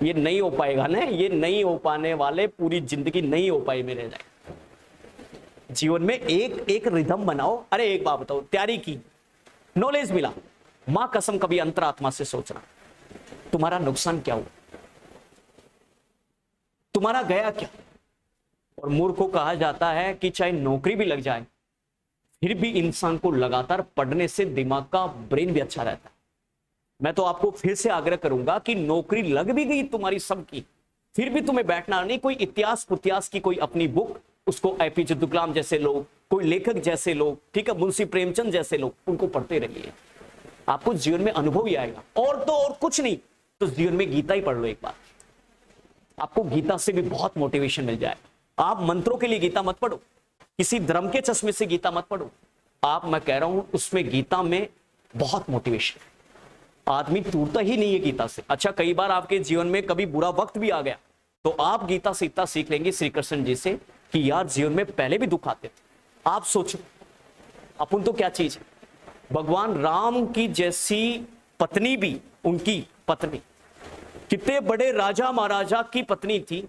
ये नहीं हो पाएगा ना, ये नहीं हो पाने वाले, पूरी जिंदगी नहीं हो पाई मेरे जाए। जीवन में एक एक रिदम बनाओ। अरे एक बात बताओ, तैयारी की, नॉलेज मिला, मां कसम कभी अंतरात्मा से सोचना तुम्हारा नुकसान क्या हुआ, तुम्हारा गया क्या। और मूर्ख को कहा जाता है कि चाहे नौकरी भी लग जाए फिर भी इंसान को लगातार पढ़ने से दिमाग का ब्रेन भी अच्छा रहता है। मैं तो आपको फिर से आग्रह करूंगा कि नौकरी लग भी गई तुम्हारी सबकी, फिर भी तुम्हें बैठना नहीं, कोई इतिहास पुतिहास की कोई अपनी बुक, उसको एपीजे अब्दुल कलाम जैसे लोग, कोई लेखक जैसे लोग, ठीक है, मुंशी प्रेमचंद जैसे लोग, उनको पढ़ते रहिए, आपको जीवन में अनुभव ही आएगा। और तो और कुछ नहीं तो जीवन में गीता ही पढ़ लो एक बार, आपको गीता से भी बहुत मोटिवेशन मिल जाए। आप मंत्रों के लिए गीता मत पढ़ो, किसी धर्म के चश्मे से गीता मत पढ़ो, आप, मैं कह रहा हूं उसमें गीता में बहुत मोटिवेशन है, आदमी टूटता ही नहीं है गीता से। अच्छा, कई बार आपके जीवन में कभी बुरा वक्त भी आ गया तो आप गीता से इतना सीख लेंगे श्री कृष्ण जी से कि यार जीवन में पहले भी दुख आते थे। आप सोचो अपन तो क्या चीज है, भगवान राम की जैसी पत्नी भी, उनकी पत्नी कितने बड़े राजा महाराजा की पत्नी थी,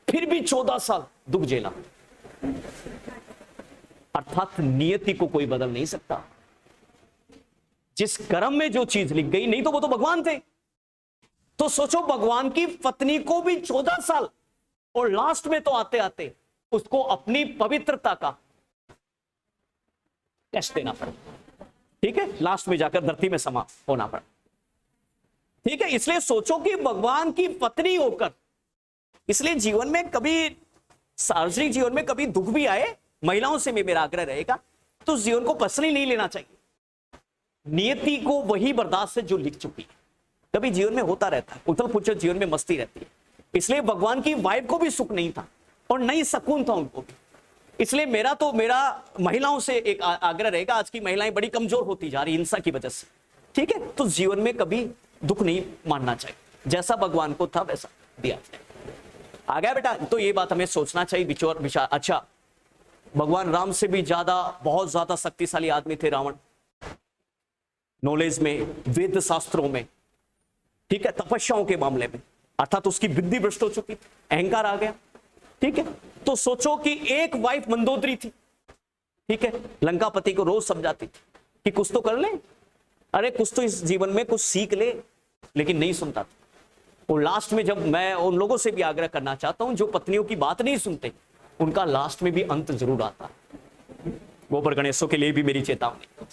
फिर भी 14 साल दुख झेला। अर्थात नियति को कोई बदल नहीं सकता, जिस कर्म में जो चीज लिख गई, नहीं तो वो तो भगवान थे। तो सोचो भगवान की पत्नी को भी 14 साल, और लास्ट में तो आते आते उसको अपनी पवित्रता का टेस्ट देना पड़ा, ठीक है, लास्ट में जाकर धरती में समा होना पड़ा, ठीक है। इसलिए सोचो कि भगवान की पत्नी होकर, इसलिए जीवन में कभी, सार्वजनिक जीवन में कभी दुख भी आए, महिलाओं से भी मेरा आग्रह रहेगा, तो जीवन को पर्सनली नहीं लेना चाहिए, नियति को वही बर्दाश्त है जो लिख चुकी है। कभी जीवन में होता रहता है, उथल पुथल जीवन में मस्ती रहती है, इसलिए भगवान की वाइफ को भी सुख नहीं था और नहीं सकून था उनको भी। इसलिए मेरा महिलाओं से एक आग्रह रहेगा, आज की महिलाएं बड़ी कमजोर होती जा रही हिंसा की वजह से, ठीक है, तो जीवन में कभी दुख नहीं मानना चाहिए, जैसा भगवान को था वैसा दिया जाए। आ गया बेटा। तो ये बात हमें सोचना चाहिए, विचार। अच्छा, भगवान राम से भी ज्यादा, बहुत ज्यादा शक्तिशाली आदमी थे रावण, नॉलेज में, वेद शास्त्रों में, ठीक है, तपस्याओं के मामले में, अर्थात उसकी बुद्धि भ्रष्ट हो चुकी, अहंकार आ गया, ठीक है। तो सोचो कि एक वाइफ मंदोदरी थी, ठीक है, लंकापति को रोज समझाती थी कि कुछ तो कर ले, अरे कुछ तो इस जीवन में कुछ सीख ले, लेकिन नहीं सुनता था। और लास्ट में, जब मैं उन लोगों से भी आग्रह करना चाहता हूं जो पत्नियों की बात नहीं सुनते, उनका लास्ट में भी अंत जरूर आता है। गोबर गणेशों के लिए भी मेरी चेतावनी,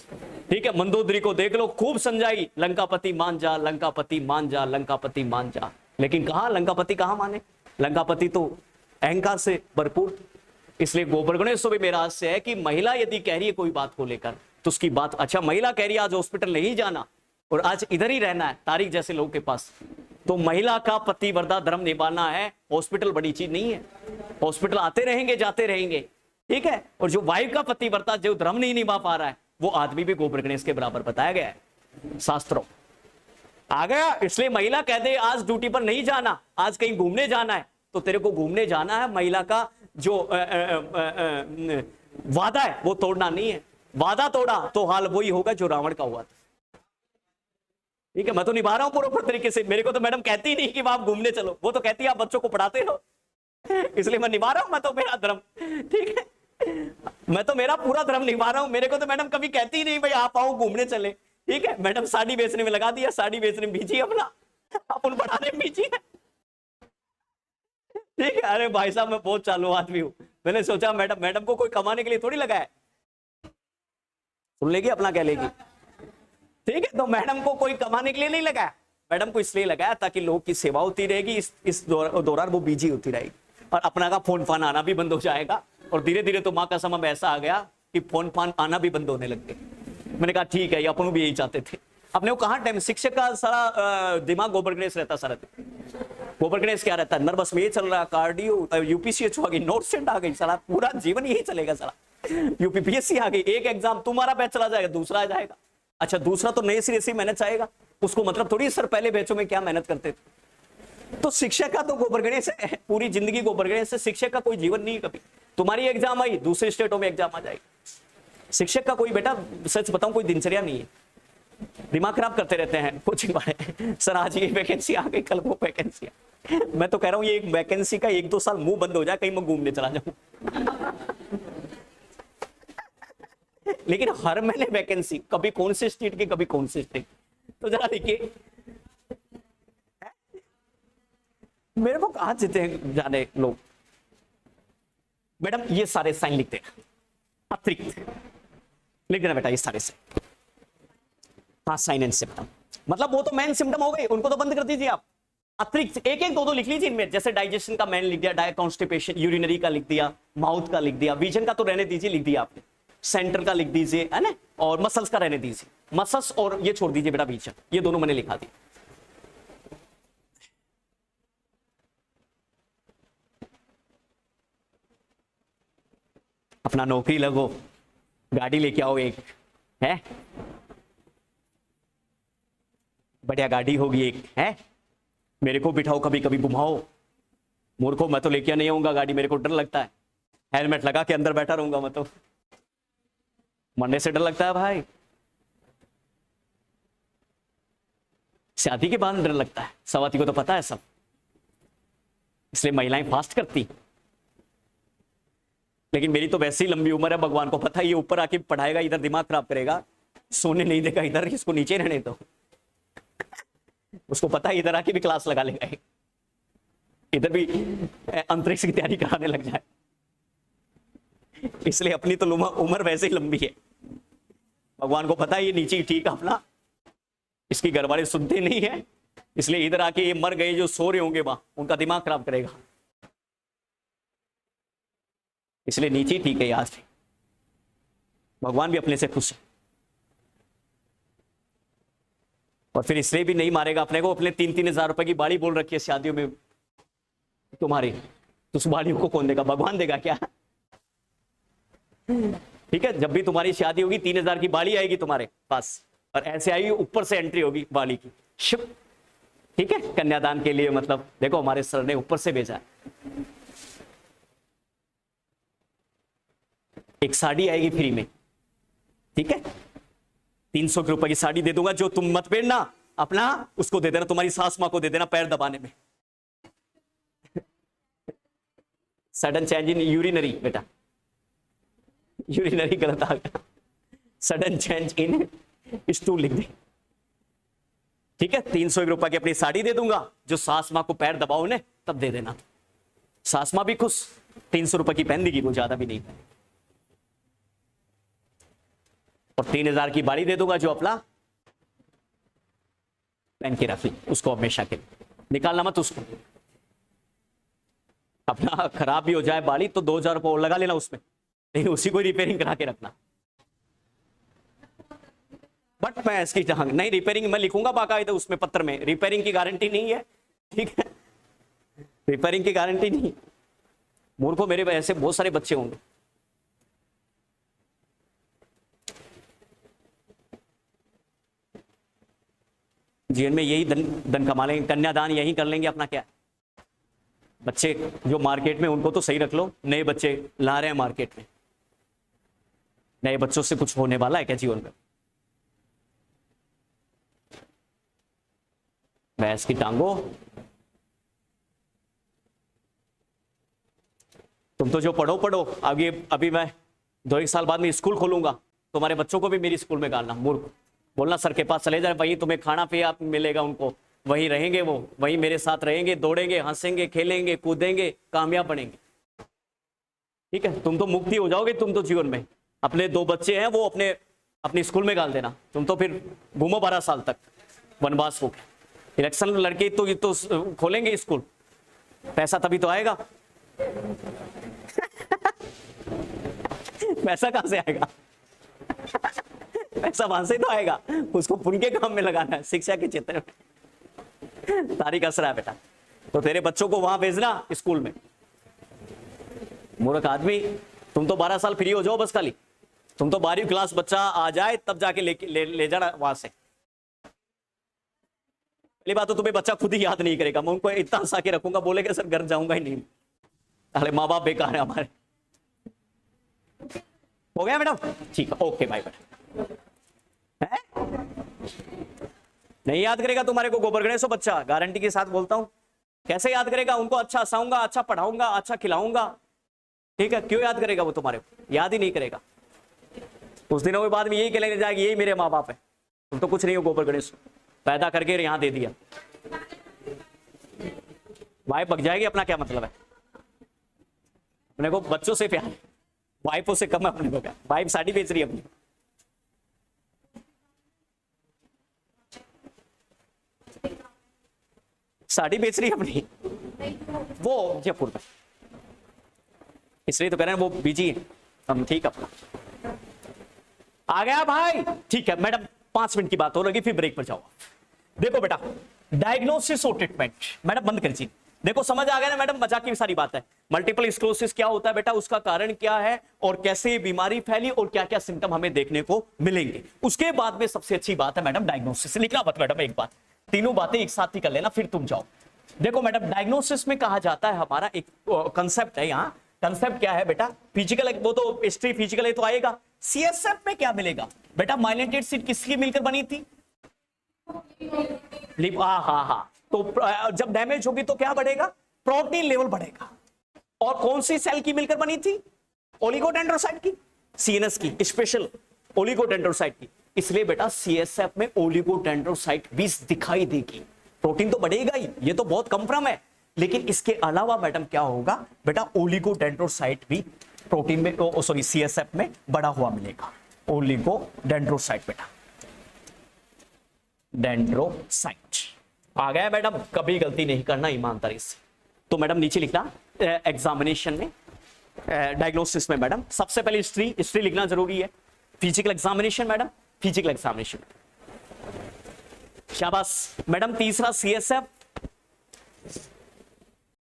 ठीक है। मंदोदरी को देख लो, खूब समझाई, लंकापति मान जा, लंकापति मान जा, लंकापति मान जा, लेकिन कहां लंकापति कहां माने, लंकापति तो अहंकार से भरपूर। इसलिए गोबर गणेशों भी मेरा आशय है कि महिला यदि कह रही है कोई बात को लेकर तो उसकी बात, अच्छा महिला कह रही है आज हॉस्पिटल नहीं जाना और आज इधर ही रहना है तारिक जैसे लोगों के पास, तो महिला का पतिव्रता धर्म निभाना है, हॉस्पिटल बड़ी चीज नहीं है, हॉस्पिटल आते रहेंगे जाते रहेंगे, ठीक है, और जो वायु का पतिव्रता जो धर्म नहीं निभा पा रहा है वो आदमी भी गोबर गणेश के बराबर बताया गया है शास्त्रों। आ गया। इसलिए महिला कह दे आज ड्यूटी पर नहीं जाना, आज कहीं घूमने जाना है, तो तेरे को घूमने जाना है, महिला का जो वादा है वो तोड़ना नहीं है। वादा तोड़ा तो हाल वही होगा जो रावण का हुआ था। ठीक है, मैं तो निभा रहा हूं पूरे तरीके से। मेरे को तो मैडम कहती ही नहीं कि आप घूमने चलो, वो तो कहती है आप बच्चों को पढ़ाते हो, इसलिए मैं निभा रहा हूं। मैं तो मेरा धर्म, ठीक है, मैं तो मेरा पूरा धर्म निभा रहा हूं। मेरे को तो मैडम कभी कहती ही नहीं भाई आप आओ घूमने चले। ठीक है, मैडम साड़ी बेचने में लगा दिया, साड़ी बेचने में बिजी अपना, अपन पढ़ाने में बिजी है। ठीक है, अरे भाई साहब मैं बहुत चालू आदमी हूं। मैंने सोचा मैडम को कोई कमाने के लिए थोड़ी लगा है, सुन लेगी अपना कह लेगी। ठीक है, तो मैडम को कोई कमाने के लिए नहीं लगाया, मैडम को इसलिए लगाया ताकि लोग की सेवा होती रहेगी, इस दौरान वो बिजी होती रहेगी और अपना का फोन फान आना भी बंद हो जाएगा। और धीरे धीरे तो माँ का समय ऐसा आ गया कि फोन फान आना भी बंद होने लग गए। मैंने कहा ठीक है, अपन भी यही चाहते थे। अपने को कहाँ टाइम, शिक्षक का सारा दिमाग गोबर गणेश रहता, सारा गोबर गणेश क्या रहता है, नर्वस में ये चल रहा, कार्डियो, यूपीसीएच आ गई, नोट सेट आ गई, सारा पूरा जीवन यही चलेगा सारा। यूपीपीएससी आ गई, एक एग्जाम तुम्हारा बैच चला जाएगा, दूसरा आ जाएगा। अच्छा दूसरा तो नए सिरे से मेहनत चाहेगा, उसको मतलब थोड़ी सर पहले बैचों में क्या मेहनत करते थे। तो शिक्षक का तो गोबर गणेश है, पूरी जिंदगी गोबर गणेश है। शिक्षक का कोई जीवन नहीं, कभी तुम्हारी एग्जाम आई दूसरे स्टेटों में एग्जाम आ जाएगी। शिक्षक का कोई बेटा सच बताऊं कोई दिनचर्या नहीं है, दिमाग खराब करते रहते हैं कोचिंग वाले। सर आज ये वैकेंसी आ गई, कल वो वैकेंसी। मैं तो कह रहा हूं ये एक वैकेंसी का 1-2 साल मुंह बंद हो जाए, कहीं मैं घूमने चला जाऊं। लेकिन हर महीने वैकेंसी, कभी कौन से स्टेट की, कभी कौन से स्टेट। तो जरा देखिए मेरे को कहां जीते हैं जाने लोग। मैडम ये सारे साइन लिखते हैं, अतिरिक्त लिख देना बेटा, ये सारे से। हाँ साइन एंड सिम्टम, मतलब वो तो मेन सिम्टम हो गए, उनको तो बंद कर दीजिए आप। अतिरिक्त एक एक दो लिख लीजिए इनमें, जैसे डाइजेशन का मैंने लिख दिया, डाय कॉन्स्टिपेशन, यूरिनरी का लिख दिया, माउथ का लिख दिया, विजन का तो रहने दीजिए, लिख दिया आपने, सेंटर का लिख दीजिए, है ना, और मसल्स का रहने दीजिए। मसल्स और ये छोड़ दीजिए बेटा विजन, ये दोनों मैंने लिखा दिया। अपना नौकरी लगो, गाड़ी लेके आओ, एक है बढ़िया गाड़ी होगी एक, है मेरे को बिठाओ, कभी कभी घुमाओ। मूर्खों मैं तो लेके नहीं आऊंगा गाड़ी, मेरे को डर लगता है, हेलमेट लगा के अंदर बैठा रहूंगा, मैं तो मरने से डर लगता है भाई। शादी के बाद डर लगता है, सवाती को तो पता है सब, इसलिए महिलाएं फास्ट करती। लेकिन मेरी तो वैसे ही लंबी उम्र है, भगवान को पता है ये ऊपर आके पढ़ाएगा, इधर दिमाग खराब करेगा, सोने नहीं देगा इधर, इसको नीचे रहने दो। उसको पता है इधर आके भी क्लास लगा लेगा, इधर भी अंतरिक्ष की तैयारी कराने लग जाए। इसलिए अपनी तो उम्र वैसे ही लंबी है, भगवान को पता है ये नीचे ही ठीक है अपना, इसकी घरवाले सुनते नहीं है, इसलिए इधर आके ये मर गए जो सो रहे होंगे वहां, उनका दिमाग खराब करेगा, इसलिए नीचे ही ठीक है आज भी। भगवान भी अपने से खुश है, और फिर इसलिए भी नहीं मारेगा अपने को। अपने 3-3 हजार रुपए की बाड़ी बोल रखी है शादियों में तुम्हारी, तो उस बाड़ी को कौन देगा, भगवान देगा क्या? ठीक है, जब भी तुम्हारी शादी होगी 3,000 की बाड़ी आएगी तुम्हारे पास, और ऐसे आएगी ऊपर से एंट्री होगी बाड़ी की, शुभ। ठीक है, कन्यादान के लिए, मतलब देखो हमारे सर ने ऊपर से भेजा है। एक साड़ी आएगी फ्री में, ठीक है, 300 रुपए की साड़ी दे दूंगा, जो तुम मत पहनना अपना, उसको दे देना, तुम्हारी सास मां को दे देना पैर दबाने में। सडन चेंज इन यूरिनरी, बेटा यूरिनरी गलत आ गया, सडन चेंज इन स्टूल लिख दे। ठीक है, 300 रुपए की अपनी साड़ी दे दूंगा, जो सास मां को पैर दबाओ ने तब दे देना, सास मां भी खुश, 300 रुपए की पहन देगी वो, ज्यादा भी नहीं। और 3,000 की बाड़ी दे दूंगा, जो अपना पहन के रख ली, उसको हमेशा के निकालना मत उसको। अपना खराब भी हो जाए बाड़ी तो 2,000 रुपये और लगा लेना उसमें, लेकिन उसी को रिपेयरिंग करा के रखना। बट मैं इसकी नहीं, रिपेयरिंग मैं लिखूंगा बाकायदा उसमें पत्र में, रिपेयरिंग की गारंटी नहीं है, ठीक है, रिपेयरिंग की गारंटी नहीं। मूर्खों मेरे ऐसे बहुत सारे बच्चे होंगे, जीवन में यही धन कमा लेंगे, कन्यादान यही कर लेंगे अपना। क्या बच्चे जो मार्केट में, उनको तो सही रख लो, नए बच्चे ला रहे हैं मार्केट में, नए बच्चों से कुछ होने वाला है क्या जीवन में? भैंस की टांगो, तुम तो जो पढ़ो पढ़ो। अभी मैं 2-1 साल बाद में स्कूल खोलूंगा, तुम्हारे बच्चों को भी मेरी स्कूल में डालना। मूर्ख, बोलना सर के पास चले जाए, वहीं तुम्हें खाना पिया मिलेगा, उनको वहीं रहेंगे, वो वहीं मेरे साथ रहेंगे, दौड़ेंगे, हंसेंगे, खेलेंगे, कूदेंगे, कामयाब बनेंगे। ठीक है, तुम तो मुक्ति हो जाओगे। तुम तो जीवन में अपने 2 बच्चे हैं, वो अपने स्कूल में डाल देना। तुम तो फिर घूमो 12 साल तक वनवास हो। इलेक्शन लड़के तो ये तो खोलेंगे स्कूल, पैसा तभी तो आएगा। पैसा कहां से आएगा? पैसा वहां से तो आएगा, उसको पुण्य के काम में लगाना है, शिक्षा के क्षेत्र में। तारीख असरा है बेटा, तो तेरे बच्चों को वहां भेजना स्कूल में। मूर्ख आदमी, तुम तो 12 साल फ्री हो जाओ बस। खाली तुम तो 12वीं क्लास बच्चा आ जाए तब जाके ले जाना वहां से। पहली बात तो तुम्हें बच्चा खुद ही याद नहीं करेगा, मैं उनको इतना हंसा के रखूंगा, बोलेगा सर घर जाऊंगा ही नहीं। अरे माँ बाप बेकार है हमारे। हो गया मैडम? ठीक है, ओके बाय बेटा। नहीं याद करेगा तुम्हारे को गोबर गणेश हो बच्चा, गारंटी के साथ बोलता हूं। कैसे याद करेगा? उनको अच्छा हंसाऊंगा, अच्छा पढ़ाऊंगा, अच्छा खिलाऊंगा। ठीक है, क्यों याद करेगा वो तुम्हारे को? याद ही नहीं करेगा। कुछ दिनों के बाद में यही कहने जाएगी यही मेरे माँ बाप है। तुम तो कुछ नहीं हो, गोबर गणेश पैदा करके यहां दे दिया। वाइफ पक जाएगी, अपना क्या मतलब है? अपने को बच्चों से प्यार, वाइफों से कम है अपने को क्या? वाइफ साड़ी बेच रही है अपनी। साड़ी बेच रही है अपनी, वो जयपुर में, इसलिए तो कह रहे हैं वो बिजी है। हम ठीक अपना आ गया भाई। ठीक है मैडम, 5 मिनट की बात हो रही, फिर ब्रेक पर जाओ। देखो बेटा, डायग्नोसिस और ट्रीटमेंट। मैडम बंद कर जी। देखो समझ आ गया ना मैडम, मजाक की सारी बात है। मल्टीपल स्क्लेरोसिस क्या होता है बेटा, उसका कारण क्या है और कैसे ये बीमारी फैली और क्या क्या सिम्टम हमें देखने को मिलेंगे। उसके बाद में सबसे अच्छी बात है मैडम डायग्नोसिस। लिखना मत मैडम, एक बात, तीनों बातें एक साथ ही कर लेना, फिर तुम जाओ। देखो मैडम, डायग्नोसिस में कहा जाता है, हमारा एक कंसेप्ट है यहाँ। कंसेप्ट क्या है बेटा? फिजिकल, वो तो हिस्ट्री फिजिकल है तो आएगा। सीएसएफ में क्या मिलेगा बेटा? माइलिनेटेड सीट किसकी मिलकर बनी थी? हाँ, तो जब डैमेज होगी तो क्या बढ़ेगा? प्रोटीन लेवल बढ़ेगा। और कौन सी सेल की मिलकर बनी थी? ओलिगोडेंड्रोसाइट की, सीएनएस की, स्पेशल ओलिगोडेंड्रोसाइट की। इसलिए बेटा सीएसएफ में ओलिगोडेंड्रोसाइट भी दिखाई देगी। प्रोटीन तो बढ़ेगा ही, ये तो बहुत कंफर्म है। लेकिन इसके अलावा मैडम क्या होगा बेटा? ओलिगोडेंड्रोसाइट भी प्रोटीन में, सॉरी सीएसएफ में बढ़ा हुआ मिलेगा। ओलिगोडेंड्रोसाइट बेटा, डेंड्रोसाइट आ गया मैडम। कभी गलती नहीं करना ईमानदारी से। तो मैडम नीचे लिखना एग्जामिनेशन में, डायग्नोसिस में मैडम सबसे पहले हिस्ट्री लिखना जरूरी है। Physical examination madam, physical examination, शाबाश मैडम। तीसरा सीएसएफ,